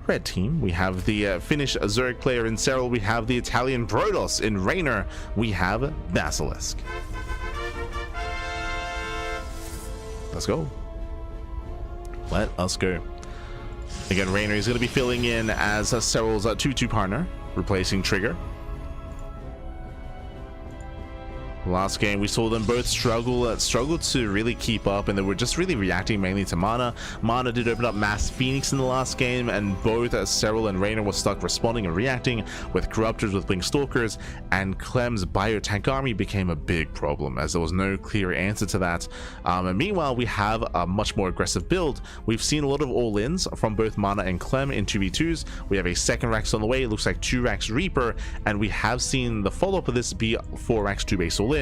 red team. We have the Finnish Zerg player in Serral. We have the Italian Protoss in Reynor. We have Basilisk. Let's go. Let us go. Again, Reynor is going to be filling in as Serral's 2-2 partner, replacing Trigger. Last game, we saw them both struggle to really keep up, and they were just really reacting mainly to Mana. Mana did open up Mass Phoenix in the last game, and both Serral and Reynor were stuck responding and reacting with Corruptors, with Blink Stalkers, and Clem's Biotank army became a big problem as there was no clear answer to that. And meanwhile, we have a much more aggressive build. We've seen a lot of all-ins from both Mana and Clem in 2v2s. We have a second Rax on the way. It looks like 2 Rax Reaper, and we have seen the follow-up of this be 4 Rax 2 base all-in.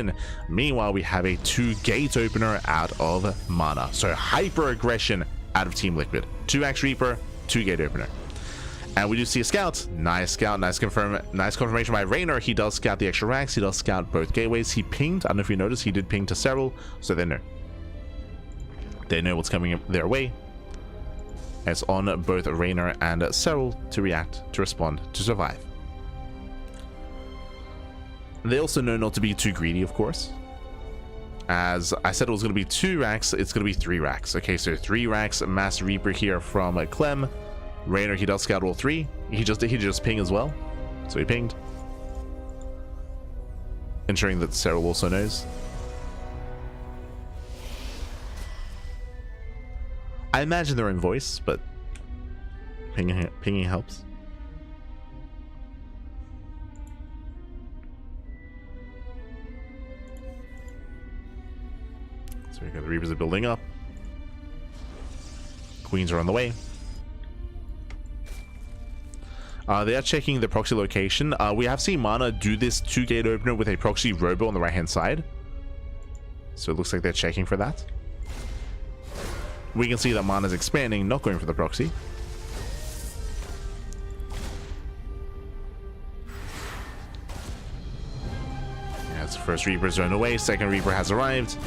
Meanwhile, we have a 2 gate opener out of Mana. So hyper aggression out of Team Liquid. 2 Rax Reaper, 2 gate opener. And we do see a scout. Nice scout. Nice confirmation by Reynor. He does scout the extra Rax. He does scout both gateways. He pinged. I don't know if you noticed. He did ping to Serral. So they know. They know what's coming their way. It's on both Reynor and Serral to react, to respond, to survive. They also know not to be too greedy, of course. As I said, it was going to be 2 Rax, it's going to be 3 Rax. Okay, so 3 Rax, Mass Reaper here from Clem. Reynor, he does scout all 3. He just ping as well. So he pinged. Ensuring that Serral also knows. I imagine their own voice, but pinging helps. So we got the Reapers are building up. Queens are on the way. They are checking the proxy location. We have seen Mana do this 2 gate opener with a proxy robo on the right hand side. So it looks like they're checking for that. We can see that Mana's expanding, not going for the proxy. As first Reapers are on the way, second Reaper has arrived.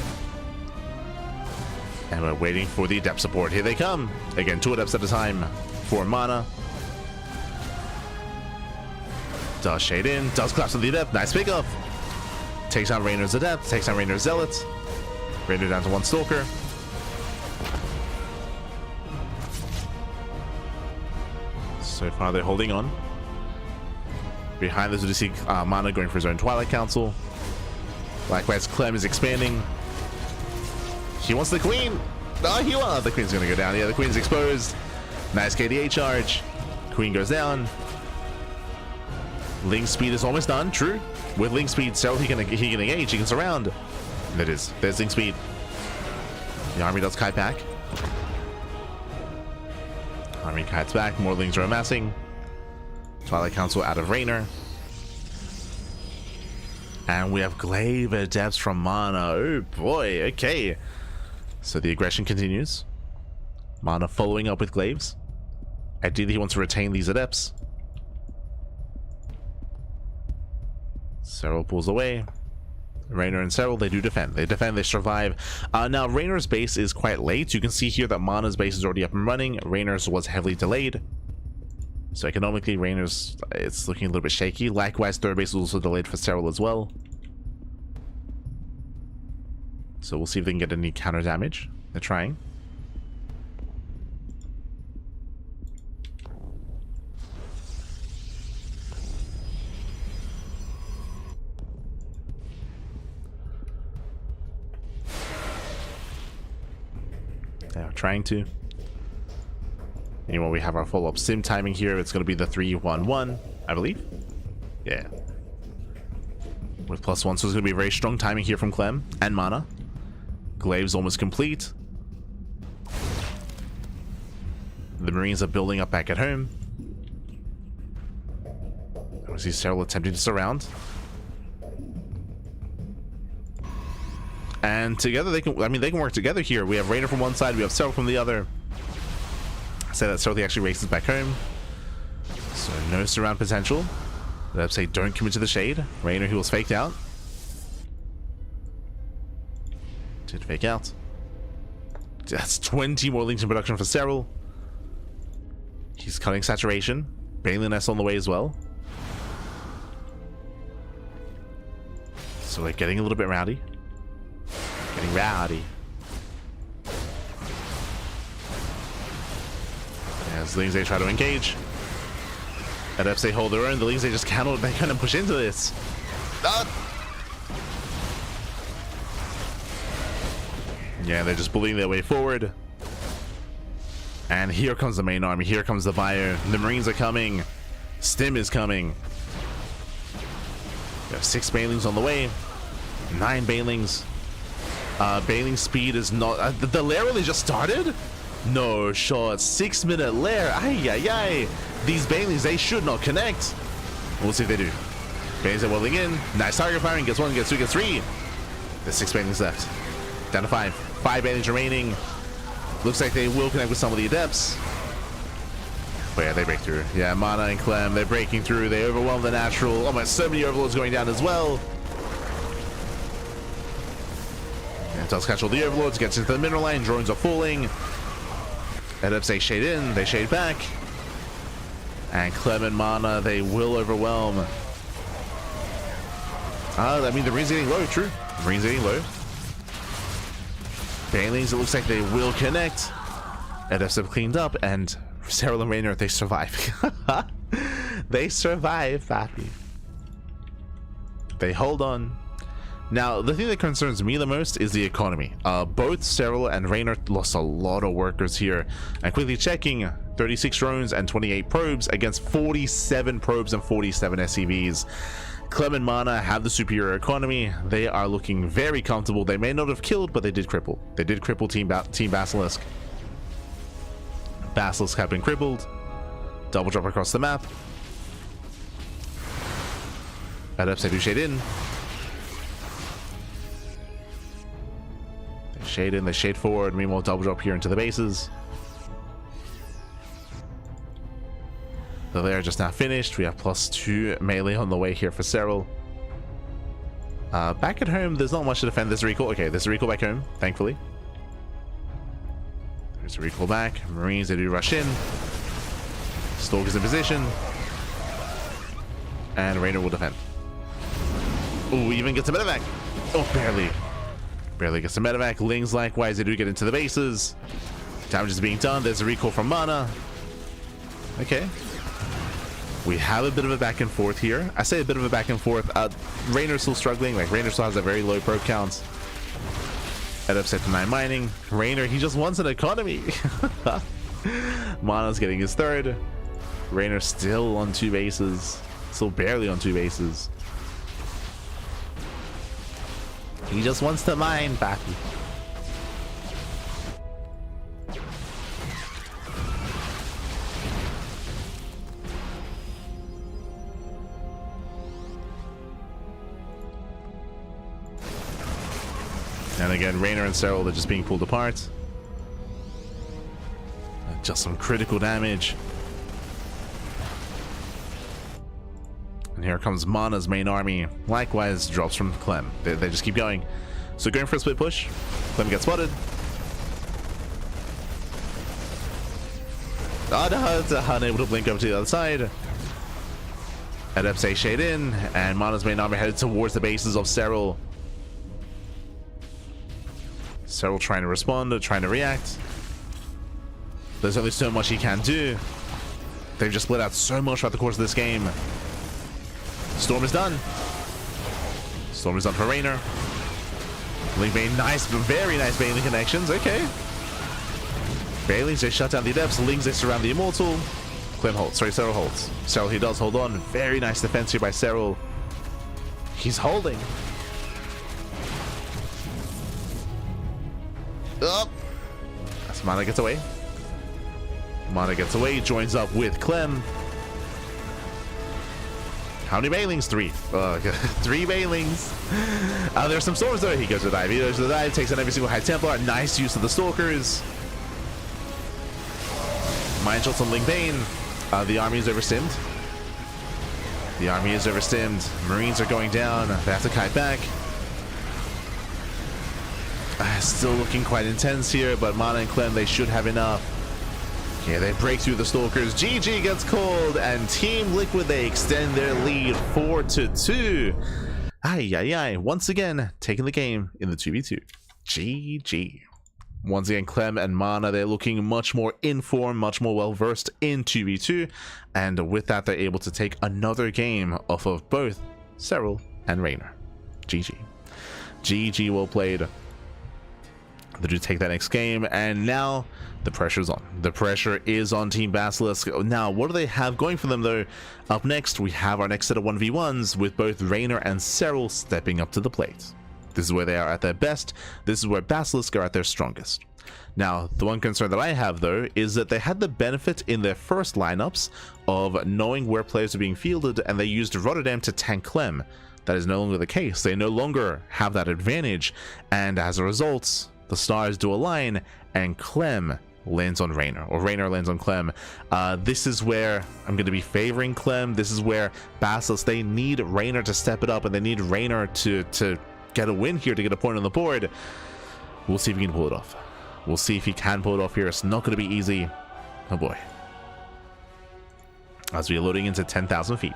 And we're waiting for the Adept support. Here they come. Again, 2 Adepts at a time for Mana. Does shade in. Does collapse with the Adept. Nice pickup. Takes out Reynor's Adept. Takes out Reynor's Zealot. Reynor down to 1 Stalker. So far, they're holding on. Behind this, we see Mana going for his own Twilight Council. Likewise, Clem is expanding. He wants the Queen. Oh, he wants. The Queen's going to go down. Yeah, the Queen's exposed. Nice KDA charge. Queen goes down. Link speed is almost done. True. With Link speed, Serral, he can engage. He can surround. There it is. There's Link speed. The army does kite back. Army kites back. More Lings are amassing. Twilight Council out of Reynor. And we have Glaive Adepts from Mana. Oh boy. Okay. So the aggression continues. Mana following up with Glaives. Ideally, he wants to retain these Adepts. Serral pulls away. Reynor and Serral, they do defend. They defend, they survive. Now, Reynor's base is quite late. You can see here that Mana's base is already up and running. Reynor's was heavily delayed. So economically, Reynor's, it's looking a little bit shaky. Likewise, third base was also delayed for Serral as well. So we'll see if they can get any counter damage. They're trying. trying to. Anyway, we have our follow-up sim timing here. It's going to be the 3-1-1, I believe. Yeah. With +1, so it's going to be very strong timing here from Clem and Mana. Glaive's almost complete. The Marines are building up back at home. I see Serral attempting to surround. And together they can, I mean, they can work together here. We have Reynor from one side, we have Serral from the other. Say that Serral actually races back home. So no surround potential. Let's say don't commit to the shade. Reynor, who was faked out. Did fake out. That's 20 more links in production for Serral. He's cutting saturation. Baneling Nest on the way as well. So we're getting a little bit rowdy. Getting rowdy. As Lings they try to engage. At F they hold their own. The Lings they just cannot. They kind of push into this. Yeah, they're just bullying their way forward. And here comes the main army. Here comes the bio. The Marines are coming. Stim is coming. We have 6 Banelings on the way. 9 Banelings. Baneling speed is not... the lair really just started? No shot. 6-minute lair. Ay, ay, ay. These Banelings, they should not connect. We'll see if they do. Banelings are welling in. Nice target firing. Gets 1, gets 2, gets 3. There's 6 Banelings left. Down to 5. 5 Banelings remaining. Looks like they will connect with some of the Adepts. But yeah, they break through. Yeah, Mana and Clem, they're breaking through. They overwhelm the natural. Oh my, so many overlords going down as well. And does catch all the overlords, gets into the mineral line. Drones are falling. Adepts, they shade in, they shade back. And Clem and Mana, they will overwhelm. I mean, the Marine's getting low, true. The Marine's getting low. Banelings, it looks like they will connect. Adepts have cleaned up, and Serral and Reynor, they survive. They survive, Pappy. They hold on. Now, the thing that concerns me the most is the economy. Both Serral and Reynor lost a lot of workers here. And quickly checking, 36 drones and 28 probes against 47 probes and 47 SCVs. Clem and Mana have the superior economy. They are looking very comfortable. They may not have killed, but they did cripple. They did cripple Team Basilisk. Basilisk have been crippled. Double drop across the map. Adepts, they do shade in. They shade in, they shade forward. Meanwhile, double drop here into the bases. The lair just now finished. We have +2 melee on the way here for Serral. Back at home, there's not much to defend. There's a recall. Okay, there's a recall back home, thankfully. There's a recall back. Marines, they do rush in. Stalker's in position. And Reynor will defend. Oh, even gets a medevac. Oh, barely. Barely gets a medevac. Lings likewise, they do get into the bases. Damage is being done. There's a recall from Mana. Okay. We have a bit of a back and forth here. I say a bit of a back and forth. Reynor's still struggling. Like, Reynor still has a very low probe count. At upset to 9 mining. Reynor, he just wants an economy. Mana's getting his 3rd. Reynor still on 2 bases. Still barely on 2 bases. He just wants to mine, Pappy. And again, Reynor and Serral, they're just being pulled apart. Just some critical damage. And here comes Mana's main army. Likewise, drops from Clem. They just keep going. So going for a split push. Clem gets spotted. Oh no, it's unable to blink over to the other side. Adepts A shade in, and Mana's main army headed towards the bases of Serral. Serral trying to respond, or trying to react. There's only so much he can do. They've just split out so much throughout the course of this game. Storm is done. Storm is done for Reynor. Link made nice, very nice Baneling connections. Okay. Bailings, they shut down the Adepts. Lings, they surround the Immortal. Clem holds. Sorry, Serral holds. Serral, he does hold on. Very nice defense here by Serral. He's holding. Up. As Mana gets away. Mana gets away, joins up with Clem. How many Bailings? 3. 3 Bailings. There's some storms though. He goes to the dive. He goes to the dive, takes on every single High Templar. Nice use of the Stalkers. Mind shots on Ling Bane. The army is overstimmed. The army is overstimmed. Marines are going down. They have to kite back. Still looking quite intense here, but Mana and Clem, they should have enough. Yeah, they break through the Stalkers. GG gets called, and Team Liquid, they extend their lead 4-2. Ay, ay, ay. Once again, taking the game in the 2v2. GG. Once again, Clem and Mana, they're looking much more informed, much more well-versed in 2v2. And with that, they're able to take another game off of both Serral and Reynor. GG. GG, well played. They do take that next game, and now the pressure's on. The pressure is on Team Basilisk. Now, what do they have going for them, though? Up next, we have our next set of 1v1s with both Reynor and Serral stepping up to the plate. This is where they are at their best. This is where Basilisk are at their strongest. Now, the one concern that I have, though, is that they had the benefit in their first lineups of knowing where players are being fielded, and they used Rotterdam to tank Clem. That is no longer the case. They no longer have that advantage, and as a result, the stars do align, and Clem lands on Reynor, or Reynor lands on Clem. This is where I'm going to be favoring Clem. This is where Basilisk, they need Reynor to step it up, and they need Reynor to get a win here, to get a point on the board. We'll see if he can pull it off. We'll see if he can pull it off here. It's not going to be easy. Oh boy. As we are loading into 10,000 feet.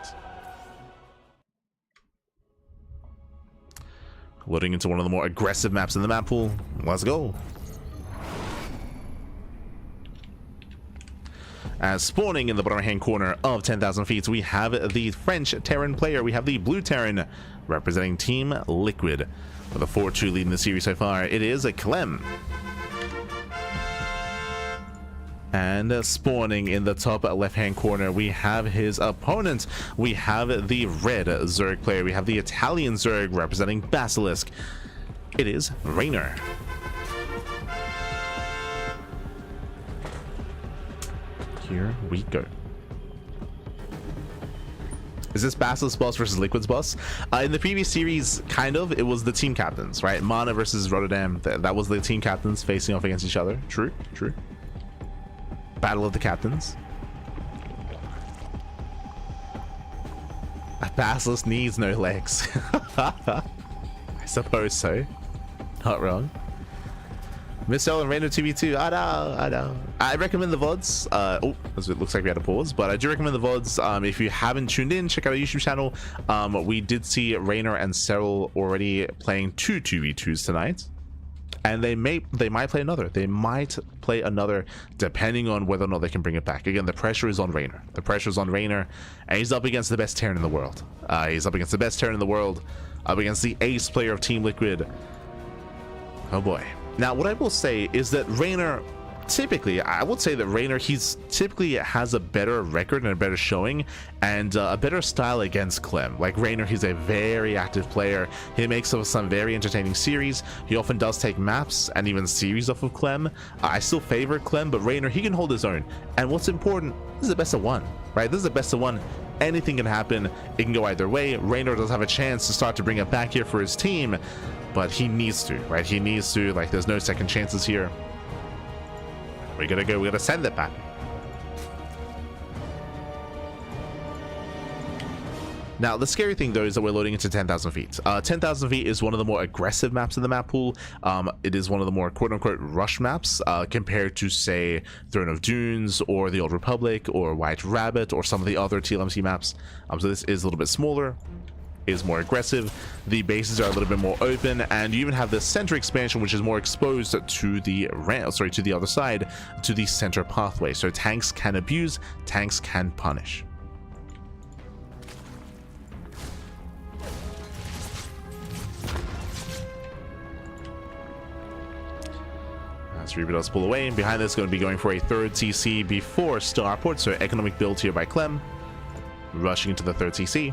Loading into one of the more aggressive maps in the map pool. Let's go. As spawning in the bottom hand corner of 10,000 feet, we have the French Terran player. We have the blue Terran representing Team Liquid. With a 4-2 lead in the series so far, it is a Clem. And spawning in the top left-hand corner, we have his opponent. We have the red Zerg player. We have the Italian Zerg representing Basilisk. It is Reynor. Here we go. Is this Basilisk boss versus Liquid's boss? In the previous series, kind of, it was the team captains, right? Mana versus Rotterdam. That was the team captains facing off against each other. True, true. Battle of the captains. A Basilisk needs no legs. I suppose so. Not wrong. Miss L and Reynor 2v2. I know. I recommend the VODs. Oh, it looks like we had a pause, but I do recommend the VODs. If you haven't tuned in, check out our YouTube channel. We did see Reynor and Serral already playing 2 2v2s tonight. And they might play another. They might play another, depending on whether or not they can bring it back. Again, the pressure is on Reynor. The pressure is on Reynor, and he's up against the best Terran in the world. He's up against the best Terran in the world, up against the ace player of Team Liquid. Oh boy. Now, what I will say is that Reynor, typically, I would say that Reynor, he's typically has a better record and a better showing and a better style against Clem. Like Reynor, he's a very active player. He makes some very entertaining series. He often does take maps and even series off of Clem. I still favor Clem, but Reynor, he can hold his own. And what's important, this is the best of one, right? This is the best of one. Anything can happen. It can go either way. Reynor does have a chance to start to bring it back here for his team, but he needs to, right? He needs to. Like, there's no second chances here. We gotta send it back. Now, the scary thing, though, is that we're loading into 10,000 feet. 10,000 feet is one of the more aggressive maps in the map pool. It is one of the more quote-unquote rush maps compared to, say, Throne of Dunes or the Old Republic or White Rabbit or some of the other TLMC maps. So this is a little bit smaller, is more aggressive. The bases are a little bit more open, and you even have the center expansion, which is more exposed to the to the other side, to the center pathway. So tanks can abuse, tanks can punish. As So Reaper does pull away, and behind this going to be going for a third CC before Starport. So economic build here by Clem, rushing into the third CC.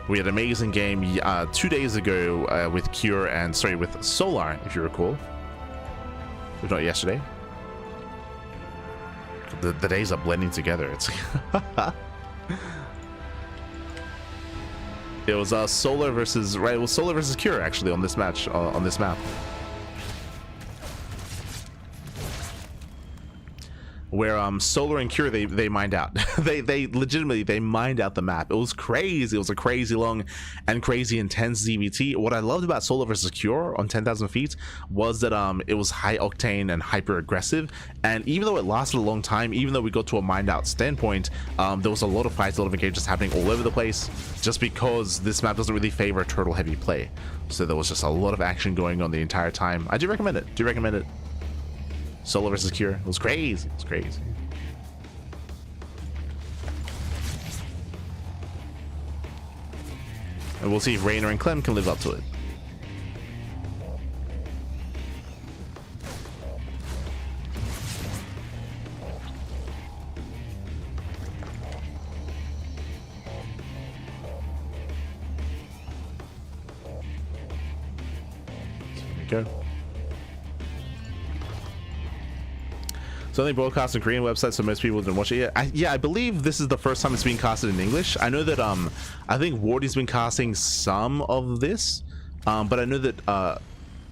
We had an amazing game 2 days ago with Cure and with Solar, if you recall. If not yesterday. The days are blending together. It's it was Solar versus it was Solar versus Cure actually on this match on this map. Where Solar and Cure they mined out. they legitimately they mined out the map. It was crazy. It was a crazy long and crazy intense ZVT. What I loved about Solar versus Cure on 10,000 feet was that it was high octane and hyper aggressive. And even though it lasted a long time, even though we got to a mined out standpoint, there was a lot of fights, a lot of engagements happening all over the place. Just because this map doesn't really favor turtle heavy play, so there was just a lot of action going on the entire time. I do recommend it. Do recommend it. Solar versus Cure. It was crazy. It was crazy. And we'll see if Reynor and Clem can live up to it. So here we go. It's only broadcast on Korean websites, so most people didn't watch it yet. Yeah, I believe this is the first time it's being casted in English. I know that I think Wardy's been casting some of this, but I know that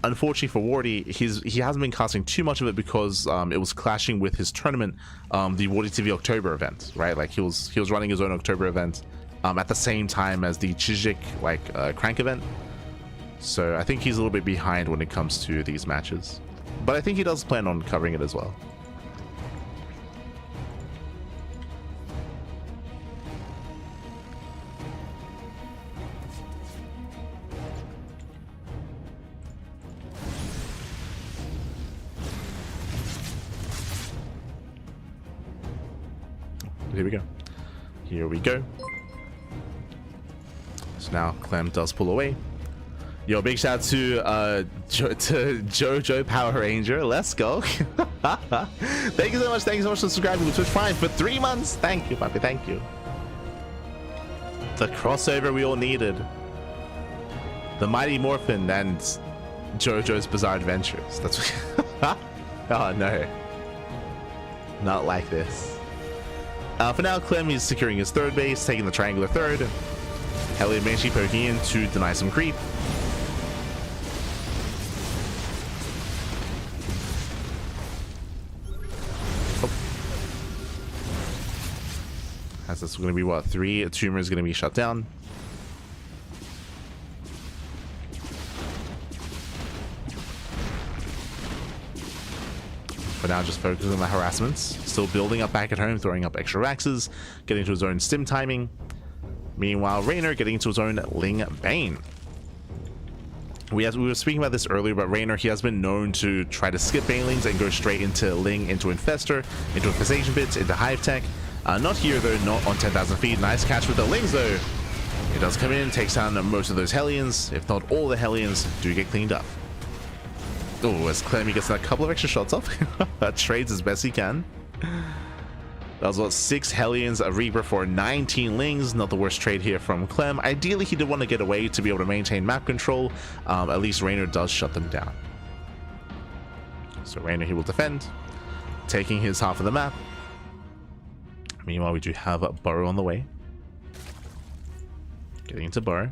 unfortunately for Wardy, he hasn't been casting too much of it because it was clashing with his tournament, the Wardy TV October event, right? Like he was running his own October event at the same time as the Chijik CranKy event. So I think he's a little bit behind when it comes to these matches, but I think he does plan on covering it as well. Here we go. Here we go. So now Clem does pull away. Yo, big shout out to Jojo Power Ranger. Let's go. Thank you so much. Thank you so much for subscribing to Twitch Prime for 3 months. Thank you, Papi. Thank you. The crossover we all needed. The Mighty Morphin and JoJo's Bizarre Adventures. That's what. Oh no. Not like this. For now, Clem is securing his third base, taking the triangular third. Hellion Banshee poking in to deny some creep. Oh. As this is going to be what, 3? A tumor is going to be shut down. For now, just focusing on the harassments. Still building up back at home, throwing up extra axes, getting to his own stim timing. Meanwhile, Reynor getting into his own Ling Bane. We were speaking about this earlier, but Reynor, he has been known to try to skip Banelings and go straight into Ling, into Infestor, into Infestation Pits, into Hive Tech. Not here though, not on 10,000 feet. Nice catch with the Lings though. It does come in, takes down most of those Hellions. If not all the Hellions do get cleaned up. Oh, as Clem gets a couple of extra shots off. Trades as best he can. That was what, 6 Hellions, a Reaper for 19 Lings. Not the worst trade here from Clem. Ideally, he did want to get away to be able to maintain map control. At least Reynor does shut them down. So Reynor, he will defend, taking his half of the map. Meanwhile, we do have a Burrow on the way. Getting into Burrow.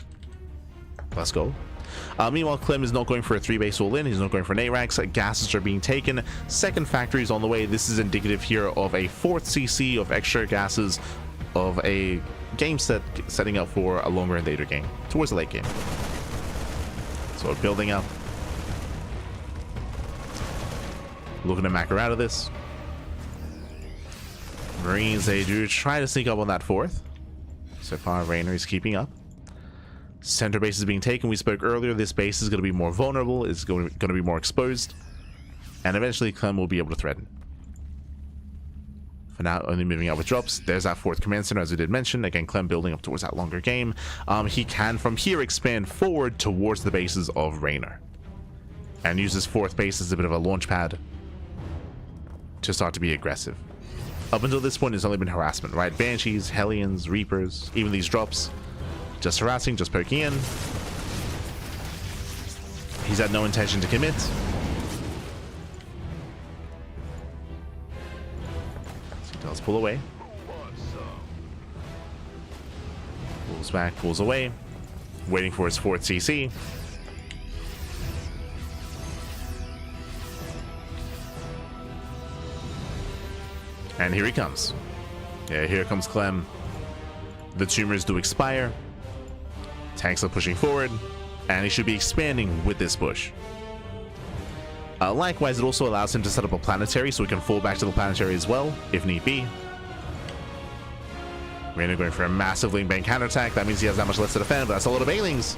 Let's go. Meanwhile, Clem is not going for a 3-base all-in. He's not going for an 8-racks. Gases are being taken. Second factory is on the way. This is indicative here of a 4th CC of extra gases of a game setting up for a longer and later game towards the late game. So we're building up. Looking to macro out of this. Marines, they do try to sneak up on that 4th. So far, Reynor is keeping up. Center base is being taken. We spoke earlier, this base is going to be more vulnerable, it's going to be more exposed, and eventually Clem will be able to threaten. For now, only moving out with drops. There's that 4th command center, as we did mention. Again, Clem building up towards that longer game. He can from here expand forward towards the bases of Reynor. and uses fourth base as a bit of a launch pad to start to be aggressive. Up until this point, it's only been harassment, right? Banshees, Hellions, Reapers, even these drops. Just harassing, just poking in. He's had no intention to commit. So he does pull away. Pulls back, pulls away. Waiting for his fourth CC. And here he comes. Yeah, here comes Clem. The tumors do expire. Tanks are pushing forward. And he should be expanding with this push. Likewise, it also allows him to set up a planetary so he can fall back to the planetary as well, if need be. Reynor going for a massive link bank counterattack. That means he has that much less to defend, but that's a lot of Banelings.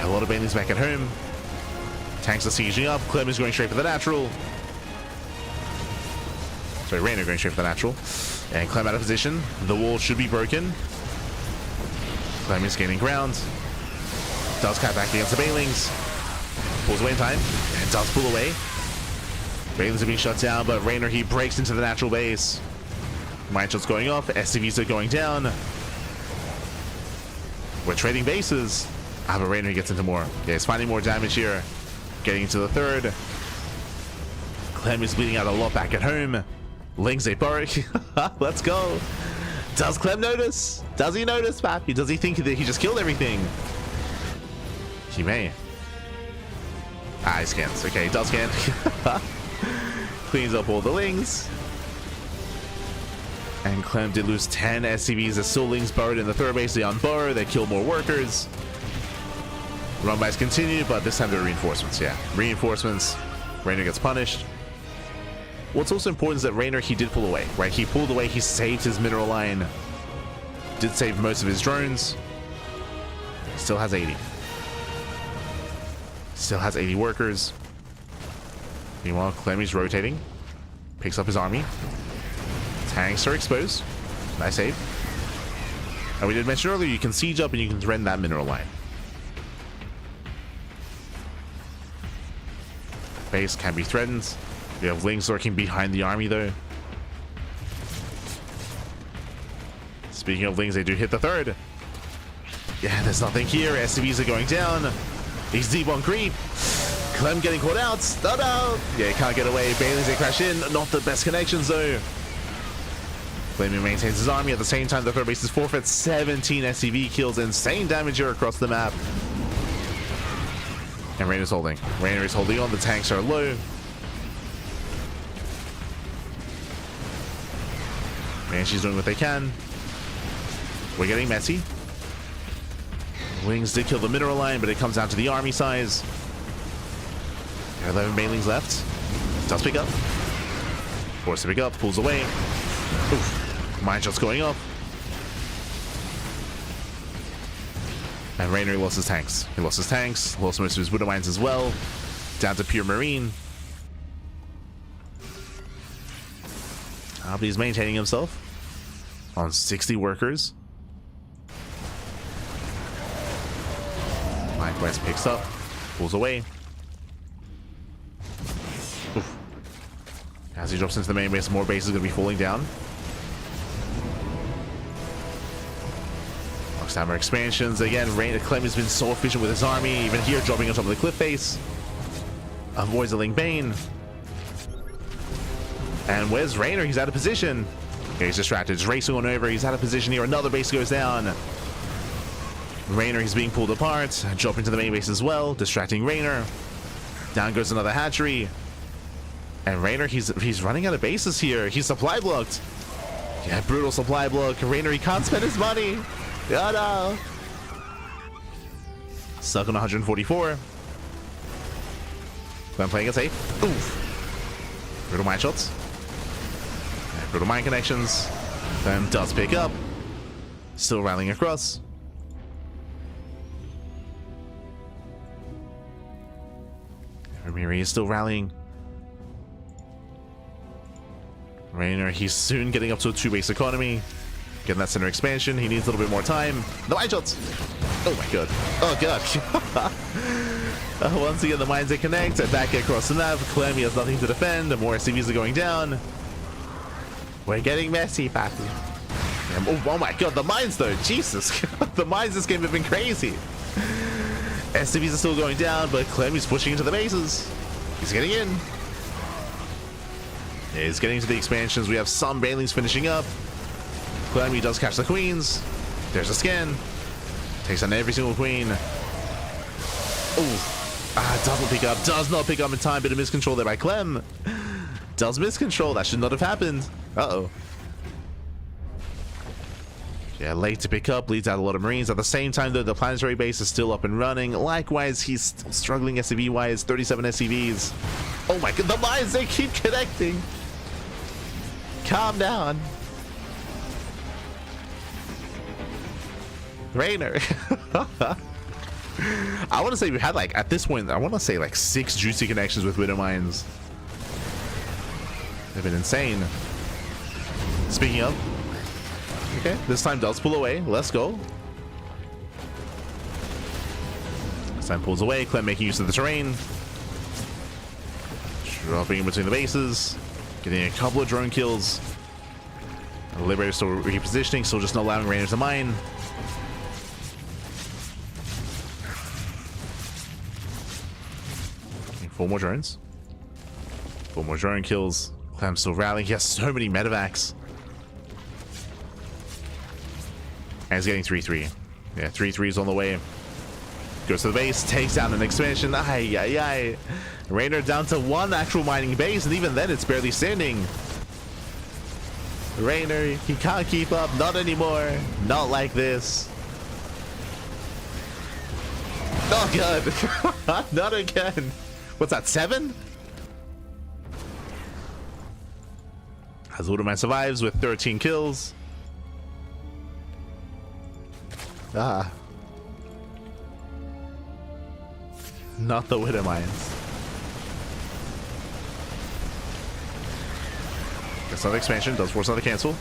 A lot of Banelings back at home. Tanks are sieging up. Clem is going straight for the natural. Sorry, Reynor going straight for the natural. And Clem out of position. The wall should be broken. Clem is gaining ground. Does cut back against the Banelings. Pulls away in time. And does pull away. Banelings are being shut down, but Reynor, he breaks into the natural base. Mind shots going off. SCVs are going down. We're trading bases. But Reynor gets into more. Yeah, he's finding more damage here. Getting into the third. Clem is bleeding out a lot back at home. Lings a Burrock. Let's go. Does Clem notice? Does he notice, Pappy? Does he think that he just killed everything? He may. He scans. Okay, he does scan. Cleans up all the Lings. And Clem did lose 10 SCVs. There's still Lings burrowed in the third base. They unburrow. They kill more workers. Run-bys continue, but this time they're reinforcements. Yeah, reinforcements. Reynor gets punished. What's also important is that Reynor, he did pull away, right? He pulled away. He saved his mineral line. Did save most of his drones. Still has 80. Still has 80 workers. Meanwhile, Clem is rotating. Picks up his army. Tanks are exposed. Nice save. And we did mention earlier, you can siege up and you can threaten that mineral line. Base can be threatened. We have Lings lurking behind the army though. Speaking of Lings, they do hit the third. Yeah, there's nothing here. SCVs are going down. He's deep on creep. Clem getting caught out. Oh no! Yeah, he can't get away. Banelings, they crash in. Not the best connections though. Clem maintains his army. At the same time, the third base is forfeit. 17 SCV kills. Insane damage here across the map. And Reynor's holding. Reynor is holding on. The tanks are low. Banshee's doing what they can. We're getting messy. Lings did kill the mineral line, but it comes down to the army size. There are 11 Banelings left. Does pick up. Forced to pick up. Pulls away. Oof. Mind shots going off. And Reynor lost his tanks. He lost his tanks. Lost most of his Widow Mines as well. Down to pure Marine. But he's maintaining himself on 60 workers. Likewise picks up, pulls away. Oof. As he drops into the main base, more bases are going to be falling down. Hammer expansions again. Clem has been so efficient with his army, even here dropping on top of the cliff face. Avoids the Ling Bane. And where's Reynor? He's out of position. Okay, he's distracted. He's racing on over. He's out of position here. Another base goes down. Reynor, he's being pulled apart. Dropping to the main base as well. Distracting Reynor. Down goes another hatchery. And Reynor, he's running out of bases here. He's supply blocked. Yeah, brutal supply block. Reynor, he can't spend his money. Oh no. Stuck on 144. Clem playing it safe. Oof. Brutal mine shots. Brutal mine connections. Clem does pick up. Still rallying across. Ramiri is still rallying. Reynor, he's soon getting up to a 2-base economy. Getting that center expansion. He needs a little bit more time. The mine shots. Oh my god. Oh god. Once again, the mines they connect. Back across the map. Clem, he has nothing to defend. More SCVs are going down. We're getting messy, Pappy. Oh my god, the mines though. Jesus. The mines this game have been crazy. SCVs are still going down, but Clem is pushing into the bases. He's getting in. Yeah, he's getting into the expansions. We have some banelings finishing up. Clem, he does catch the queens. There's a scan. Takes on every single queen. Oh. Doesn't pick up. Does not pick up in time. Bit of miscontrol there by Clem. Does miscontrol. That should not have happened. Uh-oh. Yeah, late to pick up. Leads out a lot of Marines. At the same time, though, the planetary base is still up and running. Likewise, he's still struggling SCV-wise. 37 SCVs. Oh my god. The mines, they keep connecting. Calm down. Reynor. I want to say we had like, at this point, I want to say like 6 juicy connections with Widow Mines. They've been insane. Speaking of, okay, this time does pull away. Let's go. This time pulls away. Clem making use of the terrain. Dropping in between the bases. Getting a couple of drone kills. Liberator still repositioning, still just not allowing Reynor to mine. Okay, 4 more drones. 4 more drone kills. Clem's still rallying. He has so many medevacs. And he's getting 3-3. Yeah, 3-3's on the way. Goes to the base, takes down an expansion. Ay, ay, ay. Reynor down to 1 actual mining base, and even then it's barely standing. Reynor, he can't keep up. Not anymore. Not like this. Oh god. Not again. What's that, 7? As Widowmine survives with 13 kills. Ah. Not the Widowmines. Gets another expansion, does force another cancel.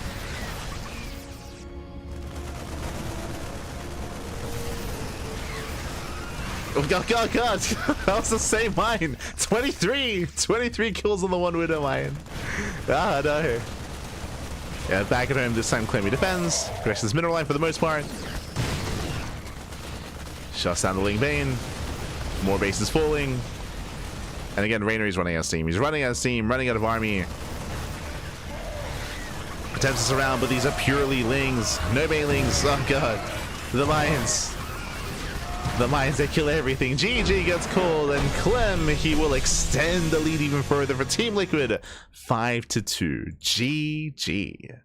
Oh god, god, god! That was the same mine! 23 kills on the 1 Widowmine. Ah, no. Yeah, back at home this time, Clem defends. Corrects his mineral line for the most part. Shuts down the Ling Bane. More bases falling. And again, Reynor is running out of steam. He's running out of steam, running out of army. Attempts us around, but these are purely Lings. No banelings. Oh god. The mines. The mines, they kill everything. GG gets called, and Clem, he will extend the lead even further for Team Liquid. 5-2. GG.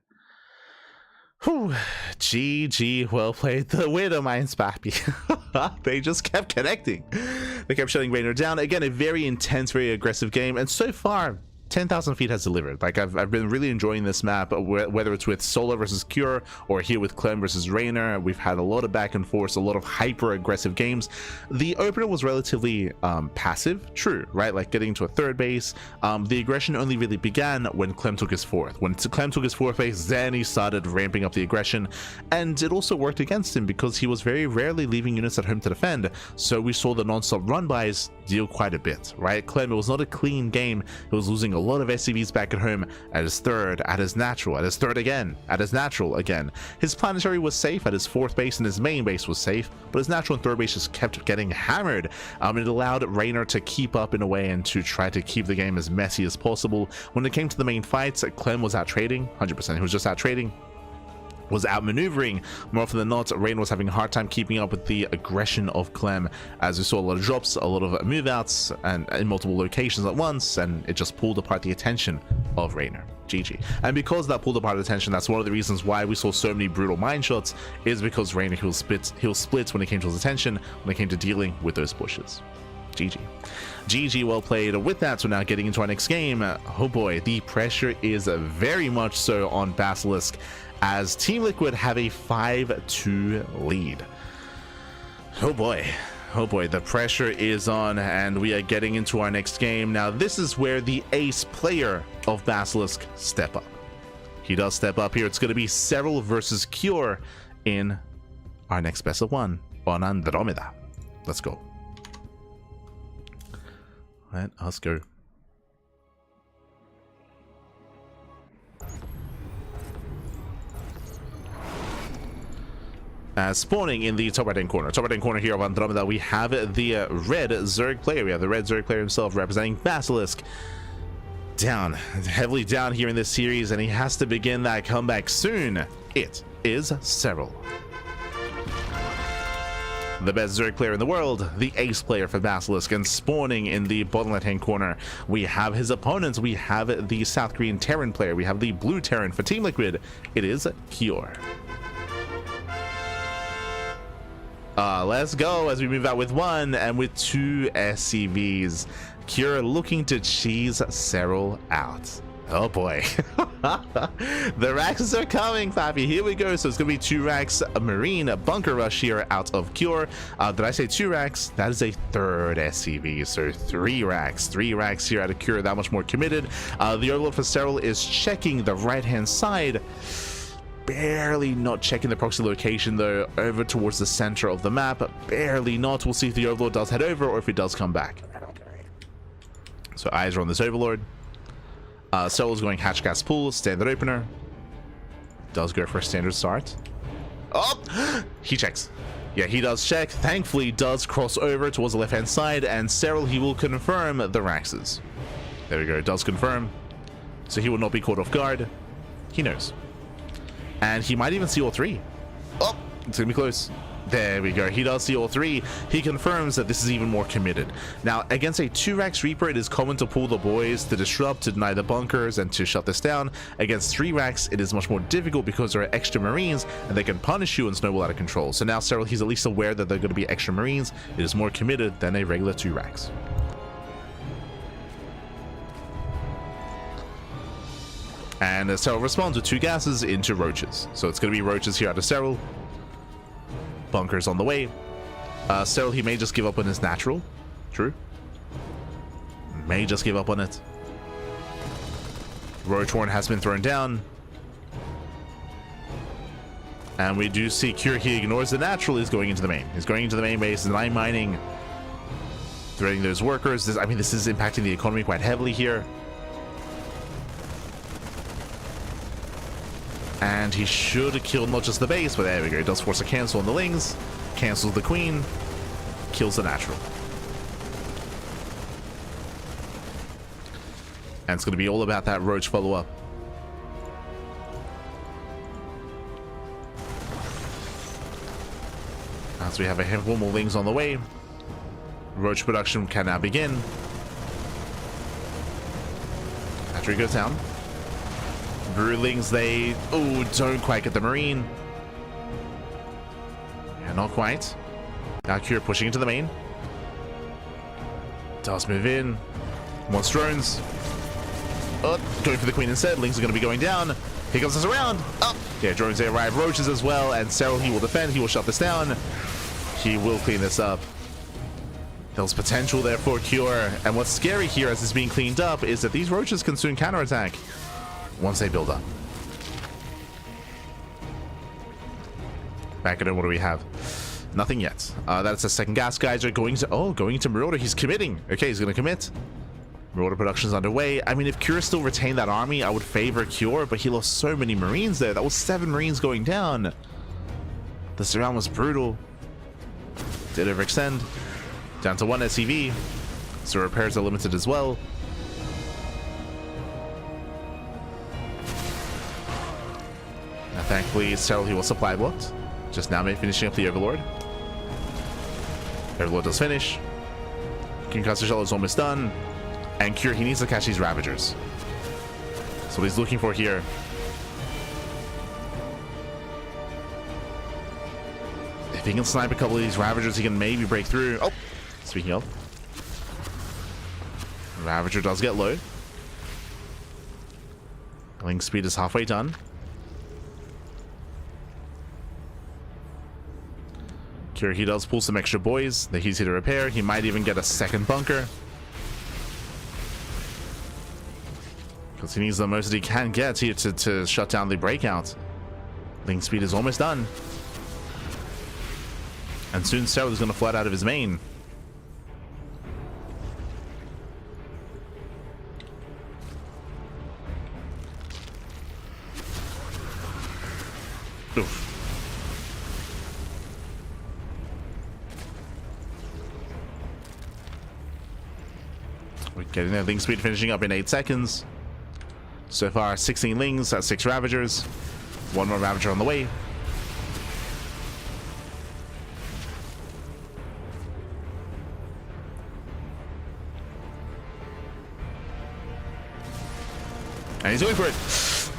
Whew. GG, well played. The Widow Mines, Pappy. They just kept connecting. They kept shutting Reynor down. Again, a very intense, very aggressive game, and so far 10,000 feet has delivered. Like, I've been really enjoying this map, whether it's with Solo versus Cure or here with Clem versus Reynor. We've had a lot of back and forth, a lot of hyper aggressive games. The opener was relatively passive, true, right? Like getting to a 3rd base. The aggression only really began when Clem took his 4th. When Clem took his 4th base, then he started ramping up the aggression, and it also worked against him because he was very rarely leaving units at home to defend. So we saw the non-stop run-bys deal quite a bit, right? Clem, it was not a clean game. He was losing a lot of SCVs back at home at his 3rd, at his natural, at his 3rd again, at his natural again. His planetary was safe at his 4th base, and his main base was safe, but his natural and 3rd base just kept getting hammered. It allowed Reynor to keep up in a way and to try to keep the game as messy as possible. When it came to the main fights, Clem was out trading, 100%. He was just out trading. Was outmaneuvering. More often than not, Reynor was having a hard time keeping up with the aggression of Clem, as we saw a lot of drops, a lot of move outs, and in multiple locations at once, and it just pulled apart the attention of Reynor. GG. And because that pulled apart attention, that's one of the reasons why we saw so many brutal mine shots, is because Reynor, he'll split when it came to his attention, when it came to dealing with those pushes. GG. GG, well played. With that, we're now getting into our next game. Oh boy, the pressure is very much so on Basilisk, as Team Liquid have a 5-2 lead. Oh boy, the pressure is on, and we are getting into our next game. Now, this is where the ace player of Basilisk step up. He does step up here. It's going to be Serral versus Cure in our next best of 1 on Andromeda. Let's go. Let us go. Spawning in the top right-hand corner. Top right-hand corner here of Andromeda, we have the red Zerg player. We have the red Zerg player himself representing Basilisk. Down, heavily down here in this series, and he has to begin that comeback soon. It is Serral. The best Zerg player in the world, the ace player for Basilisk, and spawning in the bottom left-hand corner, we have his opponents. We have the South Korean Terran player. We have the blue Terran for Team Liquid. It is Cure. Let's go as we move out with 1 and with 2 SCVs. Cure looking to cheese Serral out. Oh boy. The Raxes are coming, Fappy. Here we go. So it's going to be 2 racks, a Marine, a Bunker Rush here out of Cure. Did I say 2 racks? That is a 3rd SCV. So 3 racks. 3 racks here out of Cure. That much more committed. The Overlord for Serral is checking the right-hand side. Barely not checking the proxy location though, over towards the center of the map. Barely not. We'll see if the Overlord does head over or if it does come back. So eyes are on this Overlord. Serral's going hatch gas pool, standard opener. Does go for a standard start. Oh! He checks. Yeah, he does check. Thankfully, does cross over towards the left-hand side, and Serral, he will confirm the Raxes. There we go, does confirm. So he will not be caught off guard. He knows. And he might even see all 3. Oh, it's gonna be close. There we go. He does see all 3. He confirms that this is even more committed. Now, against a 2-Rax Reaper, it is common to pull the boys, to disrupt, to deny the bunkers, and to shut this down. Against 3 Racks, it is much more difficult because there are extra Marines, and they can punish you and snowball out of control. So now Serral, he's at least aware that there are going to be extra Marines. It is more committed than a regular 2 Racks. And Serral responds with 2 gases into roaches. So it's going to be roaches here out of Serral. Bunkers on the way. Serral, he may just give up on his natural. True. May just give up on it. Roach Horn has been thrown down. And we do see Cure, he ignores the natural. He's going into the main. He's going into the main base. And I'm mining. Threading those workers. I mean, this is impacting the economy quite heavily here. And he should have killed not just the base, but there we go. He does force a cancel on the Lings. Cancels the Queen. Kills the natural. And it's going to be all about that Roach follow-up. As we have a handful more Lings on the way. Roach production can now begin. After he goes down. Broodlings, they don't quite get the Marine. Yeah, not quite. Now Cure pushing into the main. Does move in. Wants drones. Oh, going for the Queen instead. Lings are going to be going down. Here comes us around. Up. Yeah, drones they arrive. Roaches as well. And Serral, he will defend. He will shut this down. He will clean this up. There's potential there for Cure. And what's scary here as it's being cleaned up is that these roaches can soon counterattack once they build up. Back at it, what do we have? Nothing yet. That's a second gas geyser going to Marauder. He's committing. Okay, he's going to commit. Marauder production's underway. I mean, if Cure still retained that army, I would favor Cure, but he lost so many Marines there. That was 7 Marines going down. The Serral was brutal. Did overextend. Down to 1 SCV. So repairs are limited as well. Thankfully, Serral, he was supply blocked. Just now finishing up the Overlord. Overlord does finish. Concussor Shell is almost done. And Cure, he needs to catch these Ravagers. So what he's looking for here. If he can snipe a couple of these Ravagers, he can maybe break through. Oh, speaking of. Ravager does get low. Link speed is halfway done. Cure, he does pull some extra boys that he's here to repair. He might even get a second bunker. Because he needs the most that he can get here to shut down the breakout. Link speed is almost done. And soon Serral is going to flood out of his main. Oof. We're getting their Ling speed finishing up in 8 seconds. So far, 16 Lings, that's 6 Ravagers. 1 more Ravager on the way. And he's going for it.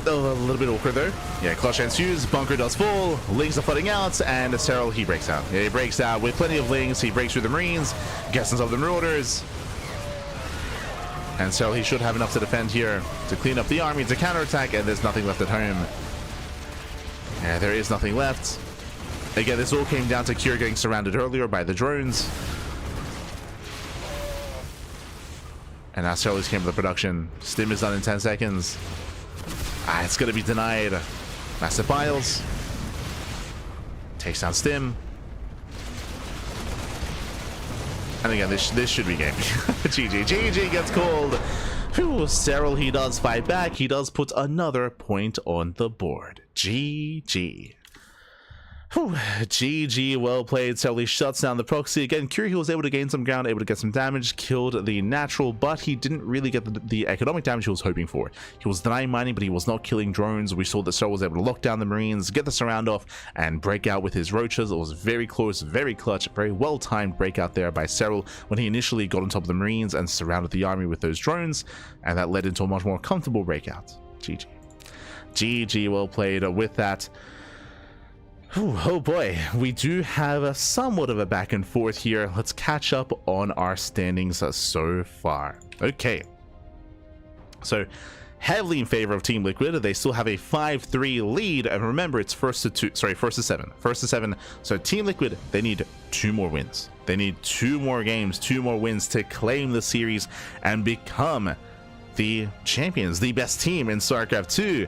Oh, a little bit awkward there. Yeah, clutch ensues. Bunker does fall. Lings are flooding out, and Serral, he breaks out. Yeah, he breaks out with plenty of Lings. He breaks through the Marines, gets himself the Marauders. And Serral, he should have enough to defend here to clean up the army, to counterattack, and there's nothing left at home. Yeah, there is nothing left. Again, this all came down to Kira getting surrounded earlier by the drones. And now Serral came to the production. Stim is done in 10 seconds. Ah, it's going to be denied. Massive Biles. Takes down Stim. And again, this should be game. GG. GG gets called. Whew, Serral, he does fight back. He does put another point on the board. GG. Whew, GG, well played. Serral, he shuts down the proxy. Again, Kira, he was able to gain some ground, able to get some damage, killed the natural, but he didn't really get the economic damage he was hoping for. He was denying mining, but he was not killing drones. We saw that Serral was able to lock down the Marines, get the surround off, and break out with his roaches. It was very close, very clutch, very well-timed breakout there by Serral when he initially got on top of the Marines and surrounded the army with those drones, and that led into a much more comfortable breakout. GG. GG, well played with that. Ooh, oh boy, we do have a somewhat of a back and forth here. Let's catch up on our standings so far. Okay, so heavily in favor of Team Liquid. They still have a 5-3 lead, and remember, it's first to 7. So Team Liquid, they need 2 more wins. They need 2 more games, 2 more wins to claim the series and become the champions, the best team in StarCraft 2.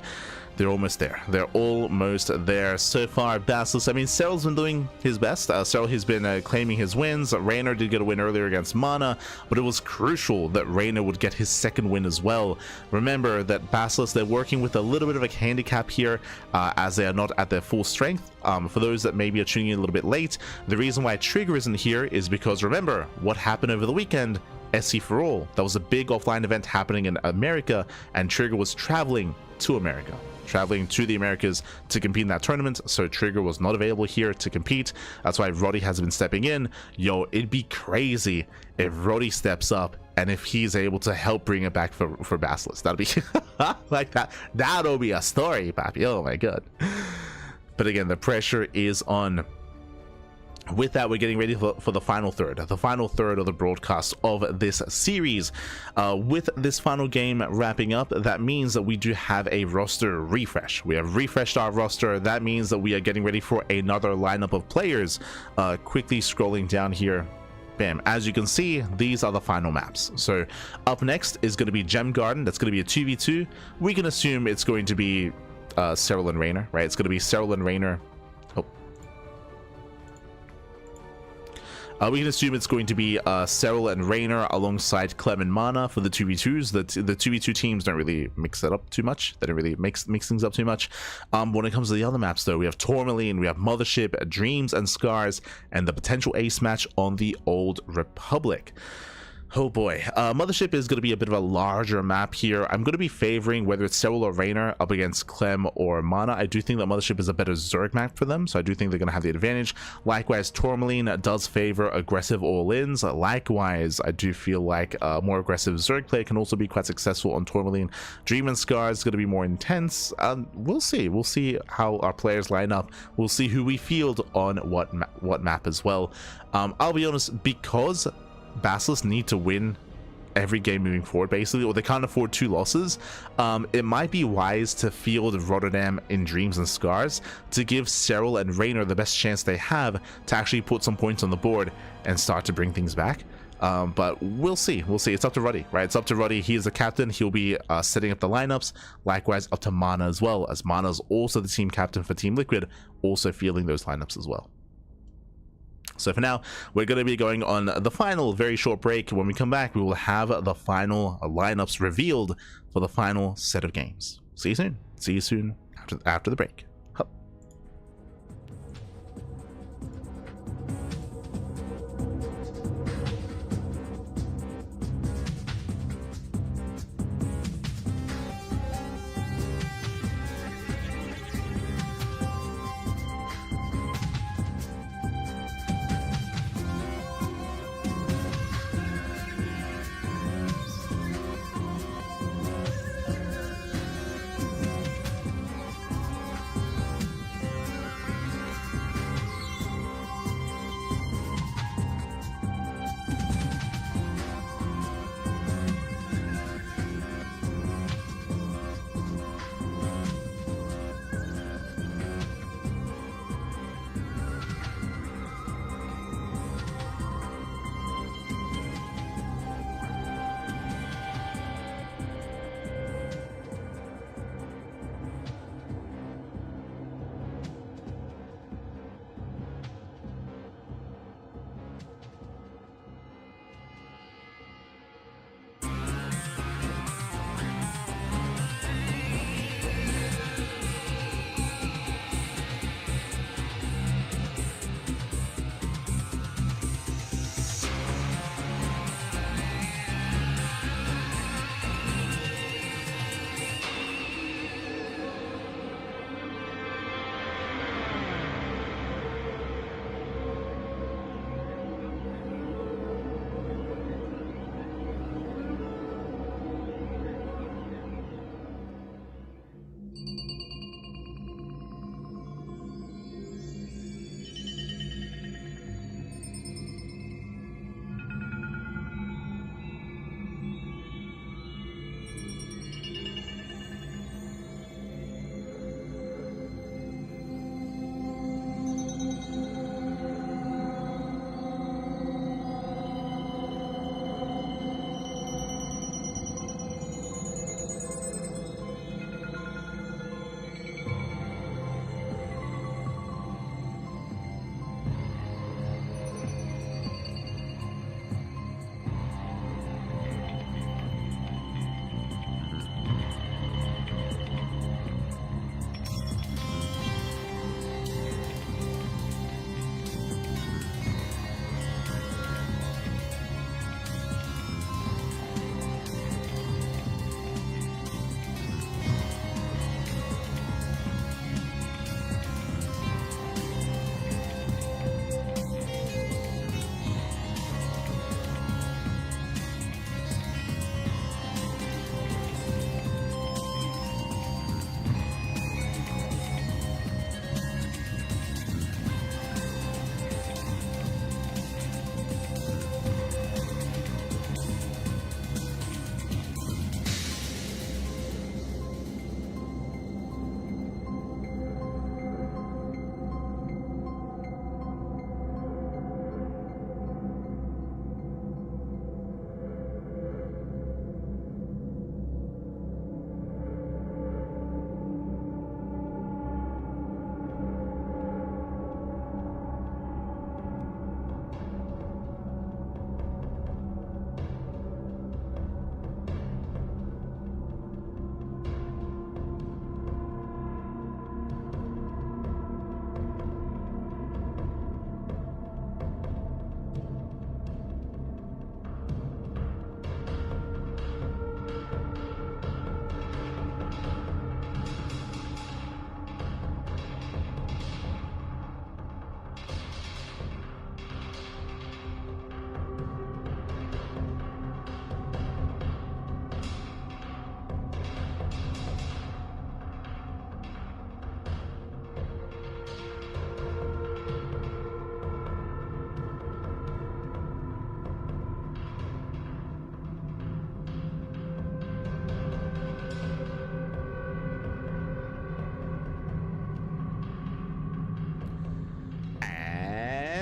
They're almost there. They're almost there. So far, Basilisk, I mean, Serral's been doing his best. Serral, he's been claiming his wins. Reynor did get a win earlier against Mana, but it was crucial that Reynor would get his second win as well. Remember that Basilisk, they're working with a little bit of a handicap here, as they are not at their full strength. For those that maybe are tuning in a little bit late, the reason why Trigger isn't here is because, remember, what happened over the weekend? SC for All. That was a big offline event happening in America, and Trigger was traveling to America. Traveling to the Americas to compete in that tournament, so Trigger was not available here to compete. That's why Roddy has been stepping in. Yo, it'd be crazy if Roddy steps up and if he's able to help bring it back for Basilisk. That'd be like that. That'll be a story, papi. Oh my god. But again, the pressure is on. With that, we're getting ready for the final third of the broadcast of this series. With this final game wrapping up, that means that we do have a roster refresh. We have refreshed our roster. That means that we are getting ready for another lineup of players. Quickly scrolling down here. Bam, as you can see, these are the final maps. So up next is going to be Gem Garden. That's going to be a 2v2. We can assume it's going to be Serral and Reynor, right? It's going to be Serral and Reynor. We can assume it's going to be Serral and Reynor alongside Clem and Mana for the 2v2s. The 2v2 teams don't really mix it up too much. They don't really mix things up too much. When it comes to the other maps, though, we have Tourmaline, we have Mothership, Dreams and Scars, and the potential ace match on the Old Republic. Oh boy, Mothership is going to be a bit of a larger map here. I'm going to be favoring whether it's Serral or Reynor up against Clem or Mana. I do think that Mothership is a better Zerg map for them, so I do think they're going to have the advantage. Likewise, Tourmaline does favor aggressive all-ins. Likewise, I do feel like more aggressive Zerg play can also be quite successful on Tourmaline. Dream and Scar is going to be more intense. We'll see. We'll see how our players line up. We'll see who we field on what map as well. I'll be honest, because Basilisk need to win every game moving forward, basically, or they can't afford 2 losses. It might be wise to field Rotterdam in Dreams and Scars to give Serral and Reynor the best chance they have to actually put some points on the board and start to bring things back. But we'll see. It's up to Roddy, right? It's up to Roddy. He is the captain. He'll be setting up the lineups. Likewise, up to Mana as well, as Mana is also the team captain for Team Liquid, also fielding those lineups as well. So for now, we're going to be going on the final very short break. When we come back, we will have the final lineups revealed for the final set of games. See you soon. See you soon after the break.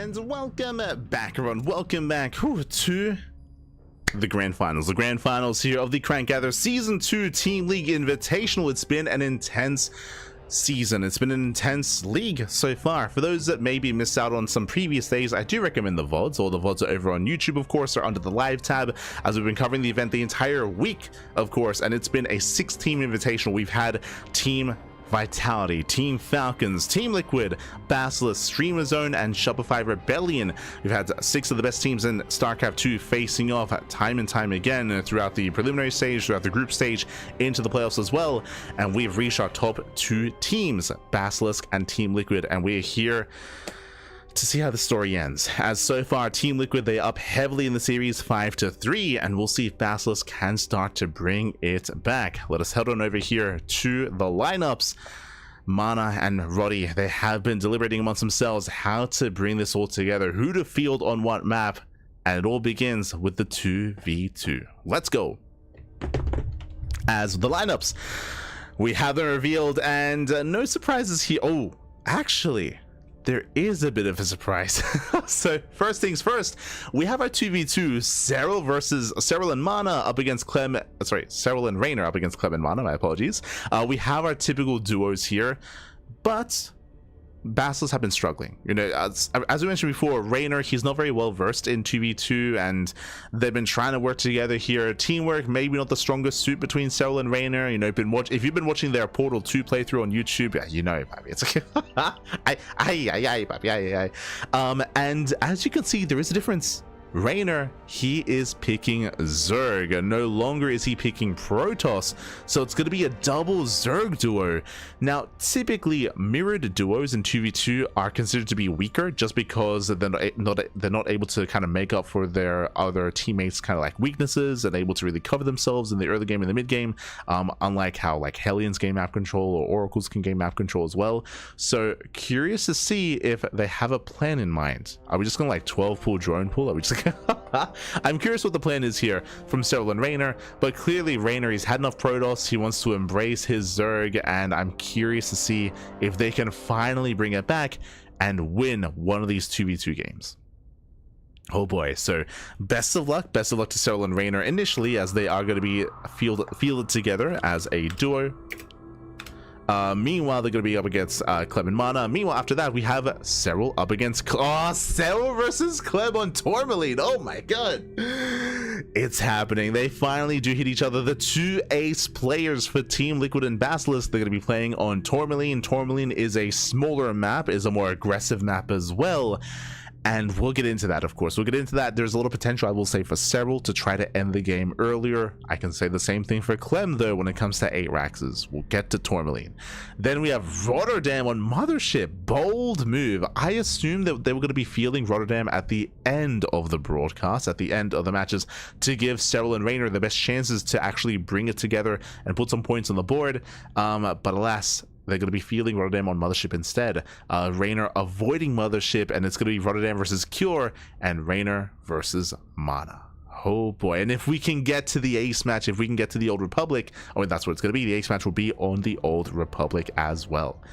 And welcome back, everyone. Welcome back to the grand finals. The grand finals here of the CranKy Season 2 Team League Invitational. It's been an intense season. It's been an intense league so far. For those that maybe missed out on some previous days, I do recommend the VODs. All the VODs are over on YouTube, of course, are under the live tab, as we've been covering the event the entire week, of course, and it's been a 6-team invitational. We've had Team Vitality, Team Falcons, Team Liquid, Basilisk, Streamer Zone, and Shopify Rebellion. We've had 6 of the best teams in StarCraft 2 facing off time and time again throughout the preliminary stage, throughout the group stage, into the playoffs as well. And we've reached our top 2 teams, Basilisk and Team Liquid, and we're here to see how the story ends. As so far, Team Liquid, they up heavily in the series 5-3, and we'll see if Basilisk can start to bring it back. Let us head on over here to the lineups. Mana and Roddy, they have been deliberating amongst themselves how to bring this all together, who to field on what map, and it all begins with the 2v2. Let's go. As the lineups, we have them revealed, and no surprises here. Oh, actually, there is a bit of a surprise. So first things first, we have our 2v2, Serral and Mana up against Clem. Sorry, Serral and Reynor up against Clem and Mana. My apologies. We have our typical duos here, but Basilisk have been struggling. You know, as we mentioned before, Reynor, he's not very well versed in 2v2, and they've been trying to work together here. Teamwork, maybe not the strongest suit between Serral and Reynor. You know, if you've been watching their Portal 2 playthrough on YouTube, yeah, you know, baby, it's and as you can see, there is a difference. Reynor, he is picking Zerg. No longer is he picking Protoss, so it's going to be a double Zerg duo. Now, typically, mirrored duos in 2v2 are considered to be weaker just because they're not able to kind of make up for their other teammates' kind of like weaknesses and able to really cover themselves in the early game and the mid game, unlike how like Hellions gain map control or Oracles can gain map control as well. So, curious to see if they have a plan in mind. Are we just going to like 12 pool drone pool? Are we just like I'm curious what the plan is here from Serral and Reynor, but clearly Reynor, he's had enough Protoss, he wants to embrace his Zerg, and I'm curious to see if they can finally bring it back and win one of these 2v2 games. Oh boy, so best of luck to Serral and Reynor initially, as they are going to be fielded together as a duo. Meanwhile, they're going to be up against Clem and Mana. Meanwhile, after that, we have Serral up against Serral versus Clem on Tourmaline. Oh my god, it's happening. They finally do hit each other. The 2 ace players for Team Liquid and Basilisk, they're going to be playing on Tourmaline. Tourmaline is a smaller map, is a more aggressive map as well. And we'll get into that, of course. We'll get into that. There's a lot of potential, I will say, for Serral to try to end the game earlier. I can say the same thing for Clem, though, when it comes to 8 Raxes. We'll get to Tourmaline. Then we have Rotterdam on Mothership. Bold move. I assume that they were going to be fielding Rotterdam at the end of the broadcast, at the end of the matches, to give Serral and Reynor the best chances to actually bring it together and put some points on the board. But alas, they're going to be fielding Rotterdam on Mothership instead. Reynor avoiding Mothership, and it's going to be Rotterdam versus Cure and Reynor versus Mana. Oh boy, and if we can get to the ace match, if we can get to the Old Republic, I mean, that's what it's going to be. The ace match will be on the Old Republic as well.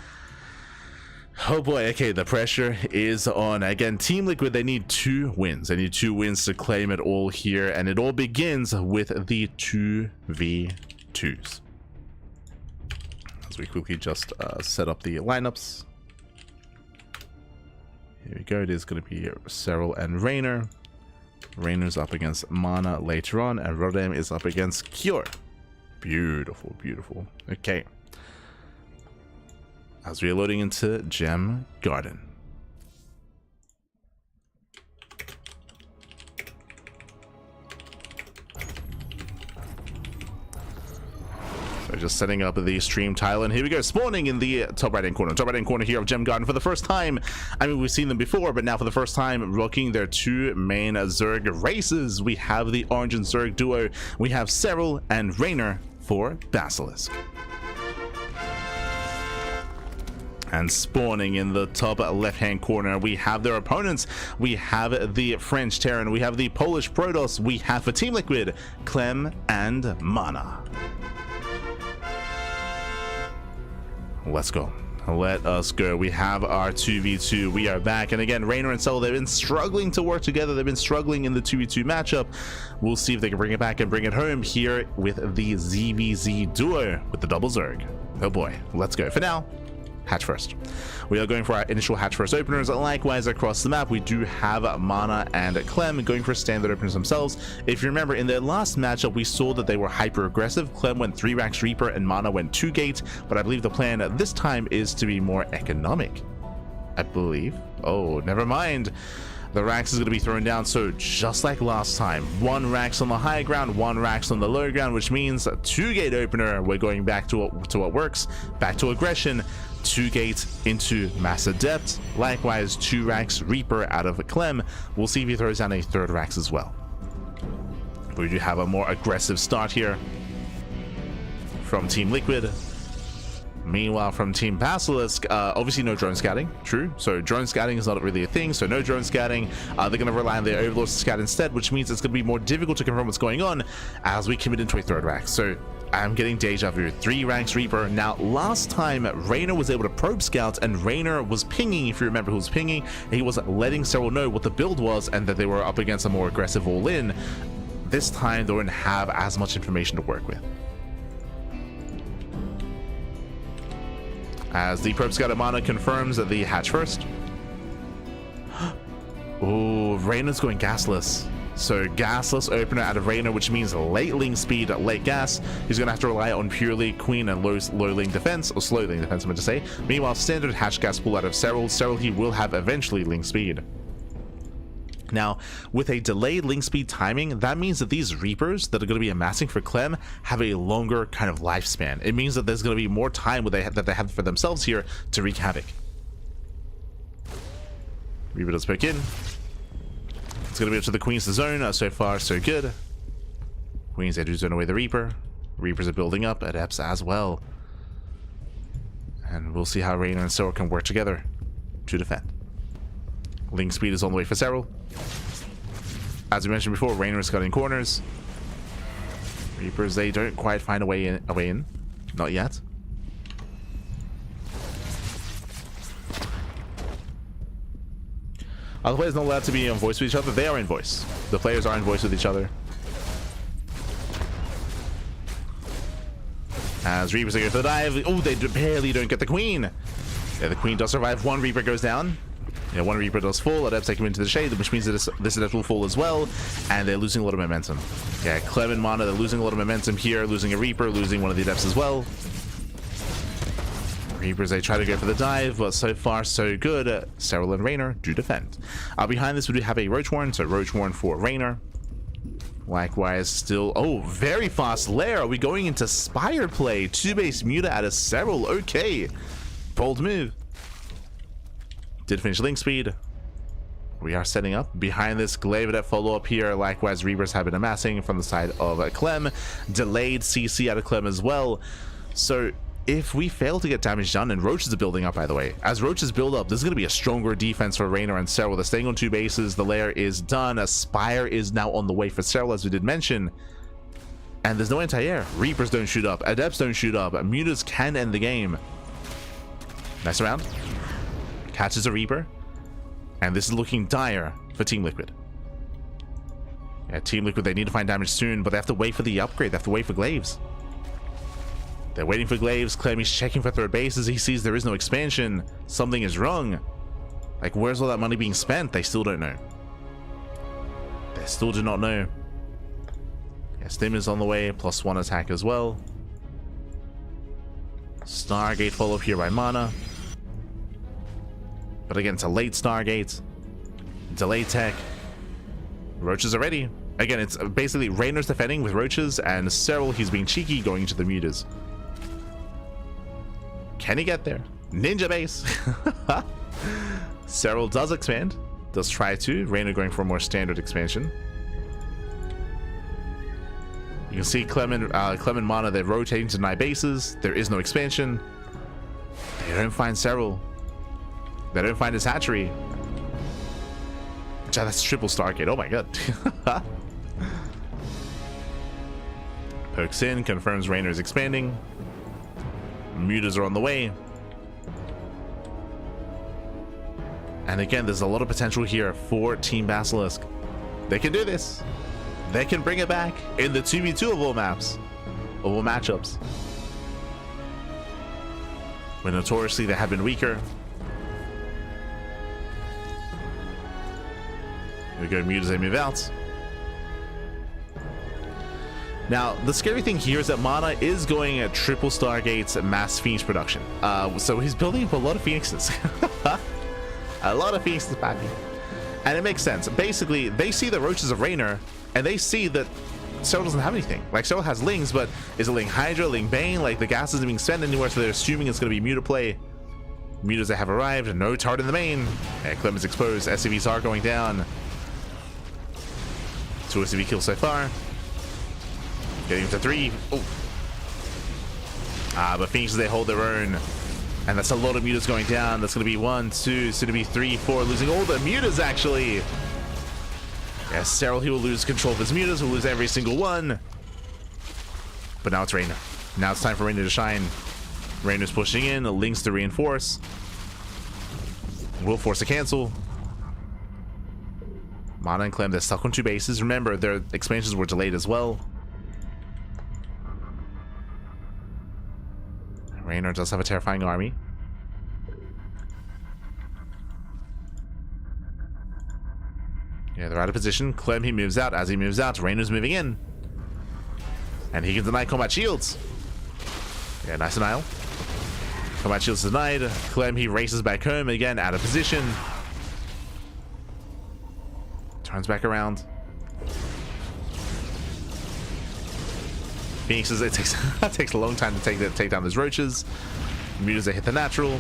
Oh boy, okay, the pressure is on. Again, Team Liquid, they need 2 wins. They need 2 wins to claim it all here, and it all begins with the 2v2s. As we quickly just set up the lineups. Here we go. It is going to be Serral and Reynor. Reynor's up against Mana later on, and Rotterdam is up against Cure. Beautiful, beautiful. Okay. As we are loading into Gem Garden. So just setting up the stream tile, and here we go, spawning in the top right hand corner here of Gem Garden for the first time. I mean, we've seen them before, but now for the first time, rocking their 2 main Zerg races. We have the Orange and Zerg duo. We have Serral and Reynor for Basilisk. And spawning in the top left-hand corner, we have their opponents. We have the French Terran, we have the Polish Protoss, we have for Team Liquid, Clem and Mana. Let's go. Let us go. We have our 2v2. We are back. And again, Reynor and Serral, they've been struggling to work together. They've been struggling in the 2v2 matchup. We'll see if they can bring it back and bring it home here with the ZVZ duo with the double Zerg. Oh boy, let's go. For now, hatch first. We are going for our initial hatch first openers. Likewise, across the map, we do have Mana and Clem going for standard openers themselves. If you remember, in their last matchup, we saw that they were hyper aggressive. Clem went 3 racks Reaper and Mana went 2 gate, but I believe the plan this time is to be more economic. I believe. Oh, never mind. The racks is going to be thrown down, so just like last time, 1 racks on the high ground, 1 racks on the low ground, which means a 2 gate opener. We're going back to what works, back to aggression. 2 gate into Mass Adept. Likewise, 2 racks Reaper out of Clem. We'll see if he throws down a 3rd racks as well. We do have a more aggressive start here from Team Liquid. Meanwhile, from Team Basilisk, obviously no drone scouting, true. So drone scouting is not really a thing, so no drone scouting. They're going to rely on their overlords to scout instead, which means it's going to be more difficult to confirm what's going on as we commit into a 3rd rack. So I'm getting deja vu. 3 ranks Reaper. Now, last time, Reynor was able to probe scout, and Reynor was pinging, if you remember who was pinging. He was letting Serral know what the build was and that they were up against a more aggressive all-in. This time, they don't have as much information to work with. As the probe scout Mana confirms that the hatch first. Oh, Reynor's going gasless. So gasless opener out of Reynor, which means late link speed, late gas. He's going to have to rely on purely queen and low link defense, or slow link defense, I meant to say. Meanwhile, standard hatch gas pull out of Serral. Serral, he will have eventually link speed. Now, with a delayed link speed timing, that means that these Reapers that are going to be amassing for Clem have a longer kind of lifespan. It means that there's going to be more time that they have for themselves here to wreak havoc. Reaper does poke in. It's going to be up to the Queens to zone. So far, so good. Queens, they do zone away the Reaper. Reapers are building up. Adepts as well. And we'll see how Reynor and Serral can work together to defend. Link speed is on the way for Serral. As we mentioned before, Reynor is cutting corners. Reapers, they don't quite find a way in. Not yet. Other players not allowed to be on voice with each other. They are in voice. The players are in voice with each other. As Reapers are going for the dive. Oh, they barely don't get the Queen. Yeah, the Queen does survive. 1 Reaper goes down. Yeah, 1 Reaper does fall. Adepts take him into the shade, which means that this Adept will fall as well. And they're losing a lot of momentum. Yeah, Clem and Mana, they're losing a lot of momentum here. Losing a Reaper, losing one of the Adepts as well. Reapers, they try to go for the dive, but so far so good. Serral and Reynor do defend. Behind this, we do have a Roach Warren, so Roach Warren for Reynor. Likewise, still, oh, very fast lair. Are we going into Spire play? 2-base Muta out of Serral. Okay, bold move. Did finish link speed. We are setting up behind this Glaive that follow up here. Likewise, Reapers have been amassing from the side of Clem. Delayed CC out of Clem as well. So if we fail to get damage done, and Roaches are building up, by the way, as Roaches build up, this is going to be a stronger defense for Reynor and Serral. They're staying on 2 bases. The lair is done. A Spire is now on the way for Serral, as we did mention. And there's no anti-air. Reapers don't shoot up. Adepts don't shoot up. Mutas can end the game. Nice round. Catches a Reaper. And this is looking dire for Team Liquid. Yeah, Team Liquid, they need to find damage soon, but they have to wait for the upgrade. They have to wait for Glaives. They're waiting for Glaives. Clem is checking for 3rd bases. He sees there is no expansion. Something is wrong. Like, where's all that money being spent? They still don't know. They still do not know. Yeah, Stim is on the way. +1 attack as well. Stargate follow-up here by Mana. But again, it's a late Stargate. Delay tech. Roaches are ready. Again, it's basically Reynor's defending with Roaches, and Serral, he's being cheeky, going into the Mutas. Can he get there? Ninja base. Serral does expand. Does try to. Reynor going for a more standard expansion. You can see Clem and Mana, they're rotating to 9 bases. There is no expansion. They don't find Serral. They don't find his hatchery. That's triple Stargate. Oh my god. Pokes in, confirms Reynor is expanding. Mutas are on the way. And again, there's a lot of potential here for Team Basilisk. They can do this. They can bring it back in the 2v2 of all maps, of all matchups. When notoriously they have been weaker. Here we go, mute as they move out. Now, the scary thing here is that Mana is going at triple Stargates mass Phoenix production. So he's building up a lot of Phoenixes. A lot of Phoenixes packing. And it makes sense. Basically, they see the roaches of Reynor, and they see that Serral doesn't have anything. Like, Serral has Lings, but is it Ling Hydra, Ling Bane? Like, the gas isn't being spent anywhere, so they're assuming it's going to be Muta play. Mutas that have arrived, no Tard in the main. And Clem is exposed, SCVs are going down. 2 SCV kills so far. Getting to 3. Oh. But Phoenixes, they hold their own. And that's a lot of mutas going down. That's going to be 1, 2, soon to be 3, 4. Losing all the mutas, actually. Yes, Serral, he will lose control of his mutas. Will lose every single one. But now it's Reynor. Now it's time for Reynor to shine. Reynor's pushing in. Links to reinforce. Will force a cancel. Mana and Clem, they're stuck on 2 bases. Remember, their expansions were delayed as well. Reynor does have a terrifying army. Yeah, they're out of position. Clem, he moves out. As he moves out, Reynor's moving in. And he can deny combat shields. Yeah, nice denial. Combat shields denied. Clem, he races back home again, out of position. Turns back around. Phoenixes, it takes a long time to take down those roaches. Mutas, they hit the natural.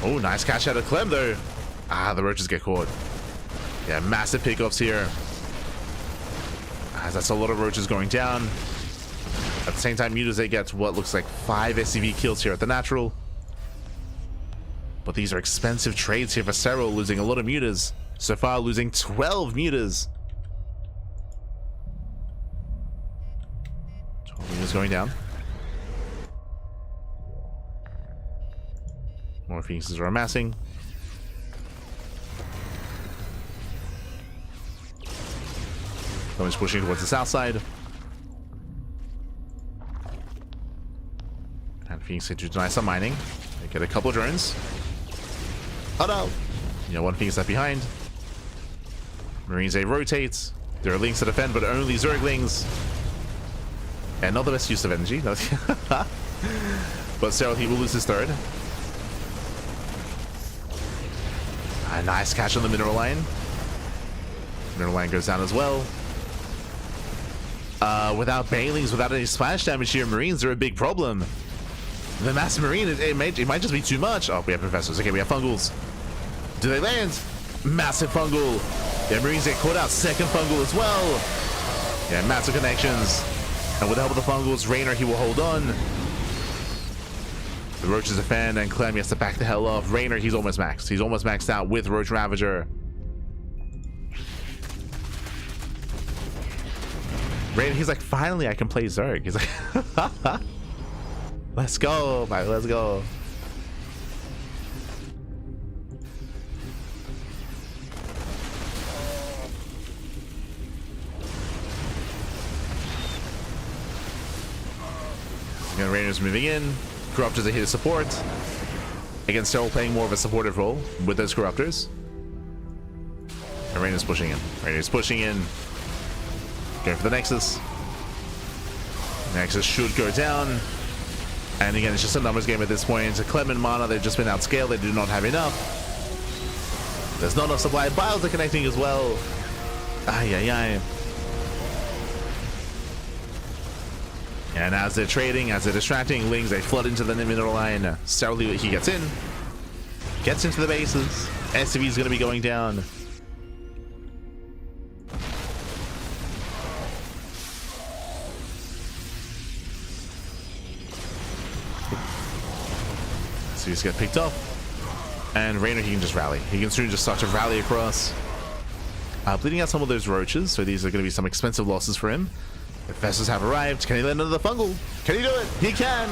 Oh, nice catch out of Clem though. The roaches get caught. Yeah, massive pickoffs here. As that's a lot of roaches going down. At the same time, Mutas, they get what looks like 5 SCV kills here at the natural. But these are expensive trades here for Serral, losing a lot of mutas. So far, losing 12 mutas. Is going down. More Phoenixes are amassing. Someone's pushing towards the south side. And Phoenix to deny some mining. They get a couple drones. Oh no! You know, 1 Phoenix left behind. Marines, they rotate. There are Lings to defend, but only Zerglings. And not the best use of energy. But Serral, he will lose his 3rd. A nice catch on the mineral line. Mineral line goes down as well. Without Banelings, without any splash damage here, Marines are a big problem. The Master Marine, it might just be too much. Oh, we have Professors. Okay, we have Fungals. Do they land? Massive Fungal. Yeah, Marines get caught out. 2nd Fungal as well. Yeah, massive connections. And with the help of the Fungals, Reynor, he will hold on. The Roaches defend, and Clem has to back the hell off. Reynor, he's almost maxed. He's almost maxed out with Roach Ravager. Reynor, he's like, finally I can play Zerg. He's like, let's go, Mike, let's go. Again, Reynor's moving in. Corruptors are here to support. Again, Serral playing more of a supportive role with those Corruptors. And Reynor's pushing in. Reynor's pushing in. Going for the Nexus. Nexus should go down. And again, it's just a numbers game at this point. Clem and Mana, they've just been outscaled. They do not have enough. There's not enough supply. Biles are connecting as well. Ay, ay, ay. And as they're trading, as they're distracting, Lings, they flood into the mineral line. Serral, he gets in. Gets into the bases. SCV is going to be going down. SCVs get picked up. And Reynor, he can just rally. He can soon just start to rally across. Bleeding out some of those roaches, so these are going to be some expensive losses for him. Professors have arrived. Can he land another Fungal? Can he do it? He can!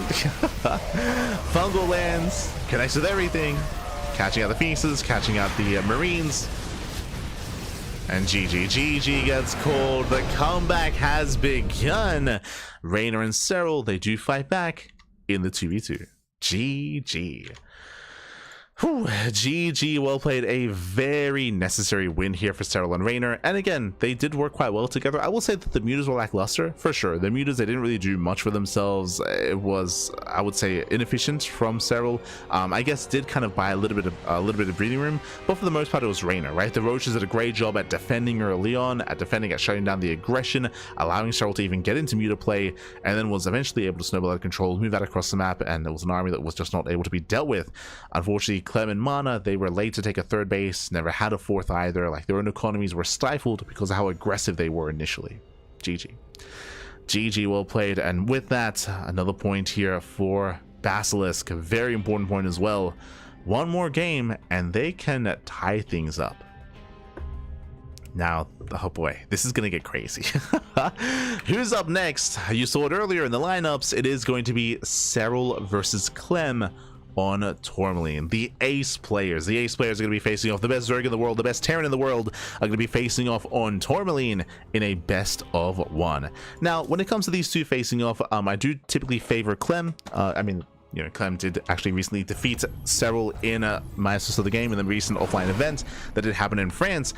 Fungal lands. Connects with everything. catching out the Phoenixes, catching out the Marines. And GG gets called. The comeback has begun. Reynor and Serral, they do fight back in the 2v2. GG. Whew, GG, well played. A very necessary win here for Serral and Reynor. And again, they did work quite well together. I will say that the mutas were lackluster, for sure. The mutas, they didn't really do much for themselves. It was, I would say, inefficient from Serral. I guess did kind of buy a little bit of breathing room, but for the most part, it was Reynor, right? The Roaches did a great job at defending early on, at shutting down the aggression, allowing Serral to even get into muta play, and then was eventually able to snowball out of control, move that across the map, and it was an army that was just not able to be dealt with. Unfortunately, Clem and Mana, they were late to take a third base, never had a fourth either. Like, their own economies were stifled because of how aggressive they were initially. GG, well played. And with that, another point here for Basilisk, a very important point as well. One more game and they can tie things up. Now, oh boy, this is gonna get crazy. Who's up next? You saw it earlier in the lineups. It is going to be Serral versus Clem on Tourmaline. The ace players are going to be facing off. The best Zerg in the world, the best Terran in the world are going to be facing off on Tourmaline in a best of one. Now, when it comes to these two facing off, I do typically favor Clem. I mean, you know, Clem did actually recently defeat Serral in Masters of the Game in the recent offline event that did happen in France.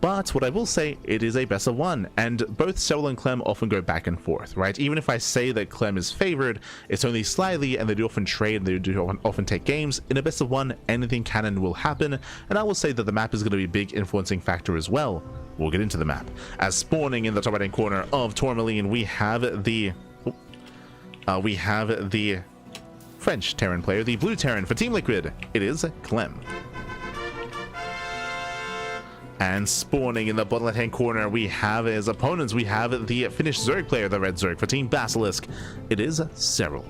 But what I will say, it is a best of one, and both Serral and Clem often go back and forth, right? Even if I say that Clem is favored, it's only slightly, and they do often trade, and they do often take games. In a best of one, anything can and will happen, and I will say that the map is going to be a big influencing factor as well. We'll get into the map. As spawning in the top right-hand corner of Tourmaline, we have the French Terran player, the blue Terran for Team Liquid. It is Clem. And spawning in the bottom left-hand corner, we have as opponents, we have the Finnish Zerg player, the red Zerg for Team Basilisk. It is Serral.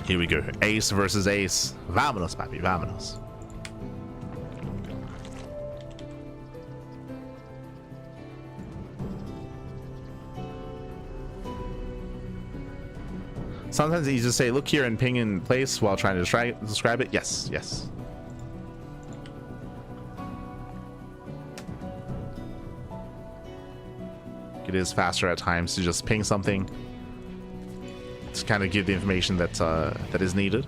Here we go, ace versus ace. Vámonos, papi, vámonos. Sometimes you just say, look here and ping in place while trying to describe it. Yes, yes. It is faster at times to just ping something to kind of give the information that that is needed.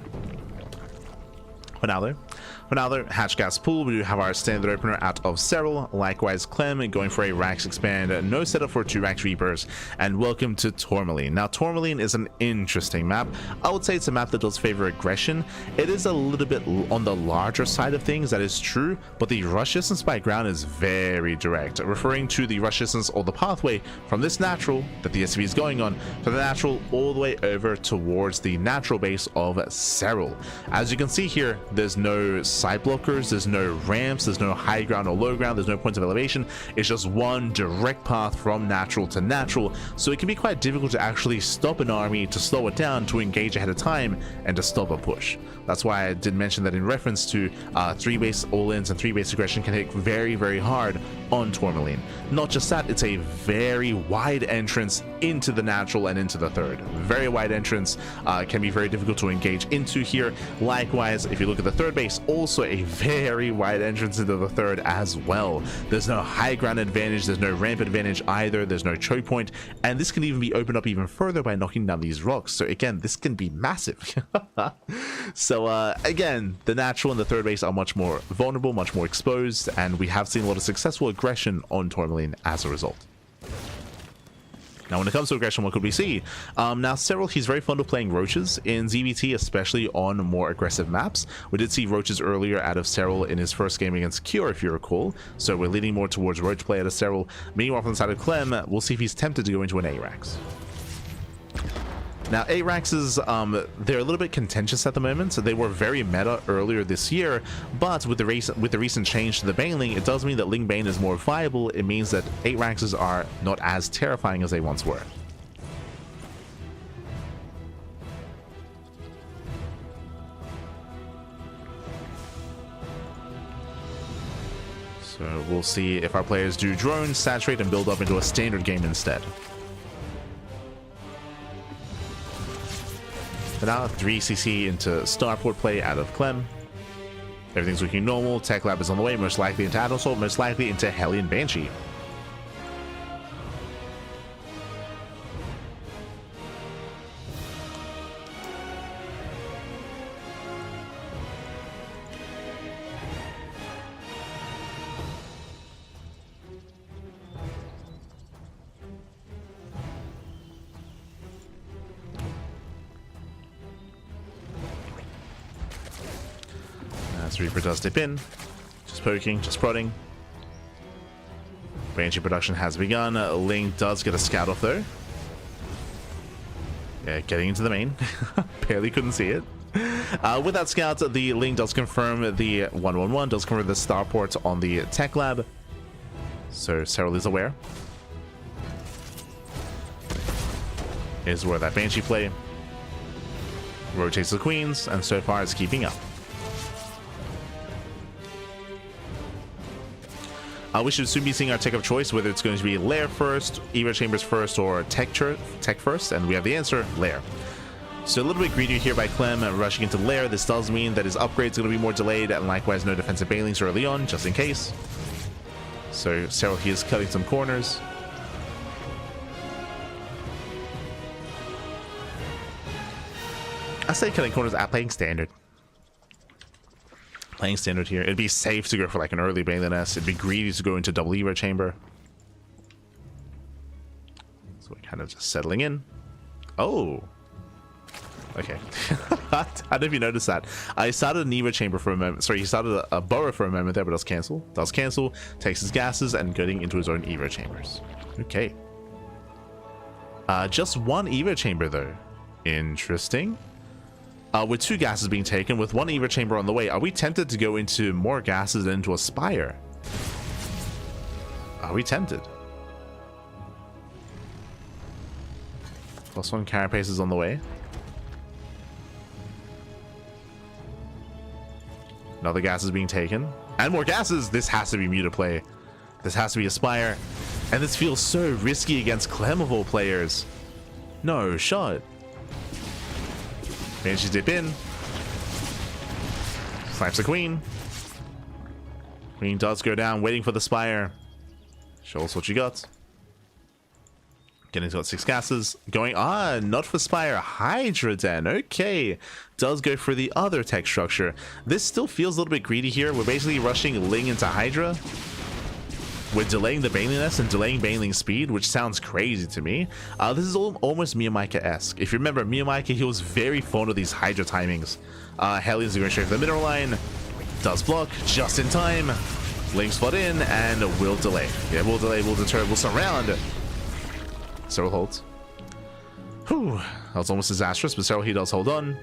For now though, hatch gas pool, we do have our standard opener out of Serral. Likewise, Clem going for a Rax expand, no setup for 2 Rax Reapers, and welcome to Tourmaline. Now, Tourmaline is an interesting map. I would say it's a map that does favor aggression. It is a little bit on the larger side of things, that is true, but the rush distance by ground is very direct, referring to the rush distance or the pathway from this natural that the SCV is going on, to the natural all the way over towards the natural base of Serral. As you can see here, there's no side blockers, there's no ramps, there's no high ground or low ground, there's no points of elevation. It's just one direct path from natural to natural, so it can be quite difficult to actually stop an army, to slow it down, to engage ahead of time, and to stop a push. That's why I did mention that in reference to 3 base all-ins and 3 base aggression can hit very, very hard on Tourmaline. Not just that, it's a very wide entrance into the natural and into the third. Very wide entrance, can be very difficult to engage into here. Likewise, if you look at the third base, also a very wide entrance into the third as well. There's no high ground advantage, there's no ramp advantage either, there's no choke point, and this can even be opened up even further by knocking down these rocks. So again, this can be massive. So again, the natural and the third base are much more vulnerable, much more exposed, and we have seen a lot of successful aggression on Tourmaline as a result. Now, when it comes to aggression, what could we see? Now, Serral, he's very fond of playing Roaches in ZVT, especially on more aggressive maps. We did see Roaches earlier out of Serral in his first game against Cure, if you recall. So we're leaning more towards Roach play out of Serral. Meanwhile, from the side of Clem, we'll see if he's tempted to go into an ARAX. Now, ARAXs, they're a little bit contentious at the moment. So they were very meta earlier this year, but with the recent change to the Baneling, it does mean that Ling Bane is more viable. It means that ARAXs are not as terrifying as they once were. So we'll see if our players do drones, saturate, and build up into a standard game instead. But now 3 CC into starport play out of Clem. Everything's looking normal. Tech Lab is on the way, most likely into Adolescent, most likely into Hellion Banshee. Reaper does dip in, just poking, just prodding. Banshee production has begun. Ling does get a scout off though. Yeah, getting into the main. Barely couldn't see it. With that scout, the Ling does confirm the 111, does confirm the starport on the tech lab. So Serral is aware. Is where that Banshee play. Rotates the queens, and so far it's keeping up. We should soon be seeing our tech of choice, whether it's going to be Lair first, Evo Chambers first, or tech first, and we have the answer, Lair. So a little bit greedier here by Clem, rushing into Lair. This does mean that his upgrade's going to be more delayed, and likewise no defensive bailings early on, just in case. So Serral, he is cutting some corners. I say cutting corners at playing standard. Playing standard here. It'd be safe to go for like an early Bailin S. It'd be greedy to go into double Evo chamber. So we're kind of just settling in. Oh. Okay. I don't know if you noticed that. I started an Evo chamber for a moment. Sorry, he started a burrow for a moment there, but does cancel. Does cancel. Takes his gases and getting into his own Evo chambers. Okay. Just one Evo chamber though. Interesting. With 2 gases being taken, with 1 Evo chamber on the way, are we tempted to go into more gases and into a Spire? Are we tempted? +1 Carapace is on the way. Another gas is being taken. And more gases! This has to be Muta play. This has to be a Spire. And this feels so risky against Clem of all players. No shot. Banshees dip in. Snipes the queen. Queen does go down, waiting for the Spire. Show us what you got. Getting to 6 gases. Going, not for Spire. Hydra then. Okay. Does go for the other tech structure. This still feels a little bit greedy here. We're basically rushing Ling into Hydra. We're delaying the Baneling S and delaying Baneling speed, which sounds crazy to me. This is almost Miyamika-esque. If you remember, Miyamika, he was very fond of these Hydra timings. Hellion's going straight for the middle line. Does block just in time. Ling's spot in and will delay. Yeah, will delay, will deter, will surround. Serral holds. Whew, that was almost disastrous, but Serral, he does hold on.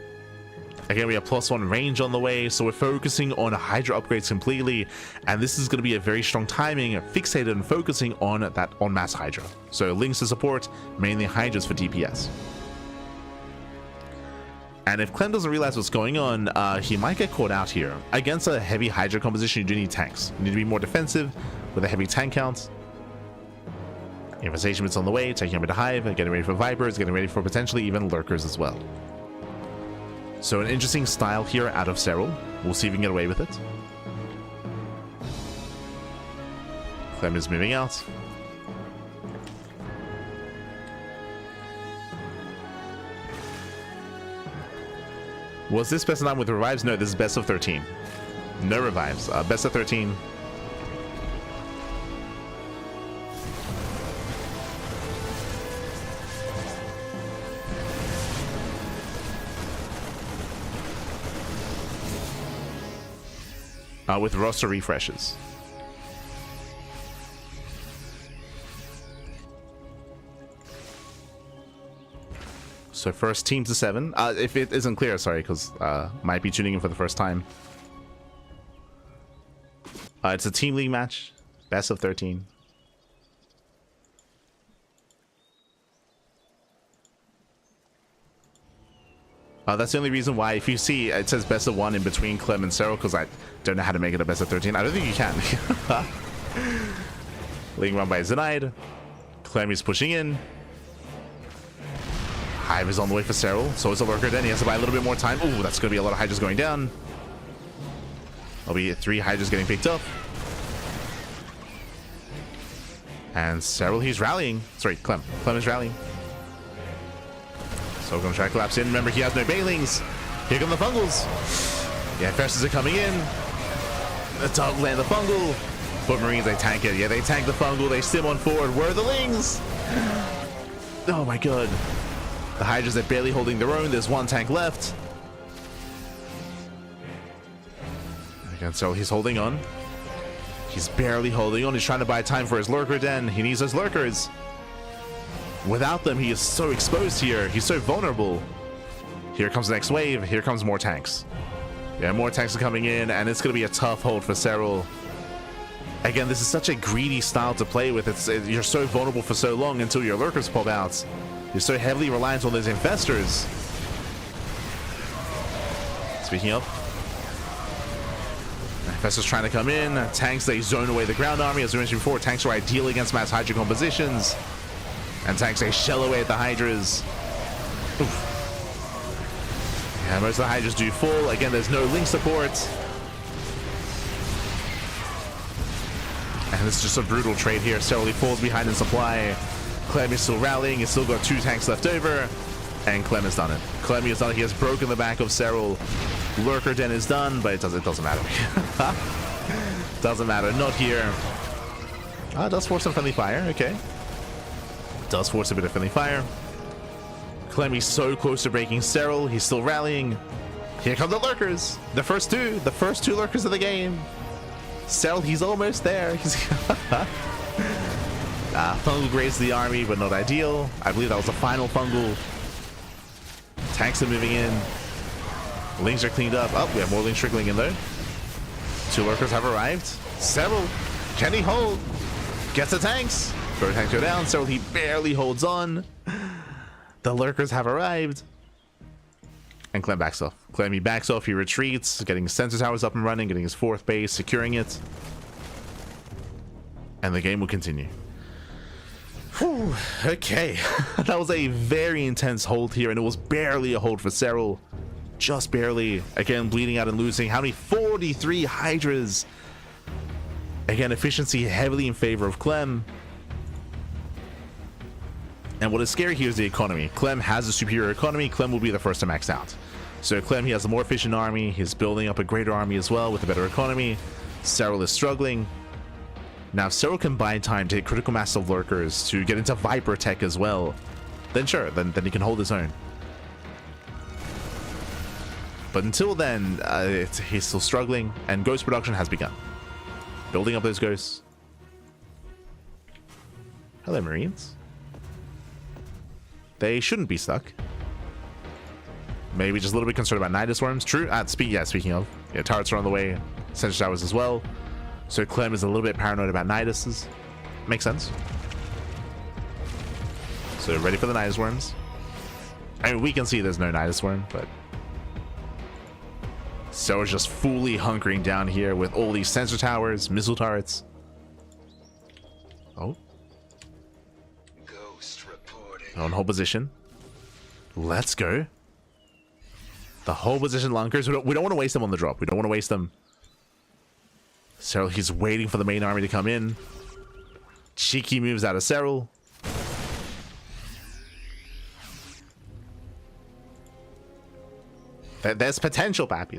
Again, we have +1 range on the way, so we're focusing on Hydra upgrades completely, and this is going to be a very strong timing, fixated and focusing on that en masse Hydra. So Lings to support, mainly Hydras for DPS. And if Clem doesn't realize what's going on, he might get caught out here. Against a heavy Hydra composition, you do need tanks. You need to be more defensive with a heavy tank count. Infestation bits on the way, taking him into Hive, getting ready for Vipers, getting ready for potentially even Lurkers as well. So an interesting style here out of Serral. We'll see if we can get away with it. Clem is moving out. Was this best of 9 with revives? No, this is best of 13. No revives. Best of 13. With roster refreshes. So first team to 7. If it isn't clear, sorry, because might be tuning in for the first time. It's a team league match. Best of 13. That's the only reason why, if you see, it says best of 1 in between Clem and Serral, because I don't know how to make it a best of 13. I don't think you can. Ling run by Zenaid. Clem is pushing in. Hive is on the way for Serral. So is a lurker. Then he has to buy a little bit more time. Ooh, that's going to be a lot of Hydras going down. There'll be 3 Hydras getting picked up. And Serral, he's rallying. Sorry, Clem. Clem is rallying. So we're going to try to collapse in. Remember, he has no Bailings. Here come the Fungals. Yeah, Infestors are coming in. The dog land the Fungal. But Marines, they tank it. Yeah, they tank the Fungal. They stim on forward. Where are the Lings? Oh my god. The Hydras are barely holding their own. There's 1 tank left. Again, so he's holding on. He's barely holding on. He's trying to buy time for his lurker den. He needs his lurkers. Without them, he is so exposed here. He's so vulnerable. Here comes the next wave. Here comes more tanks. Yeah, more tanks are coming in, and it's going to be a tough hold for Serral. Again, this is such a greedy style to play with. You're so vulnerable for so long until your lurkers pop out. You're so heavily reliant on those infestors. Speaking of, infestors trying to come in. Tanks, they zone away the ground army. As we mentioned before, tanks are ideal against mass Hydra compositions. And tanks, they shell away at the Hydras. Oof. Yeah, most of the Hydras do fall. Again, there's no link support. And it's just a brutal trade here. Serral, he falls behind in supply. Clem is still rallying. He's still got 2 tanks left over. And Clem has done it. Clem has done it. He has broken the back of Serral. Lurker Den is done, but it doesn't matter. Doesn't matter. Not here. Does force some friendly fire. Okay. Does force a bit of friendly fire. Clem is so close to breaking Serral. He's still rallying. Here come the lurkers. The first two lurkers of the game. Serral, he's almost there. Fungal grazed the army, but not ideal. I believe that was the final Fungal. Tanks are moving in. Lings are cleaned up. Oh, we have more Lings trickling in though. 2 lurkers have arrived. Serral, can he hold? Gets the tanks. Third tanks go down. Serral, he barely holds on. The lurkers have arrived. And Clem backs off. Clem, he backs off. He retreats, getting his sensor towers up and running, getting his 4th base, securing it. And the game will continue. Whew, okay. That was a very intense hold here, and it was barely a hold for Serral. Just barely. Again, bleeding out and losing. How many? 43 Hydras. Again, efficiency heavily in favor of Clem. And what is scary here is the economy. Clem has a superior economy. Clem will be the first to max out. So Clem, he has a more efficient army. He's building up a greater army as well with a better economy. Serral is struggling. Now, if Serral can buy time to hit critical mass of lurkers to get into Viper tech as well, then sure, then he can hold his own. But until then, he's still struggling, and ghost production has begun. Building up those ghosts. Hello, Marines. They shouldn't be stuck. Maybe just a little bit concerned about Nidus worms. True. Speaking of, yeah, turrets are on the way. Sensor towers as well. So Clem is a little bit paranoid about Niduses. Makes sense. So ready for the Nidus worms. I mean, we can see there's no Nidus worm, but so it's just fully hunkering down here with all these sensor towers, missile turrets. Oh. On hold position. Let's go. The hold position lunkers. We don't want to waste them on the drop. We don't want to waste them. Serral, he's waiting for the main army to come in. Cheeky moves out of Serral. There's potential, Pappy.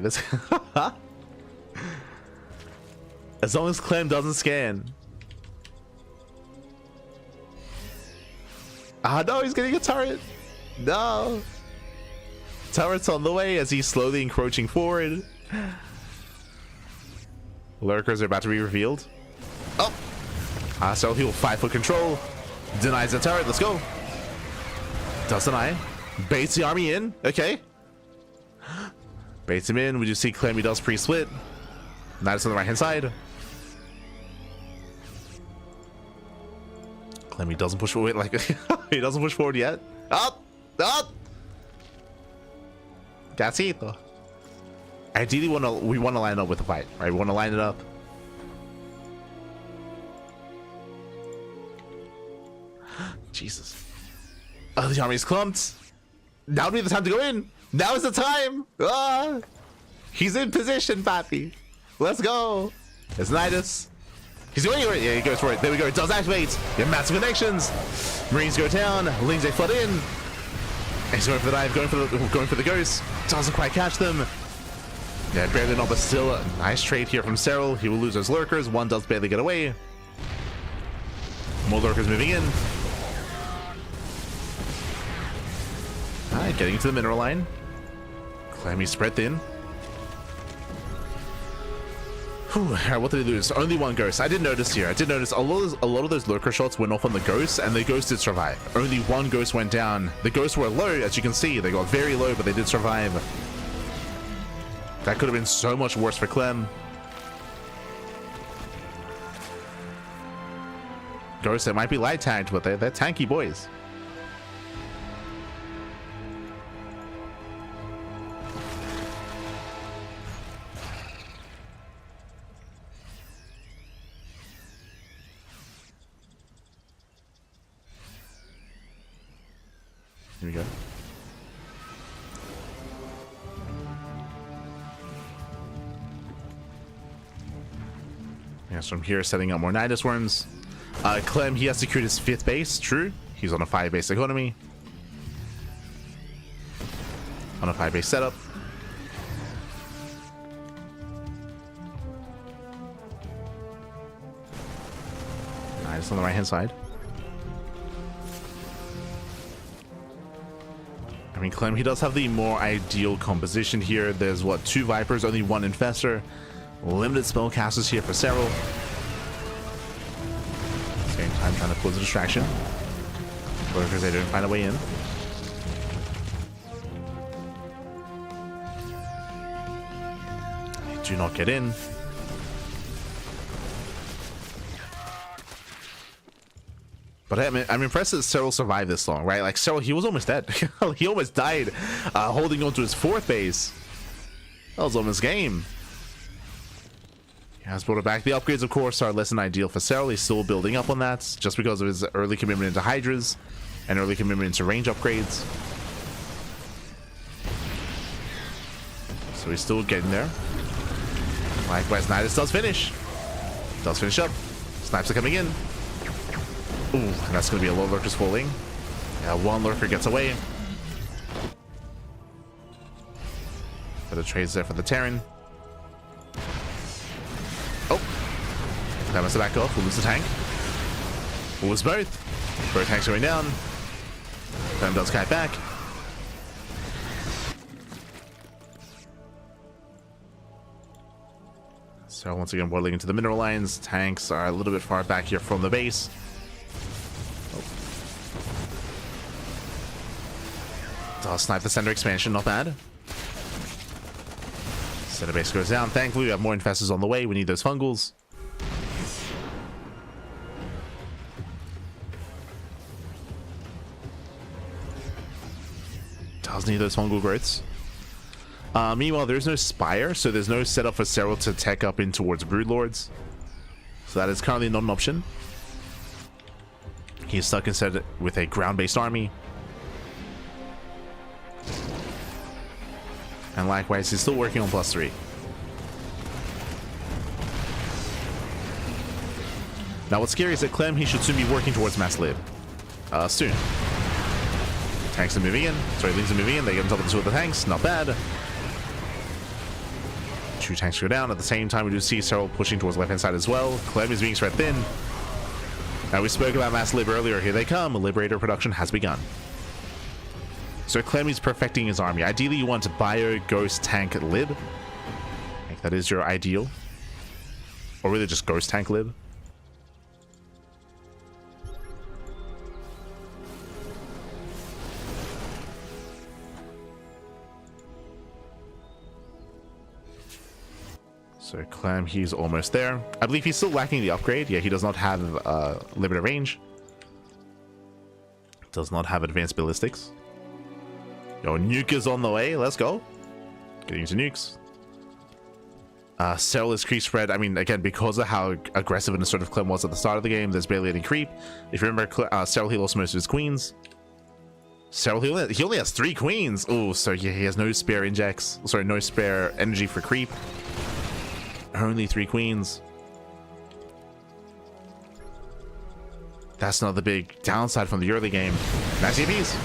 As long as Clem doesn't scan. No, he's getting a turret. No. Turret's on the way as he's slowly encroaching forward. Lurkers are about to be revealed. Oh. So he will 5-foot control. Denies the turret. Let's go. Does deny. Baits the army in. Okay. Baits him in. We just see Clem, he does pre-split. Nidus on the right hand side. Clem, he doesn't push forward like he doesn't push forward yet. Up, up. That's it though. Ideally, we want to line up with the fight, right? We want to line it up. Jesus. Oh, the army's clumped. Now would be the time to go in. Now is the time. Ah, he's in position, Pappy. Let's go. It's Nidus. He's going for it. Yeah, he goes for it. There we go. It does activate. You have massive connections. Marines go down. Lings, they flood in. He's going for the dive, going for the ghost. Doesn't quite catch them. Yeah, barely not, but still a nice trade here from Serral. He will lose those lurkers. One does barely get away. More lurkers moving in. Alright, getting to the mineral line. Clem, spread thin. Alright, what did they lose? Only one ghost. I did notice here. I did notice a lot of those lurker shots went off on the ghosts, and the ghost did survive. Only one ghost went down. The ghosts were low, as you can see. They got very low, but they did survive. That could have been so much worse for Clem. Ghosts, they might be light tanked, but they're tanky boys. Here we go. Yeah, so I'm here setting up more Nidus worms. Clem, he has secured his 5th base. True. He's on a 5-base economy. On a 5-base setup. Nidus on the right hand side. I mean, Clem, he does have the more ideal composition here. There's, what, 2 Vipers, only 1 Infestor. Limited spellcasters here for Serral. Same time trying to close the distraction. Lurkers, they don't find a way in. They do not get in. But I'm impressed that Serral survived this long, right? Like, Serral, he was almost dead. He almost died holding on to his 4th base. That was almost game. He has brought it back. The upgrades, of course, are less than ideal for Serral. He's still building up on that, just because of his early commitment into Hydras and early commitment into range upgrades. So he's still getting there. Likewise, Nidus does finish. Does finish up. Snipes are coming in. Ooh, and that's going to be a lot of lurkers falling. Yeah, 1 lurker gets away. Bit of trades there for the Terran. Oh, that must have back off. We'll lose the tank. We'll lose both. Both tanks going down. Clem does kite back. So once again, boiling into the mineral lines. Tanks are a little bit far back here from the base. Does snipe the center expansion, not bad. Center base goes down. Thankfully, we have more infestors on the way. We need those fungals. Does need those fungal growths. Meanwhile, there's no Spire, so there's no setup for Serral to tech up in towards Broodlords. So that is currently not an option. He's stuck instead with a ground-based army. And likewise, he's still working on +3. Now, what's scary is that Clem, he should soon be working towards mass lib. Soon. Tanks are moving in. Sorry, Lings are moving in. They get on top of the 2 of the tanks. Not bad. 2 tanks go down. At the same time, we do see Serral pushing towards the left-hand side as well. Clem is being spread thin. Now, we spoke about mass lib earlier. Here they come. Liberator production has begun. So Clem is perfecting his army. Ideally, you want to bio, ghost, tank, lib. I think that is your ideal. Or really just ghost, tank, lib. So Clem, he's almost there. I believe he's still lacking the upgrade. Yeah, he does not have limited range. Does not have advanced ballistics. Yo, nuke is on the way. Let's go. Getting into nukes. Serral is creep spread. I mean, again, because of how aggressive and assertive Clem was at the start of the game, there's barely any creep. If you remember, Serral, he lost most of his queens. Serral, he only has 3 queens. Oh, so yeah, he has no spare injects. Sorry, no spare energy for creep. Only 3 queens. That's not the big downside from the early game. Nice EMPs.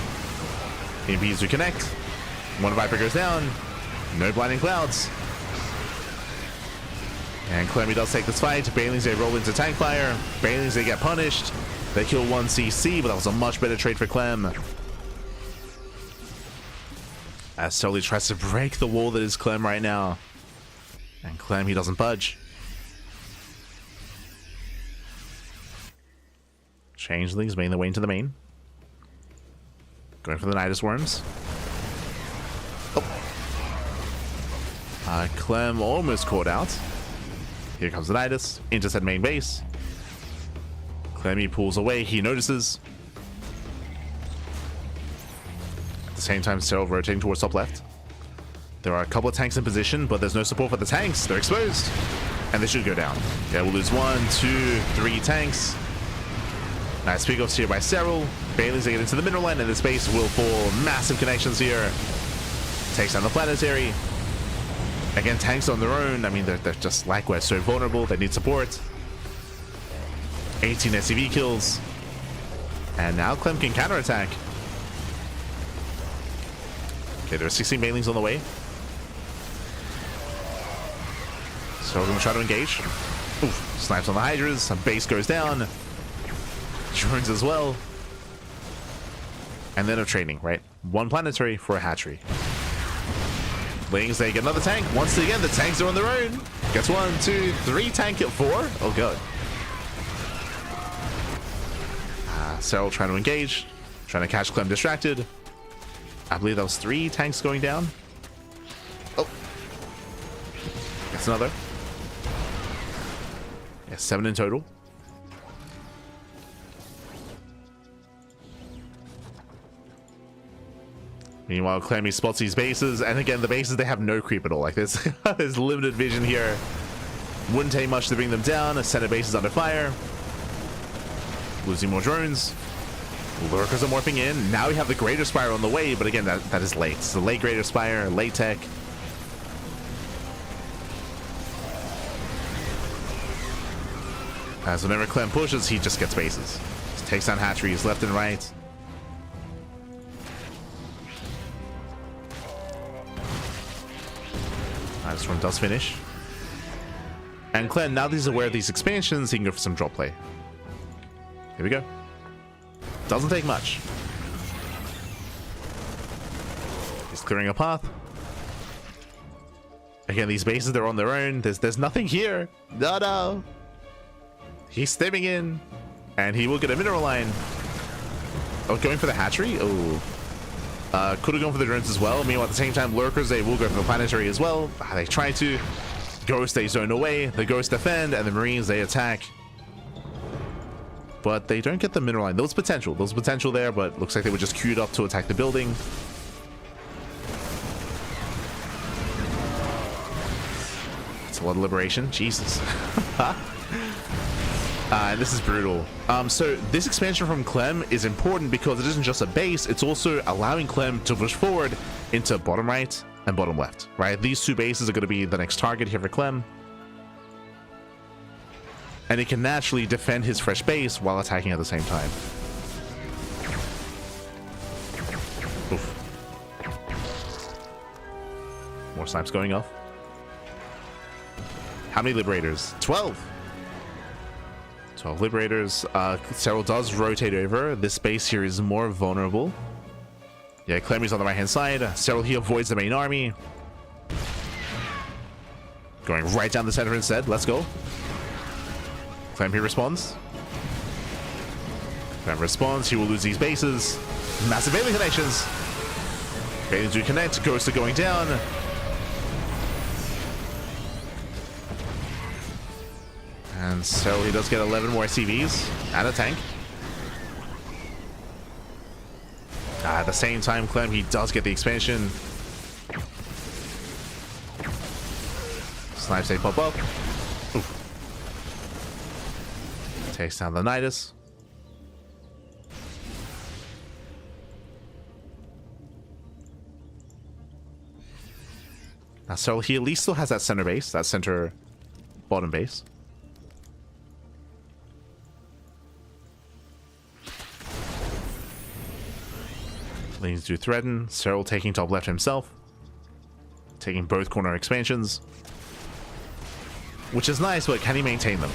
EMPs to connect. One Viper goes down. No blinding clouds. And Clem does take this fight. Banelings, they roll into tank fire. Banelings, they get punished. They kill 1 CC, but that was a much better trade for Clem. As Serral tries to break the wall that is Clem right now. And Clem, he doesn't budge. Changelings making their way into the main. Going for the Nidus Worms. Oh. Clem almost caught out. Here comes the Nidus. Intercept main base. Clemmy pulls away. He notices. At the same time, Serral rotating towards top left. There are a couple of tanks in position, but there's no support for the tanks. They're exposed. And they should go down. Yeah, we'll lose 1, 2, 3 tanks. Nice pickoffs here by Serral. Bailey's to get into the mineral line, and the space will fall. Massive connections here. Takes down the planetary. Again, tanks on their own. I mean, they're just likewise so vulnerable. They need support. 18 SCV kills. And now Clem can counterattack. Okay, there are 16 Banelings on the way. So we're going to try to engage. Oof, snipes on the Hydras. A base goes down. Drones as well. And then a training, right? 1 planetary for a hatchery. Lings, they get another tank. Once again, the tanks are on their own. Gets 1, 2, 3 tank at 4. Oh, God. Serral trying to engage. Trying to catch Clem distracted. I believe that was 3 tanks going down. Oh. Gets another. Yeah, 7 in total. Meanwhile, Clemmy spots these bases, and again, the bases, they have no creep at all. Like, there's limited vision here. Wouldn't take much to bring them down. A set of bases under fire. Losing more drones. Lurkers are morphing in. Now we have the Greater Spire on the way, but again, that is late. It's the late Greater Spire, late tech. As whenever Clem pushes, he just gets bases. Just takes down hatcheries left and right. This one does finish. And Clem, now that he's aware of these expansions, he can go for some drop play. Here we go. Doesn't take much. He's clearing a path. Again, these bases, they're on their own. There's nothing here. No. He's stepping in. And he will get a mineral line. Oh, going for the hatchery? Oh. Could have gone for the drones as well. Meanwhile, at the same time, Lurkers, they will go for the planetary as well. They try to. Ghost, they zone away. The Ghosts defend, and the Marines, they attack. But they don't get the mineral line. There's potential there, but looks like they were just queued up to attack the building. It's a lot of liberation. Jesus. And this is brutal. So this expansion from Clem is important because it isn't just a base, it's also allowing Clem to push forward into bottom right and bottom left, right? These 2 bases are going to be the next target here for Clem. And he can naturally defend his fresh base while attacking at the same time. Oof. More snipes going off. How many Liberators? 12! 12 Liberators. Serral does rotate over. This base here is more vulnerable. Yeah, Clemmy's on the right-hand side. Serral, he avoids the main army. Going right down the center instead. Let's go. Clem, he responds. Clem responds. He will lose these bases. Massive alien connections. Aliens do connect. Ghosts are going down. And so he does get 11 more CVs and a tank. At the same time, Clem, he does get the expansion. Snipes, they pop up. Oof. Takes down the Nidus. Now Serral, he at least still has that center base, that center bottom base. Leans to threaten. Serral taking top left himself. Taking both corner expansions. Which is nice, but can he maintain them?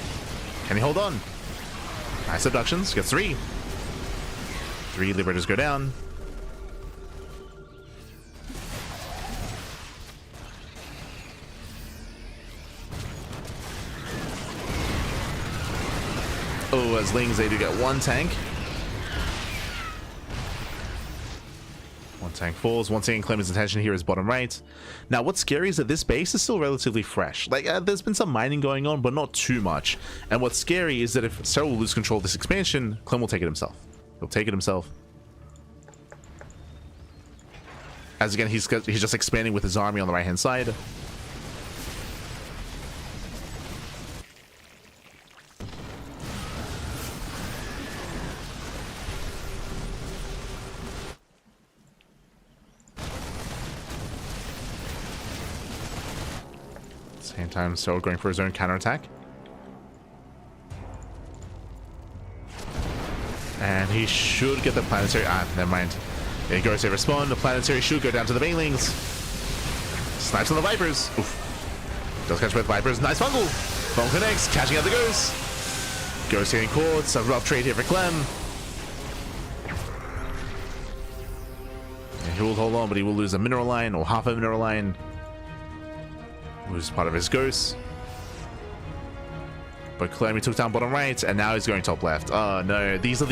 Can he hold on? Nice abductions. Gets 3. 3 Liberators go down. Oh, as Lings, they do get 1 tank. 1 tank falls. Once again, Clem's attention here is bottom right. Now, what's scary is that this base is still relatively fresh. Like, there's been some mining going on, but not too much. And what's scary is that if Serral will lose control of this expansion, Clem will take it himself. He'll take it himself. As again, he's just expanding with his army on the right-hand side. Same time, Serral going for his own counterattack. And he should get the planetary. Ah, never mind. There he goes, they respond. The planetary should go down to the banelings. Snipes on the Vipers. Oof. Does catch both Vipers. Nice fungal. Fungal connects, catching out the Ghost. Ghost getting caught. It's a rough trade here for Clem. And he will hold on, but he will lose a mineral line or half a mineral line. Lose part of his Ghost. But Clem, he took down bottom right, and now he's going top left. Oh no, this is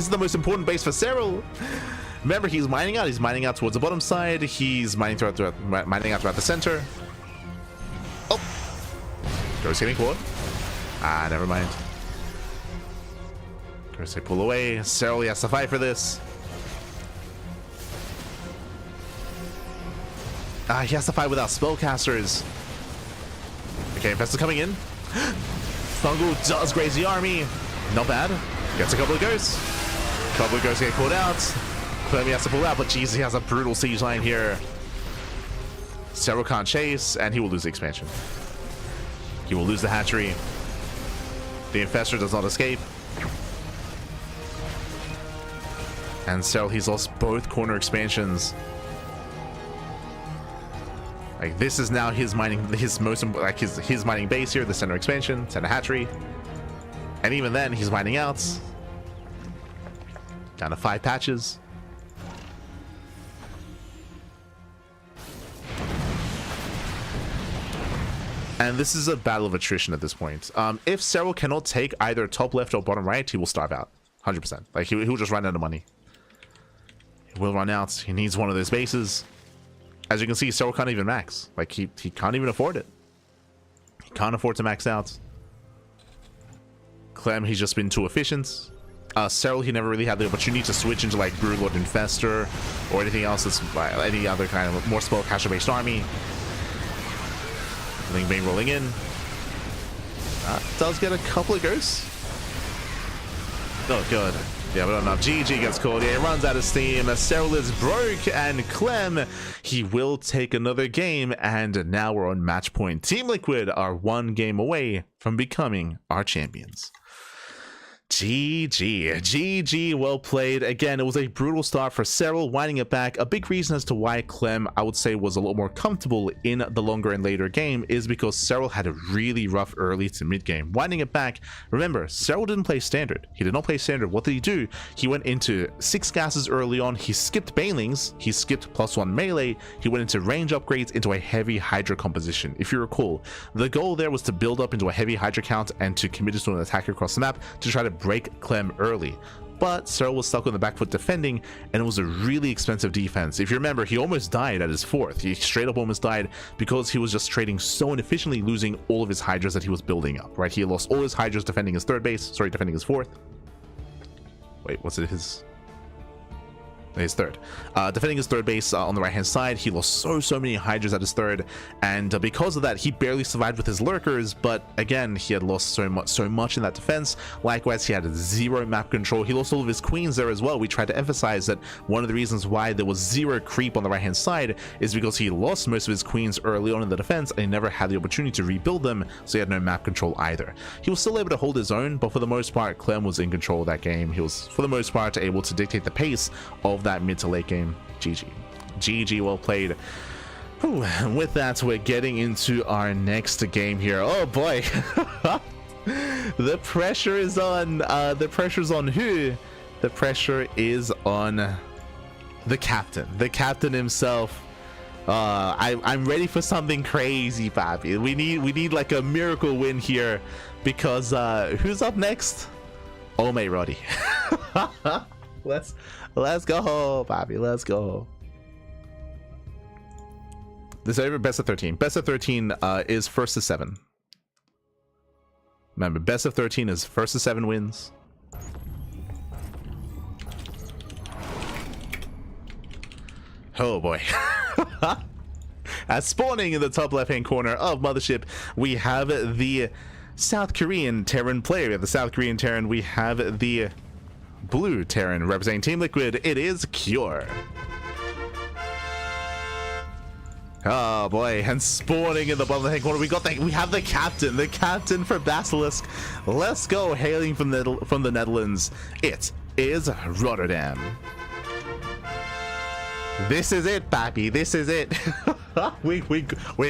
the most important base for Serral. Remember, he's mining out. He's mining out towards the bottom side. He's mining out throughout the center. Oh, Ghost getting caught. Ah, never mind. Ghost, they pull away. Serral, he has to fight for this. Ah, he has to fight without spellcasters. Okay, Infestor coming in. Fungal does graze the army. Not bad. Gets a couple of Ghosts. Couple of Ghosts get caught out. Clem has to pull out, but Jesus, he has a brutal siege line here. Serral can't chase, and he will lose the expansion. He will lose the hatchery. The Infestor does not escape. And Serral, he's lost both corner expansions. Like, this is now his mining, his mining base here, the center expansion, center hatchery. And even then, he's mining out. Down to 5 patches. And this is a battle of attrition at this point. If Serral cannot take either top left or bottom right, he will starve out. 100%. Like, he'll just run out of money. He will run out. He needs one of those bases. As you can see, Serral can't even max. Like, he can't even afford it. He can't afford to max out. Clem, he's just been too efficient. Serral, he never really had the opportunity to switch into, like, Broodlord Infestor or anything else that's any other kind of more spellcaster-based army. Ling Bane rolling in. Does get a couple of Ghosts. Oh, good. Yeah, but not enough. GG gets called. Yeah, he runs out of steam. Serral is broke, and Clem, he will take another game, and now we're on match point. Team Liquid are 1 game away from becoming our champions. GG, well played. Again, it was a brutal start for Serral, winding it back. A big reason as to why Clem, I would say, was a little more comfortable in the longer and later game is because Serral had a really rough early to mid game. Winding it back, remember, Serral didn't play standard. He did not play standard. What did he do? He went into 6 gases early on. He skipped banelings. He skipped +1 melee. He went into range upgrades into a heavy Hydra composition. If you recall, the goal there was to build up into a heavy Hydra count and to commit to an attack across the map to try to break Clem early. But Serral was stuck on the back foot defending, and it was a really expensive defense. If you remember, he almost died at his 4th. He straight up almost died because he was just trading so inefficiently, losing all of his Hydras that he was building up, right? He lost all his Hydras defending his 3rd base, sorry, defending his 4th. Wait, what's it, his... his third. Defending his third base on the right hand side, he lost so many Hydras at his third, and because of that he barely survived with his lurkers, but again he had lost so much in that defense. Likewise, he had 0 map control. He lost all of his queens there as well. We tried to emphasize that one of the reasons why there was 0 creep on the right hand side is because he lost most of his queens early on in the defense and he never had the opportunity to rebuild them, so he had no map control either. He was still able to hold his own, but for the most part Clem was in control of that game. He was for the most part able to dictate the pace of that mid to late game. GG, well played. Whew. And with that, we're getting into our next game here. Oh boy. The pressure is on the pressure's on who? The pressure is on the captain himself. I'm ready for something crazy, Papi. We need like a miracle win here, because who's up next? Oh my Roddy. Let's go, Bobby. Let's go. This is over best of 13. Best of 13 is first to 7. Remember, best of 13 is first to 7 wins. Oh boy. As spawning in the top left-hand corner of Mothership, we have the South Korean Terran player. We have the South Korean Terran. We have the blue Terran representing Team Liquid. It is Cure. Oh boy, and spawning in the bottom left-hand corner, we have the captain for Basilisk. Let's go, hailing from the Netherlands. It is Rotterdam. This is it, Pappy. This is it. we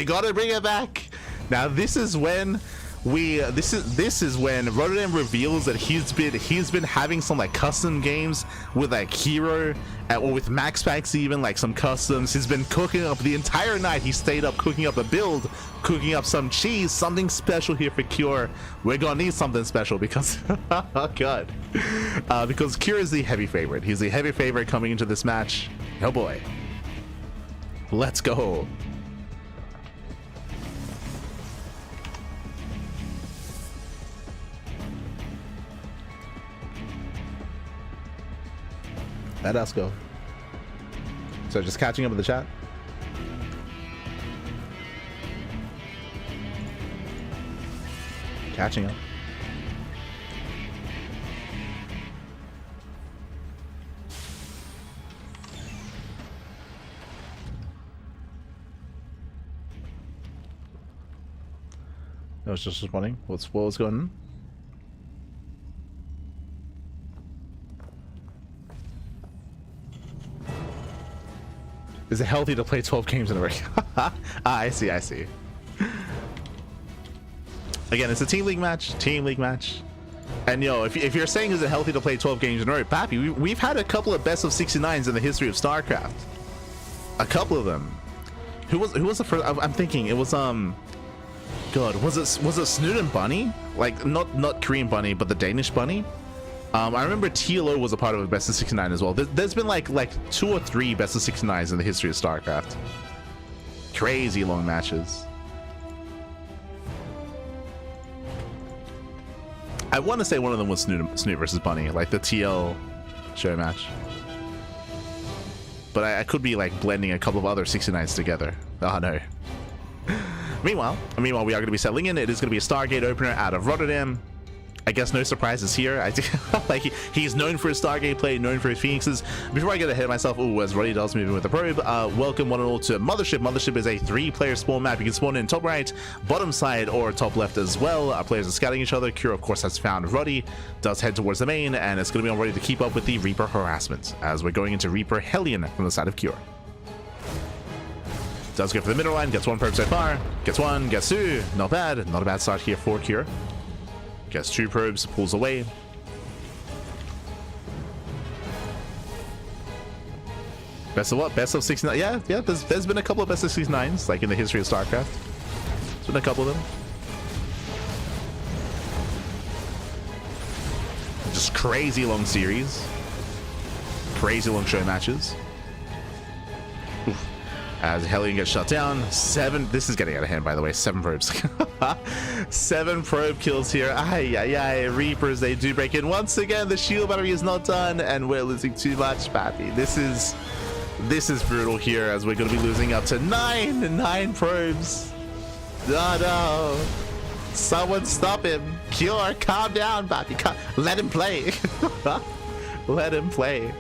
gotta bring it back. Now this is when this is when Rotterdam reveals that he's been having some like custom games with like Hero or with Max Packs, even like some customs. He's been cooking up the entire night. He stayed up cooking up a build, cooking up some cheese, something special here for Cure. We're gonna need something special because oh god, because Cure is the heavy favorite. He's the heavy favorite coming into this match. Oh boy, let's go. Let us go. So just catching up with the chat. Catching up. I was just responding. What was going on? Is it healthy to play 12 games in a row? I see. Again, it's a team league match. And yo, if you're saying is it healthy to play 12 games in a row, Pappy, we've had a couple of best of 69s in the history of StarCraft. A couple of them. Who was the first? I'm thinking it was God, was it Snoot and Bunny? Like not Korean Bunny, but the Danish Bunny. I remember TLO was a part of a best of 69 as well. There's been like 2 or 3 best of 69s in the history of StarCraft. Crazy long matches. I want to say one of them was Snoot versus Bunny, like the TL show match. But I could be like blending a couple of other 69s together. Oh no. Meanwhile, we are going to be settling in. It is going to be a Stargate opener out of Rotterdam. I guess no surprises here. Like he's known for his Stargate play, known for his Phoenixes. Before I get ahead of myself, as Roddy does moving with the probe, welcome one and all to Mothership. Mothership is a 3-player spawn map. You can spawn in top right, bottom side, or top left as well. Our players are scouting each other. Cure, of course, has found Roddy, does head towards the main, and it's going to be on Roddy to keep up with the Reaper harassment as we're going into Reaper Hellion from the side of Cure. Does go for the middle line, gets 1 probe so far, gets 1, gets 2, not a bad start here for Cure. Gets 2 probes, pulls away. Best of what? Best of 69? Yeah, there's been a couple of best of 69s, like in the history of StarCraft. There's been a couple of them. Just crazy long series. Crazy long show matches. Oof. As Hellion gets shut down. 7, this is getting out of hand, by the way. 7 probes. 7 probe kills here. Ay. Reapers, they do break in. Once again, the shield battery is not done, and we're losing too much, Pappy. This is brutal here, as we're going to be losing up to 9 probes. No. Someone stop him. Cure, calm down, Pappy. Let him play. Let him play.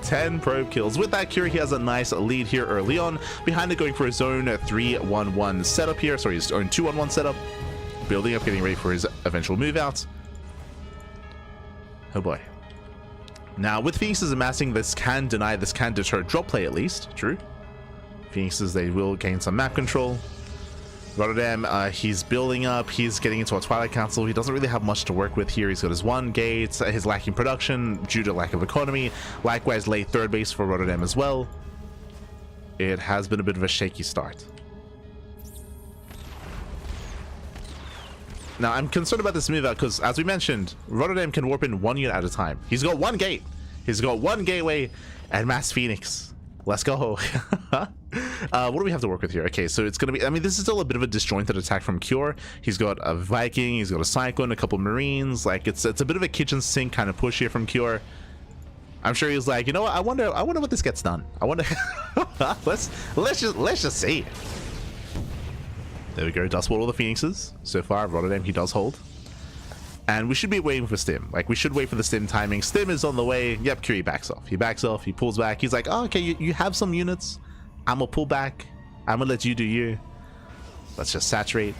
10 probe kills. With that Cure, he has a nice lead here early on. Behind it, going for his own 3-1-1 setup here. Sorry, his own 2-1-1 setup. Building up, getting ready for his eventual move out. Oh boy. Now, with Phoenixes amassing, this can deter drop play at least. True. Phoenixes, they will gain some map control. Rotterdam, he's building up, he's getting into a Twilight Council. He doesn't really have much to work with here. He's got his 1 gate, his lacking production due to lack of economy. Likewise, late 3rd base for Rotterdam as well. It has been a bit of a shaky start. Now, I'm concerned about this move out because, as we mentioned, Rotterdam can warp in 1 unit at a time. He's got 1 gate. He's got 1 gateway and Mass Phoenix. Let's go. What do we have to work with here? Okay, so it's going to be, I mean, this is still a bit of a disjointed attack from Cure. He's got a Viking, he's got a Cyclone, a couple Marines. Like, it's a bit of a kitchen sink kind of push here from Cure. I'm sure he's like, you know what? I wonder what this gets done. I wonder. let's just see. There we go. Dust Bolt all the Phoenixes. So far, Rotterdam, he does hold. And we should be waiting for Stim. Like, we should wait for the Stim timing. Stim is on the way. Yep, Curie backs off. He backs off. He pulls back. He's like, oh, okay, you have some units. I'm going to pull back. I'm going to let you do you. Let's just saturate.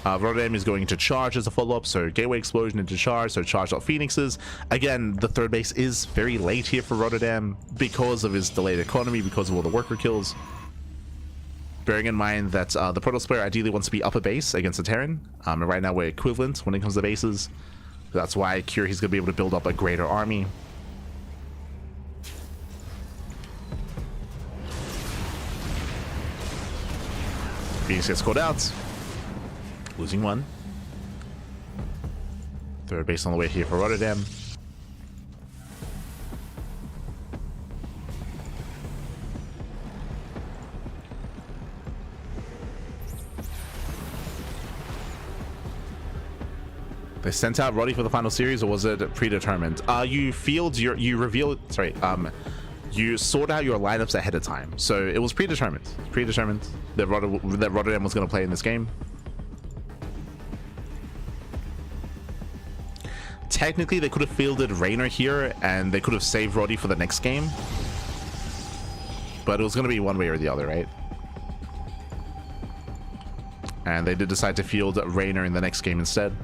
Rotterdam is going to charge as a follow-up. So, Gateway Explosion into charge. So, charge out Phoenixes. Again, the 3rd base is very late here for Rotterdam because of his delayed economy, because of all the worker kills. Bearing in mind that the Protoss player ideally wants to be upper base against a Terran. And right now we're equivalent when it comes to bases. That's why Cure, he's going to be able to build up a greater army. Phoenix gets called out. Losing 1. 3rd base on the way here for Rotterdam. They sent out Roddy for the final series, or was it predetermined? You sort out your lineups ahead of time, so it was predetermined. That Rotterdam was going to play in this game. Technically, they could have fielded Reynor here, and they could have saved Roddy for the next game. But it was going to be one way or the other, right? And they did decide to field Reynor in the next game instead.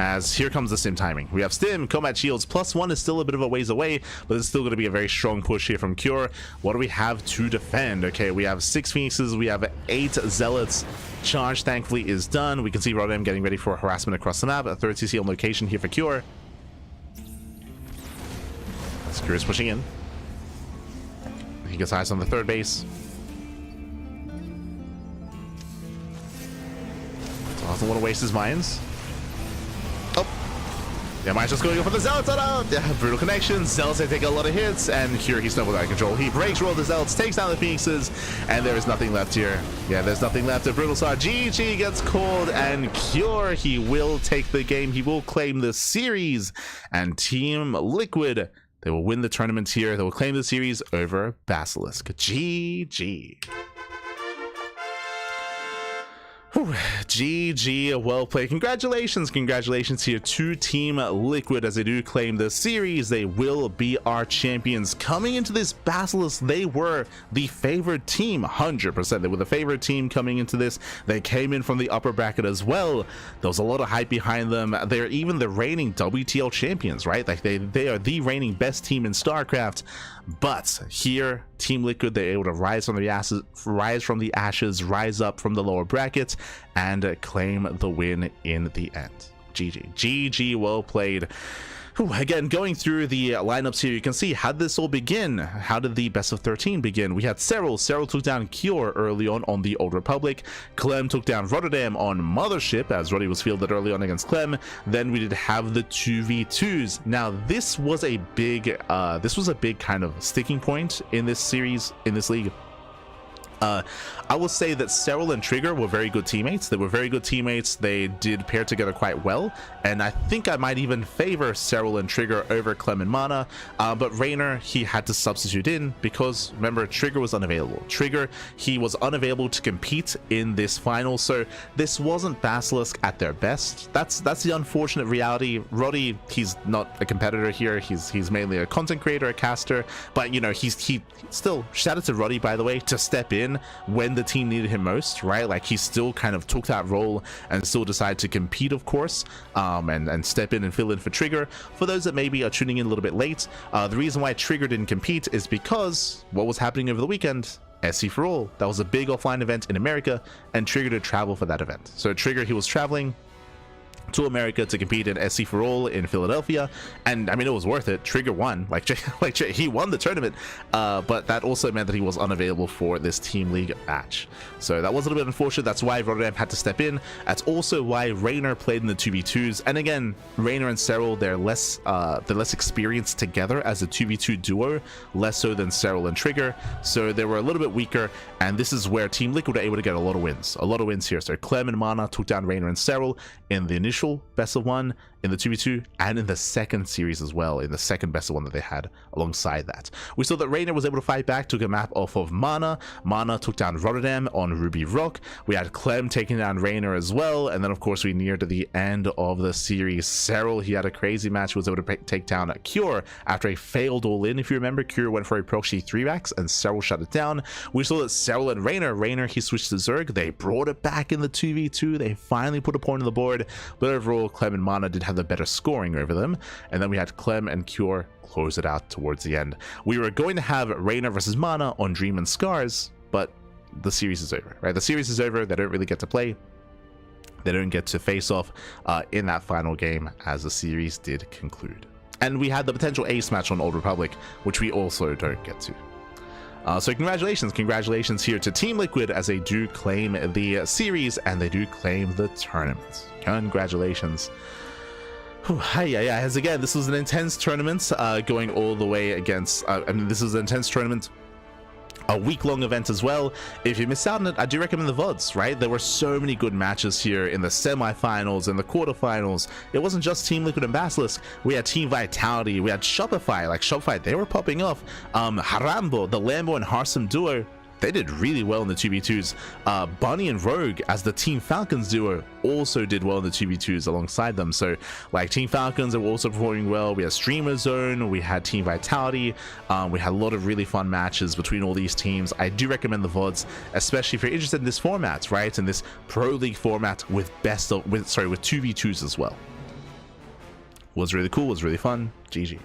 As here comes the Stim timing. We have Stim, Combat Shields, +1 is still a bit of a ways away, but it's still going to be a very strong push here from Cure. What do we have to defend? Okay, we have 6 Phoenixes, we have 8 Zealots. Charge, thankfully, is done. We can see Rotterdam getting ready for harassment across the map. A 3rd CC on location here for Cure. Cure is pushing in. He gets eyes on the 3rd base. Doesn't want to waste his mines. Yeah, mine's just going for the Zealots. Yeah, brutal connections. Zealots, they take a lot of hits, and here he's snowballed out of control. He breaks roll the Zealots, takes down the Phoenixes, and there is nothing left here. Yeah, there's nothing left. A brutal star. GG gets called, and Cure, he will take the game. He will claim the series, and Team Liquid, they will win the tournament here. They will claim the series over Basilisk. GG. Whew. GG, well played. Congratulations here to Team Liquid as they do claim the series. They will be our champions. Coming into this Basilisk, they were the favored team, 100%. They were the favorite team coming into this. They came in from the upper bracket as well. There was a lot of hype behind them. They're even the reigning WTL champions, right? Like they are the reigning best team in StarCraft. But here, Team Liquid, they're able to rise from the ashes, rise up from the lower brackets, and claim the win in the end. GG, well played. Again, going through the lineups here, you can see how did this all begin. How did the best of 13 begin? We had Serral. Serral took down Cure early on the Old Republic. Clem took down Rotterdam on Mothership, as Roddy was fielded early on against Clem. Then we did have the 2v2s. Now this was a big kind of sticking point in this series, in this league. I will say that Serral and Trigger were very good teammates. They were very good teammates. They did pair together quite well, and I think I might even favor Serral and Trigger over Clem and Mana, but Reynor, he had to substitute in because, remember, Trigger was unavailable. Trigger, he was unavailable to compete in this final, so this wasn't Basilisk at their best. That's the unfortunate reality. Roddy, he's not a competitor here. He's mainly a content creator, a caster, but you know, he still, shout out to Roddy, by the way, to step in when the team needed him most, right? Like, he still kind of took that role and still decided to compete, of course, and step in and fill in for Trigger. For those that maybe are tuning in a little bit late, the reason why Trigger didn't compete is because what was happening over the weekend, SC for All. That was a big offline event in America, and Trigger did travel for that event. So Trigger, he was traveling to America to compete in SC for All in Philadelphia, and I mean, it was worth it. Trigger won, like he won the tournament, but that also meant that he was unavailable for this team league match, so that was a little bit unfortunate. That's why Rotterdam had to step in. That's also why Reynor played in the 2v2s, and again, Reynor and Serral, they're less experienced together as a 2v2 duo, less so than Serral and Trigger, so they were a little bit weaker, and this is where Team Liquid were able to get a lot of wins here. So Clem and Mana took down Reynor and Serral in the initial best of 1, in the 2v2, and in the second series as well, in the second best of 1 that they had alongside that. We saw that Reynor was able to fight back, took a map off of Mana. Mana took down Rotterdam on Ruby Rock. We had Clem taking down Reynor as well, and then of course we neared the end of the series. Serral, he had a crazy match, was able to take down Cure after a failed all-in. If you remember, Cure went for a proxy 3-backs and Serral shut it down. We saw that Serral and Reynor, he switched to Zerg. They brought it back in the 2v2. They finally put a point on the board, but overall Clem and Mana did have the better scoring over them, and then we had Clem and Cure close it out towards the end. We were going to have Reynor versus Mana on Dream and Scars, but the series is over, right? The series is over. They don't really get to play. They don't get to face off in that final game, as the series did conclude. And we had the potential ace match on Old Republic, which we also don't get to. So congratulations here to Team Liquid, as they do claim the series and they do claim the tournament. Congratulations. Yeah, as again, this was an intense tournament, going all the way against, I mean, this is an intense tournament, a week-long event as well. If you missed out on it, I do recommend the VODs, right? There were so many good matches here in the semifinals and the quarterfinals. It wasn't just Team Liquid and Basilisk. We had Team Vitality, we had Shopify, they were popping off. Harambo, the Lambo and Harsum duo, they did really well in the 2v2s. Bunny and Rogue, as the Team Falcons duo, also did well in the 2v2s alongside them. So like Team Falcons, they were also performing well. We had Streamer Zone, we had Team Vitality, we had a lot of really fun matches between all these teams. I do recommend the VODs, especially if you're interested in this format, right? In this Pro League format with with 2v2s as well. Was really cool, was really fun. GG.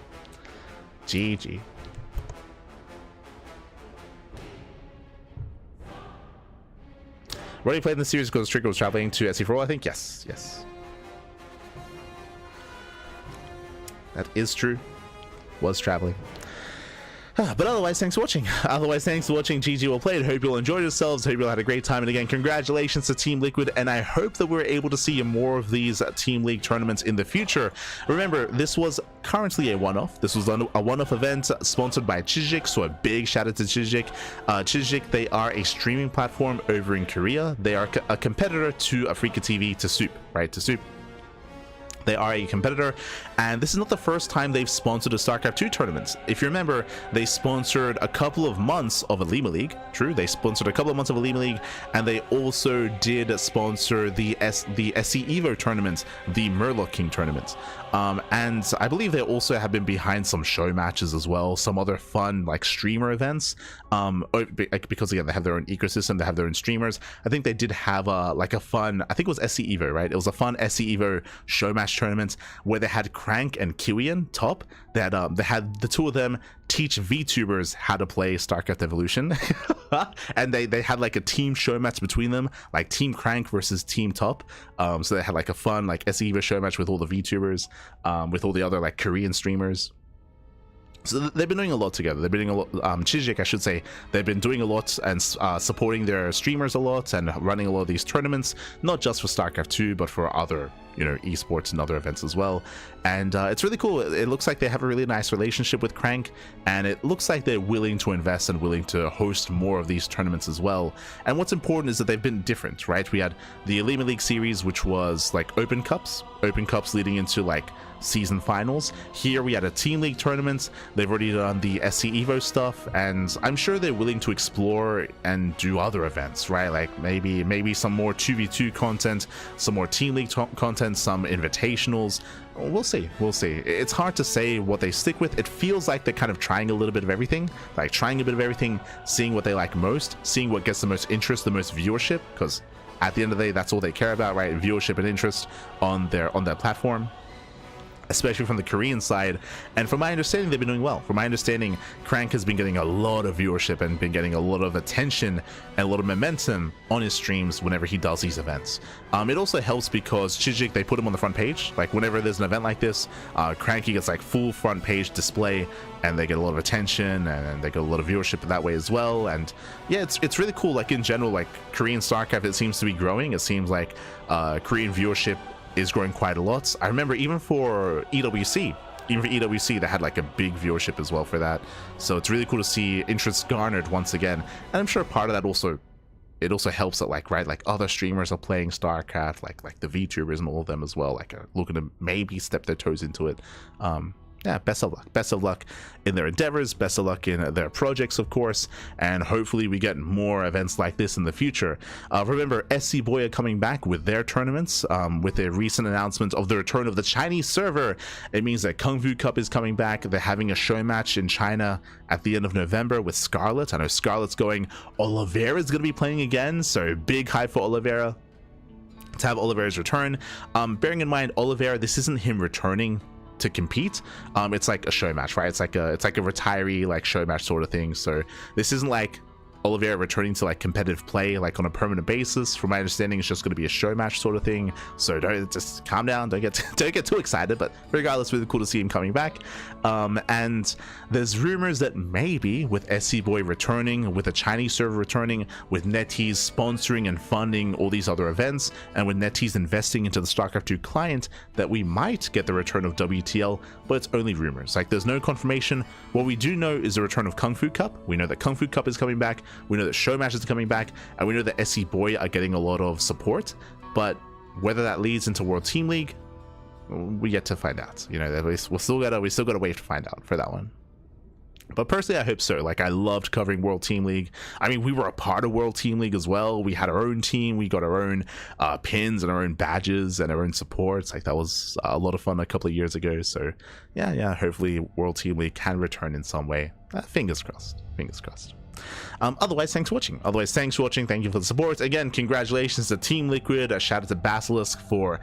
Roddy played in the series because Trigger was traveling to SC for All, I think. Yes. That is true. Was traveling. But otherwise, thanks for watching. GG, well played. Hope you all enjoyed yourselves. Hope you all had a great time. And again, congratulations to Team Liquid. And I hope that we're able to see more of these Team League tournaments in the future. Remember, this was currently a one-off. This was a one-off event sponsored by Chijik. So a big shout out to Chijik. Chijik, they are a streaming platform over in Korea. They are a competitor to Afrika TV, to Soup, right? To Soup. They are a competitor, and this is not the first time they've sponsored a StarCraft 2 tournament. If you remember, they sponsored a couple of months of Alima League. True, they sponsored a couple of months of Alima League, and they also did sponsor the SC Evo tournament, the Murloc King tournament. And I believe they also have been behind some show matches as well, some other fun like streamer events, because again, they have their own ecosystem, they have their own streamers. I think they did have a fun, I think it was SC Evo, right? It was a fun SC Evo show match match tournament where they had Crank and Kiwian top. They had the two of them teach VTubers how to play StarCraft Evolution. And they had like a team show match between them, like Team Crank versus Team Top. So they had like a fun like SEVA show match with all the VTubers, with all the other like Korean streamers. So they've been doing a lot together. They've been doing a lot, Chijik, I should say, they've been doing a lot and supporting their streamers a lot and running a lot of these tournaments, not just for StarCraft 2, but for other, you know, esports and other events as well. And it's really cool. It looks like they have a really nice relationship with Crank, and it looks like they're willing to invest and willing to host more of these tournaments as well. And what's important is that they've been different, right? We had the Elite League series, which was like open cups leading into like season finals. Here we had a Team League tournament. They've already done the SC Evo stuff, and I'm sure they're willing to explore and do other events, right? Like maybe some more 2v2 content, some more Team League content, some invitationals. We'll see. It's hard to say what they stick with. It feels like they're kind of trying a little bit of everything, seeing what they like most, seeing what gets the most interest, the most viewership, because at the end of the day, that's all they care about, right? Viewership and interest on their platform, especially from the Korean side. And from my understanding, they've been doing well. From my understanding, Crank has been getting a lot of viewership and been getting a lot of attention and a lot of momentum on his streams whenever he does these events. It also helps because Chijik, they put him on the front page. Like whenever there's an event like this, Cranky gets like full front page display, and they get a lot of attention and they get a lot of viewership that way as well. And yeah, it's really cool. Like in general, like Korean StarCraft, it seems to be growing. It seems like Korean viewership is growing quite a lot. I remember even for EWC, they had like a big viewership as well for that. So it's really cool to see interest garnered once again. And I'm sure part of that also, it also helps that like, right, like other streamers are playing StarCraft, like the VTubers and all of them as well, like looking to maybe step their toes into it. Yeah, best of luck in their endeavors, best of luck in their projects, of course, and hopefully we get more events like this in the future. Remember, SC Boy are coming back with their tournaments, with a recent announcement of the return of the Chinese server. It means that Kung Fu Cup is coming back. They're having a show match in China at the end of November with Scarlet. I know Scarlet's going. Oliveira is going to be playing again, so big hype for Oliveira to have Oliveira's return. Bearing in mind, Oliveira, this isn't him returning to compete. It's like a show match, right? It's like a retiree like show match sort of thing. So this isn't like Oliveira returning to like competitive play like on a permanent basis. From my understanding, it's just going to be a show match sort of thing. So don't, just calm down, don't get too excited. But regardless, really cool to see him coming back. And there's rumors that maybe with SC Boy returning, with a Chinese server returning, with NetEase sponsoring and funding all these other events, and with NetEase investing into the StarCraft 2 client, that we might get the return of WTL. But it's only rumors. Like there's no confirmation. What we do know is the return of Kung Fu Cup. We know that Kung Fu Cup is coming back. We know that show matches are coming back, and we know that SC Boy are getting a lot of support. But whether that leads into World Team League, we yet to find out. You know, we still gotta wait to find out for that one. But personally, I hope so. Like, I loved covering World Team League. I mean, we were a part of World Team League as well. We had our own team. We got our own pins and our own badges and our own supports. Like, that was a lot of fun a couple of years ago. So, yeah. Hopefully, World Team League can return in some way. Fingers crossed. Fingers crossed. Otherwise, thanks for watching. Thank you for the support. Again, congratulations to Team Liquid. A shout out to Basilisk for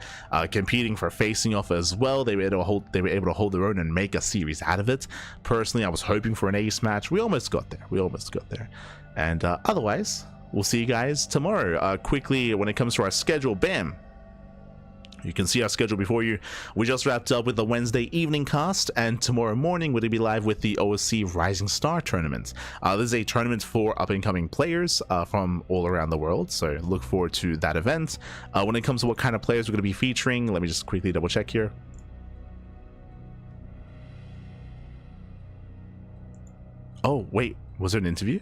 competing for facing off as well. They were able to hold their own and make a series out of it. Personally, I was hoping for an ace match. We almost got there. And otherwise, we'll see you guys tomorrow. Quickly, when it comes to our schedule, bam, you can see our schedule before you. We just wrapped up with the Wednesday evening cast, and tomorrow morning we'll be live with the OSC Rising Star Tournament. This is a tournament for up-and-coming players from all around the world, so look forward to that event. When it comes to what kind of players we're going to be featuring, let me just quickly double check here. Oh, wait, was there an interview?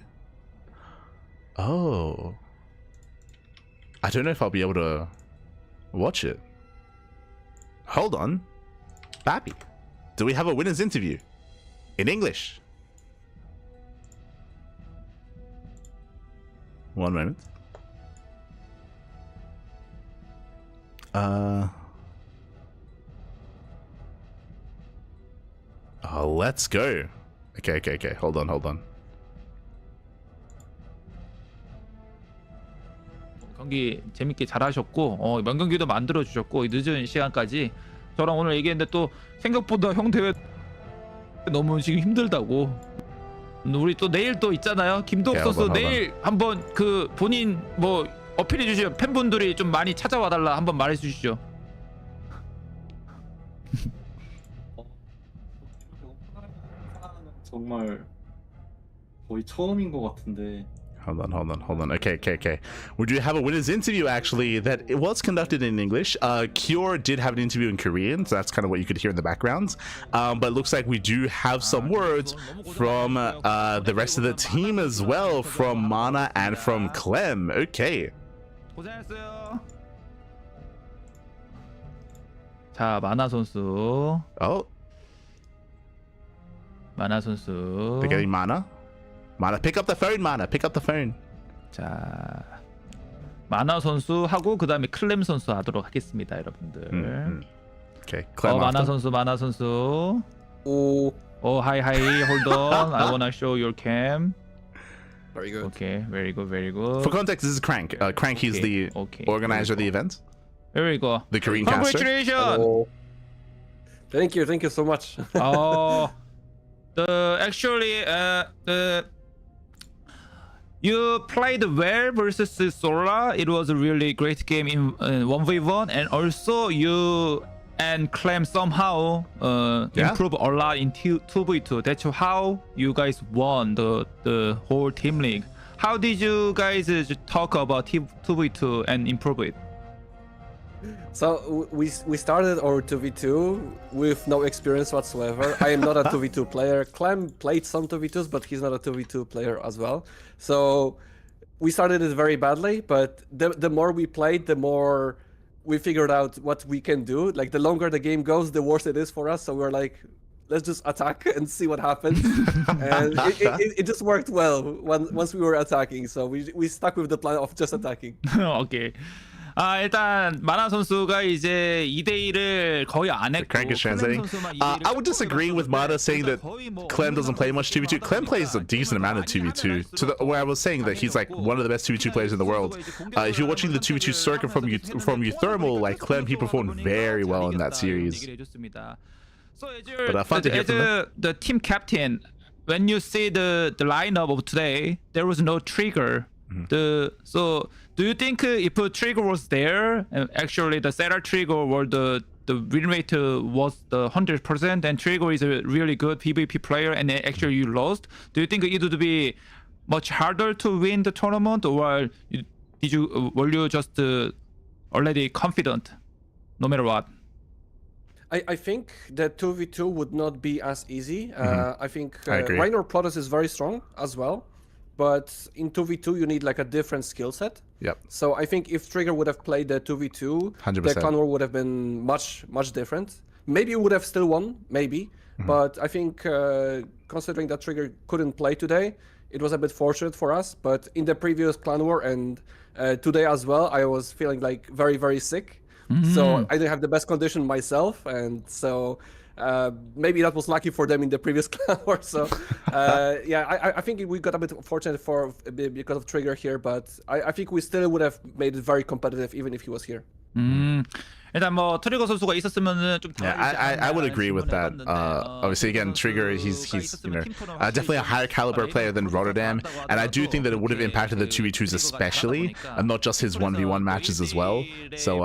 Oh. I don't know if I'll be able to watch it. Hold on. Bappy, do we have a winner's interview in English? One moment. Oh, let's go. Okay. Hold on. 경기 재밌게 잘하셨고 명경기도 만들어 주셨고 늦은 시간까지 저랑 오늘 얘기했는데 또 생각보다 형 대회 너무 지금 힘들다고. 우리 또 내일 또 있잖아요. 김도욱 야, 선수 봐봐. 내일 한번 그 본인 뭐 어필해 주시죠. 팬분들이 좀 많이 찾아와 달라 한번 말해 주시죠. 정말 거의 처음인 것 같은데. Hold on. Okay. We do have a winner's interview, actually, that it was conducted in English. Kyor did have an interview in Korean, so that's kind of what you could hear in the background. But it looks like we do have some words from the rest of the team as well, from Mana and from Clem. Okay. 고생했어요. 자, 마나 선수. Oh, 마나 선수. they're getting Mana. Mana, pick up the phone, Mana. Pick up the phone. 자, 마나 선수 하고 그 다음에 클렘 선수 하도록 하겠습니다, 여러분들. Okay, Clem 마나 after. 선수, 마나 선수. 오, Hi, hold on. I wanna show your cam. very good. Okay, very good. For context, this is Crank. Crank, he's the organizer of the event. Very good. The Korean caster. Congratulations. Hello. Thank you so much. You played well versus Serral. It was a really great game in 1v1, and also you and Clem somehow improved a lot in 2v2. That's how you guys won the whole team league. How did you guys talk about 2v2 and improve it? So we started our 2v2 with no experience whatsoever. I am not a 2v2 player. Clem played some 2v2s, but he's not a 2v2 player as well. So we started it very badly, but the more we played, the more we figured out what we can do. Like the longer the game goes, the worse it is for us. So we're like, let's just attack and see what happens. And it just worked well once we were attacking. So we stuck with the plan of just attacking. Okay. 일단 마나 선수가 이제 2대1을 거의 안 했고 Crank is translating. I would disagree with Mana saying that Clem doesn't play much 2v2. Clem plays a decent amount of 2v2. To the where I was saying that he's like one of the best 2v2 players in the world. If you're watching the 2v2 circuit from Uthermal, like Clem, he performed very well in that series. But fun to hear from him. The team captain, when you see the lineup of today, there was no trigger. So do you think if a trigger was there, actually the Serral trigger or the win rate was the 100%, and trigger is a really good PvP player, and then actually you lost? Do you think it would be much harder to win the tournament, or were you just already confident, no matter what? I think that 2v2 would not be as easy. I think I agree. Reynor Protoss is very strong as well, but in 2v2 you need like a different skill set. Yep. So I think if Trigger would have played the 2v2, 100%. the clan war would have been much different. Maybe you would have still won, maybe. But I think considering that Trigger couldn't play today, it was a bit fortunate for us. But in the previous clan war and today as well, I was feeling like very sick. So I didn't have the best condition myself, and so maybe that was lucky for them in the previous clan war. So yeah, I think we got a bit fortunate because of Trigger here, but I think we still would have made it very competitive even if he was here. 일단 뭐 트리거 선수가 있었으면은 좀 I would agree with that. Obviously, again, Trigger, he's you know definitely a higher caliber player than Rotterdam, and I do think that it would have impacted the 2v2s especially, and not just his 1v1 matches as well. So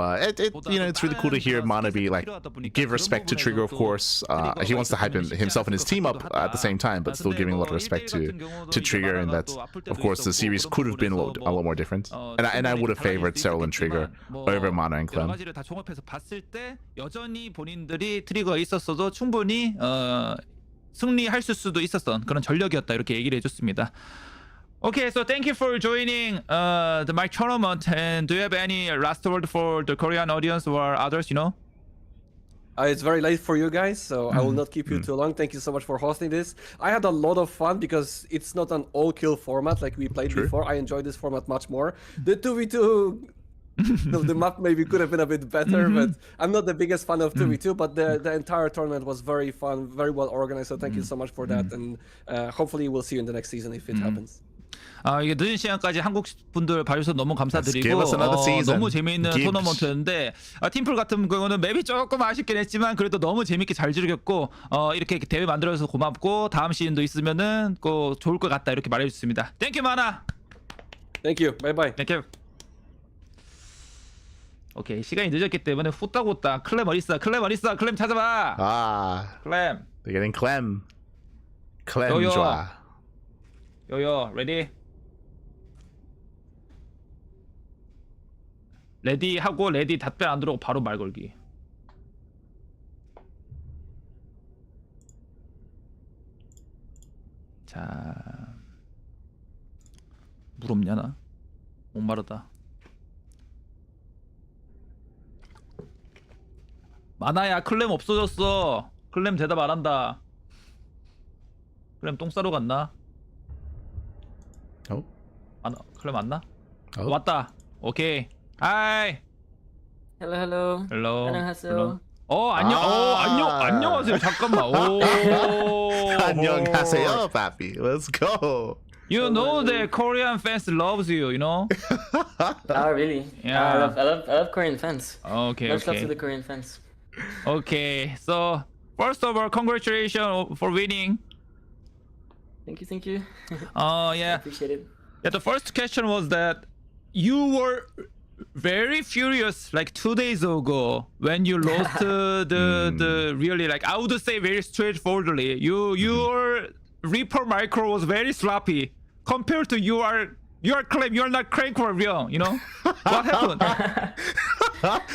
you know, it's really cool to hear Mana be like give respect to Trigger. Of course, he wants to hype himself and his team up at the same time, but still giving a lot of respect to Trigger, and that of course the series could have been a lot more different. And I would have favored Serral and Trigger over Mana and Clem. 종합해서 봤을 때 여전히 본인들이 트리거가 있었어도 충분히 승리할 수도 있었던 그런 전력이었다 이렇게 얘기를 해줬습니다. Okay, so thank you for joining the my tournament. And do you have any last word for the Korean audience or others? You know. It's very late for you guys, so I will not keep you too long. Thank you so much for hosting this. I had a lot of fun because it's not an all-kill format like we played before. I enjoyed this format much more. The 2v2. The map maybe could have been a bit better, but I'm not the biggest fan of 2v2, but the entire tournament was very fun, very well organized, so thank you so much for that, and hopefully we'll see you in the next season if it happens. 이게 늦은 시간까지 한국 분들 봐주셔서 너무 감사드리고 give us another season. 너무 재미있는 Give. 토너먼트였는데 팀플 같은 경우는 맵이 조금 아쉽긴 했지만 그래도 너무 재밌게 잘 즐겼고 이렇게 대회 만들어서 고맙고 다음 시즌도 있으면은 꼭 좋을 것 같다 이렇게 말해주셨습니다. 땡큐 많아. Thank you. Bye bye. 땡큐. 오케이 시간이 늦었기 때문에 후딱후딱 클렘 어딨어? 클렘 어딨어? 클렘 찾아봐. 클렘. They're getting Clem. Clem Yo, yo. 좋아. 요요 레디. 레디 하고 레디 답변 안 들어오고 바로 말 걸기. 자, 물 없냐 나? 목마르다. 마나야 클렘 없어졌어. 클렘 대답 안 한다. 클렘 똥 싸러 갔나? 클렘 왔나? 왔다. 오케이. 하이. Hello. 헬로. 안녕하세요. 안녕. 안녕하세요. 잠깐만. 안녕하세요, papi. Let's go. You know that Korean fans loves you, you know? Oh, really? Yeah. I love Korean fans. Okay, Much love to okay. the Korean fans. Okay. So, first of all, congratulations for winning. Thank you. Yeah. Appreciate it. Yeah, the first question was that you were very furious like 2 days ago when you lost the really like I would say very straightforwardly. Your Reaper micro was very sloppy compared to you are Clem. You're not CranKy or Reynor, you know? What happened?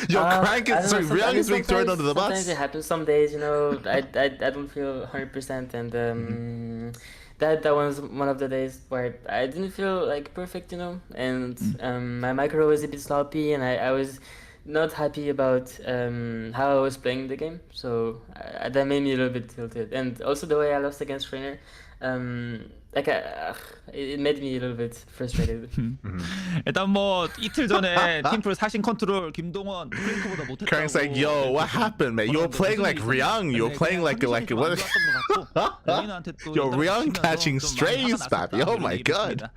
Your crank I is don't know, Reynor is being thrown under the sometimes bus. it happens. Some days, you know, I don't feel 100%, and that was one of the days where I didn't feel like perfect, you know, and my micro was a bit sloppy, and I was not happy about how I was playing the game, so that made me a little bit tilted, and also the way I lost against Reynor, it made me a little bit frustrated. 일단 뭐 이틀 전에 팀플 사신 컨트롤 김동원 크랭크보다 못했다고. Crank's like, yo, what happened, man? You were playing like Ryung. You were playing like what? Yo, Ryung catching strays, papi. Oh my god.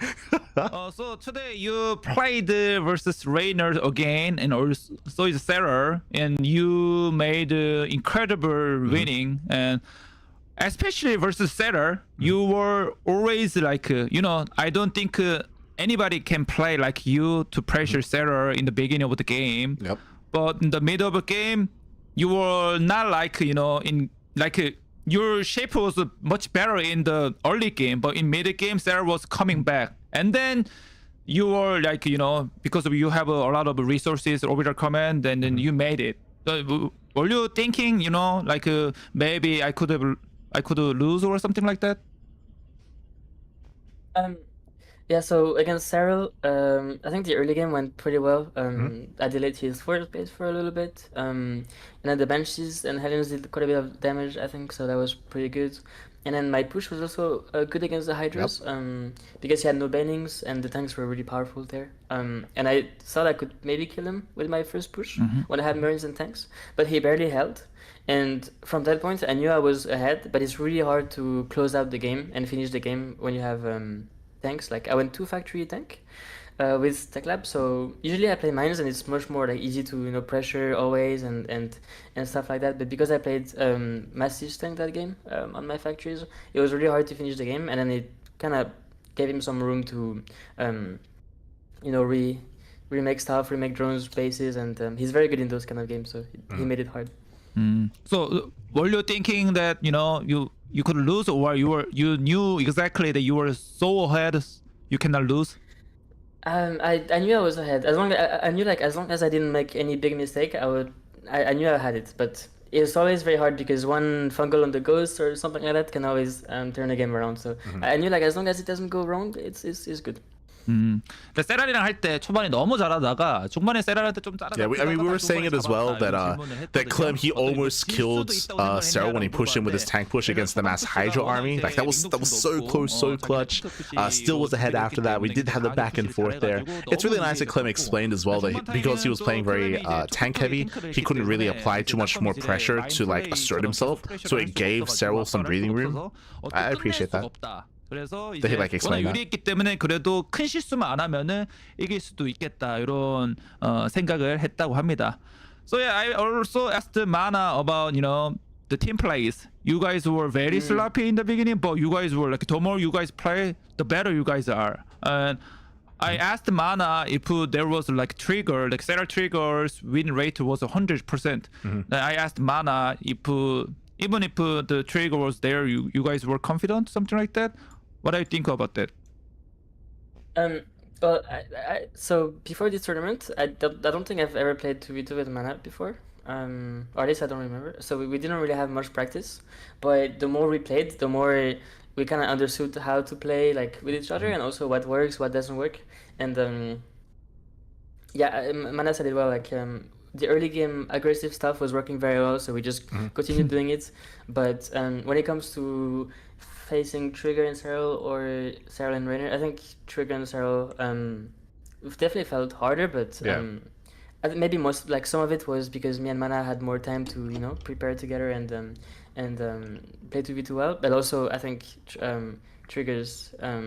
So today you played versus Reynor again, and also is Serral, and you made incredible winning, and especially versus Serral, you were always like, I don't think anybody can play like you to pressure Serral in the beginning of the game. Yep. But in the middle of the game, you were not like, in like your shape was much better in the early game, but in mid game, Serral was coming back. And then you were like, because of you have a lot of resources, orbital command, and then you made it. So, were you thinking, like maybe I could lose or something like that? Yeah, so against Serral, I think the early game went pretty well. I delayed his force base for a little bit. And then the Banshees and Helens did quite a bit of damage, I think, so that was pretty good. And then my push was also good against the Hydras, because he had no banings and the tanks were really powerful there. And I thought I could maybe kill him with my first push when I had Marines and tanks, but he barely held. And from that point, I knew I was ahead, but it's really hard to close out the game and finish the game when you have tanks. Like I went 2 factory tank with Tech Lab, so usually I play mines and it's much more like easy to pressure always and stuff like that. But because I played massive tank that game on my factories, it was really hard to finish the game, and then it kind of gave him some room to remake stuff, remake drones, bases, and he's very good in those kind of games, so he made it hard. So were you thinking that you could lose, or you knew exactly that you were so ahead you cannot lose? I knew I was ahead. As long as I didn't make any big mistake, I knew I had it. But it's always very hard because one fungal on the ghost or something like that can always turn the game around. So I knew as long as it doesn't go wrong, it's good. 그러니까 세랄이랑 할 때 초반에 너무 잘하다가 중반에 세랄 할 때 좀 짜증. Yeah, we were saying it as well that Clem, he almost killed Serral when he pushed him with his tank push against the mass Hydra army. Like that was so close, so clutch. Still was ahead after that. We did have the back and forth there. It's really nice that Clem explained as well that because he was playing very tank heavy, he couldn't really apply too much more pressure to like assert himself. So it gave Serral some breathing room. I appreciate that. 그래서 They 이제 like 워낙 explain that. 유리했기 때문에 그래도 큰 실수만 안 하면은 이길 수도 있겠다 이런 생각을 했다고 합니다. So yeah, I also asked Mana about the team plays. You guys were very sloppy in the beginning, but you guys were like the more you guys play, the better you guys are. And I asked Mana if there was like trigger, like Serral triggers win rate was 100%. I asked Mana if even if the trigger was there, you guys were confident, something like that. What do you think about that? Well, so before this tournament, I don't think I've ever played 2v2 with Mana before. Or at least I don't remember. So we didn't really have much practice. But the more we played, the more we kind of understood how to play like with each other and also what works, what doesn't work. And yeah, Mana said it well. Like the early game aggressive stuff was working very well, so we just continued doing it. But when it comes to facing Trigger and Serral or Serral and Reynor, I think Trigger and Serral definitely felt harder, but I think maybe most like some of it was because me and Mana had more time to prepare together and play 2v2 well. But also I think Trigger's a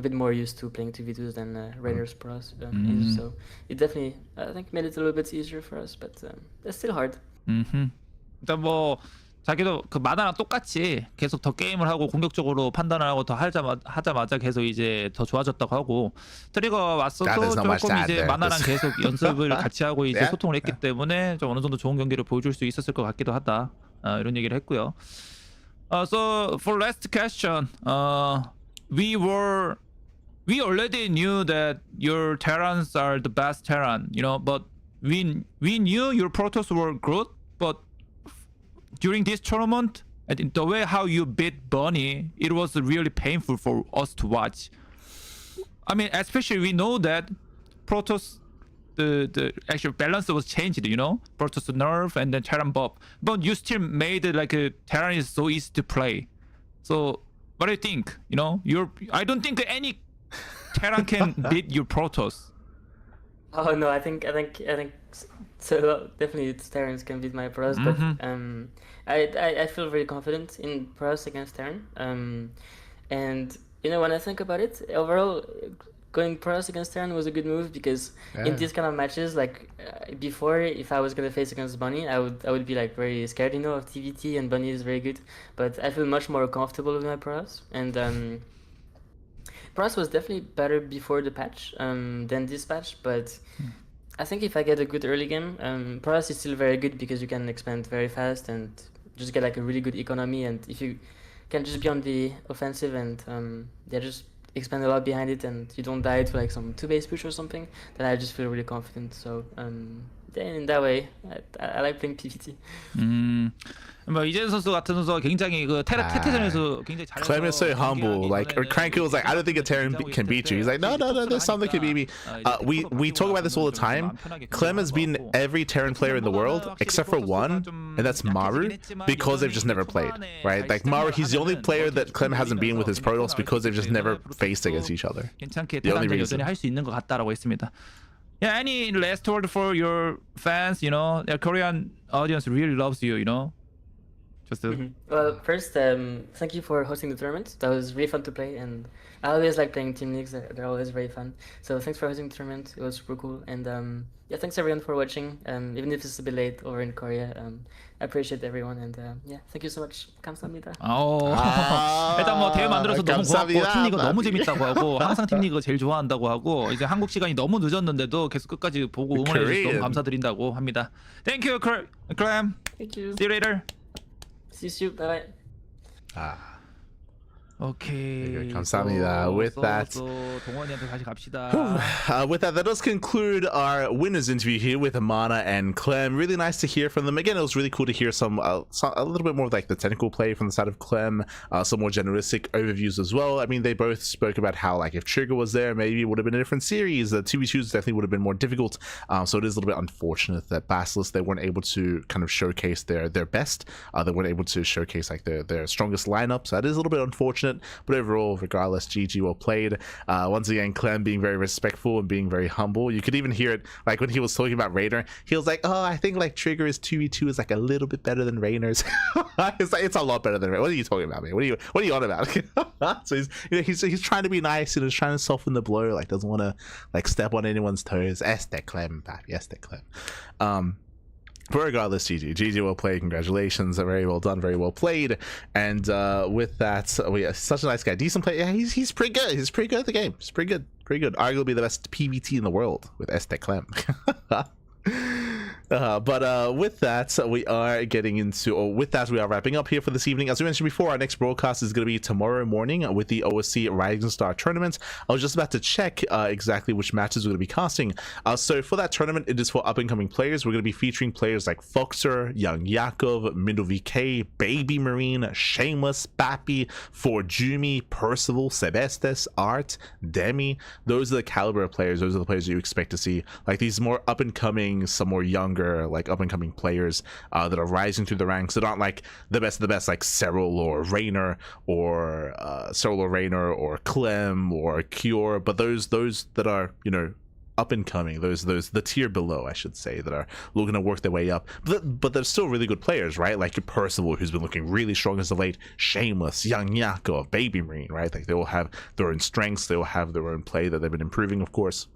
bit more used to playing 2v2s than Reynor's pros is, so it definitely I think made it a little bit easier for us, but it's still hard. 일단 뭐 자기도 그 마다랑 똑같이 계속 더 게임을 하고 공격적으로 판단을 하고 더 하자마자 계속 이제 더 좋아졌다고 하고 트리거 왔어도 조금 이제 마나랑 계속 연습을 같이 하고 이제 소통을 했기 때문에 좀 어느 정도 좋은 경기를 보여줄 수 있었을 것 같기도 하다. 이런 얘기를 했고요. So for last question, we already knew that your Terrans are the best Terran, but we knew your Protoss were good, but during this tournament, I think the way how you beat Bunny, it was really painful for us to watch. I mean, especially we know that Protoss, the actual balance was changed, Protoss nerf and then Terran buff, but you still made it like a Terran is so easy to play. So what do you think? I don't think any Terran can beat your Protoss. Oh no, I think so definitely Terrans can beat my pros, but I feel very confident in pros against Terran. And when I think about it, overall going pros against Terran was a good move because in these kind of matches, like before, if I was gonna face against Bunny, I would be like very scared, of TVT, and Bunny is very good. But I feel much more comfortable with my pros, and pros was definitely better before the patch than this patch, but I think if I get a good early game, pros is still very good because you can expand very fast and just get like a really good economy, and if you can just be on the offensive and just expand a lot behind it and you don't die to like some 2-base push or something, then I just feel really confident. So then in that way, I like playing PvT. 뭐 이재현 선수 같은 선수가 굉장히 그 테테전에서 굉장히 잘해서 Clem is so humble. Like, or CranKy was like, I don't think a Terran can beat you. He's like, no, there's something can beat me. We talk about this all the time. Clem has beaten every Terran player in the world except for one, and that's Maru, because they've just never played, right? Like Maru, he's the only player that Clem hasn't been with his Protoss because they've just never faced against each other. 괜찮게 The only 테란전 reason. 여전히 할 수 있는 것 같다라고 했습니다. Yeah, any last word for your fans? The Korean audience really loves you. Just to... Well, first, thank you for hosting the tournament. That was really fun to play, and I always like playing team leagues. They're always very fun. So thanks for hosting the tournament. It was super cool. And yeah, thanks everyone for watching. Even if it's a bit late over in Korea, I appreciate everyone. And yeah, thank you so much. 감사합니다. 일단 뭐 대회 만들어서 너무 고맙고 감사합니다. 팀리그 너무 재밌다고 하고 항상 팀리그 제일 좋아한다고 하고 이제 한국 시간이 너무 늦었는데도 계속 끝까지 보고 응원해 주셔서 너무 감사드린다고 합니다. Thank you, Clem. Thank you. See you later. See you. Bye bye. Okay. 감사합니다. With that, 동원이한테 다시 갑시다. with that does conclude our winners interview here with Amana and Clem. Really nice to hear from them. Again, it was really cool to hear some a little bit more of like the technical play from the side of Clem, some more generalistic overviews as well. I mean, they both spoke about how like if Trigger was there, maybe it would have been a different series. The 2v2s definitely would have been more difficult. So it is a little bit unfortunate that Basilisk, they weren't able to kind of showcase their best. They weren't able to showcase like their strongest lineup. So that is a little bit unfortunate. unfortunate, but overall, regardless, GG, well played. Once again, Clem being very respectful and being very humble. You could even hear it like when he was talking about Reynor. He was like, "Oh, I think like Trigger's 2v2 is like a little bit better than Reynor's." It's like, it's a lot better than Reynor. What are you talking about, man? What are you on about? So he's trying to be nice, he's trying to soften the blow, like doesn't want to like step on anyone's toes. Este Clem, papi, este Clem. But regardless, GG well played. Congratulations, very well done, very well played. And with that, we are such a nice guy, decent player. Yeah, he's pretty good. He's pretty good at the game. He's pretty good. Arguably the best PvT in the world with Este Clem. But with that, we are getting into, or with that, we are wrapping up here for this evening. As we mentioned before, our next broadcast is going to be tomorrow morning with the OSC Rising Star tournament. I was just about to check exactly which matches we're going to be casting. So for that tournament, it is for up and coming players. We're going to be featuring players like Foxer, Young Yakov, Middle VK, Baby Marine, Shameless, Pappy, Forjumi, Percival, Sebestes, Art, Demi. Those are the caliber of players. Those are the players you expect to see. Like these more up and coming, some more younger, like up and coming players that are rising through the ranks, that aren't like the best of the best, like Serral or Reynor or Clem or Cure, but those that are, you know, up and coming, those the tier below, I should say, that are looking to work their way up, but they're still really good players, right? Like Percival, who's been looking really strong as of late, Shameless, Young Yakov, Baby Marine, right? Like they all have their own strengths, they all have their own play that they've been improving, of course.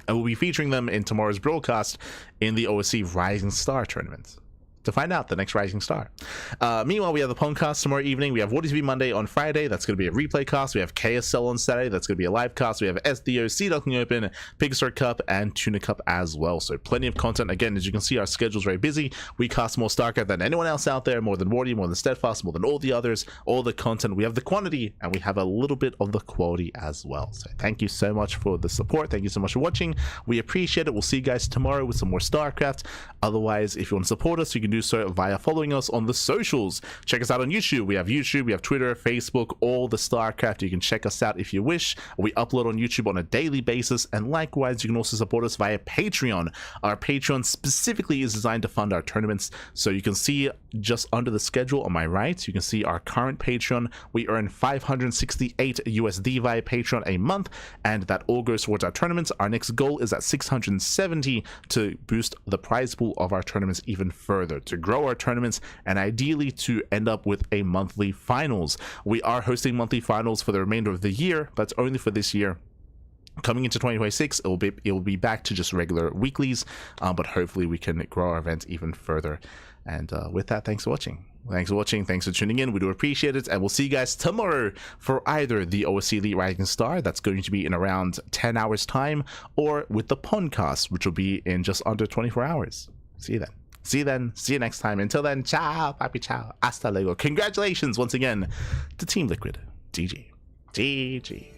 And we'll be featuring them in tomorrow's broadcast in the OSC Rising Star tournament to find out the next Rising Star. Meanwhile, we have the podcast tomorrow evening. We have What Is Be Monday on Friday. That's going to be a replay cast. We have KSL on Saturday. That's going to be a live cast. We have SDO, Sea Duckling Open, Pigstar Cup, and Tuna Cup as well. So plenty of content. Again, as you can see, our schedule's very busy. We cast more StarCraft than anyone else out there, more than Wardy, more than Steadfast, more than all the others. All the content. We have the quantity, and we have a little bit of the quality as well. So thank you so much for the support. Thank you so much for watching. We appreciate it. We'll see you guys tomorrow with some more StarCraft. Otherwise, if you want to support us, you can do so via following us on the socials. Check us out on YouTube. We have Twitter, Facebook, all the StarCraft. You can check us out if you wish. We upload on YouTube on a daily basis, and likewise, you can also support us via Patreon. Our Patreon specifically is designed to fund our tournaments, so you can see just under the schedule on my right, you can see our current Patreon. We earn 568 USD via Patreon a month, and that all goes towards our tournaments. Our next goal is at 670 to boost the prize pool of our tournaments even further, to grow our tournaments, and ideally to end up with a monthly finals. We are hosting monthly finals for the remainder of the year, but only for this year. Coming into 2026, it will be back to just regular weeklies, but hopefully we can grow our event even further. And with that, thanks for watching. Thanks for tuning in. We do appreciate it, and we'll see you guys tomorrow for either the OSC Elite Rising Star, that's going to be in around 10 hours time, or with the podcast, which will be in just under 24 hours. See you then. See you next time. Until then, ciao, papi, ciao, hasta luego. Congratulations once again to Team Liquid. GG.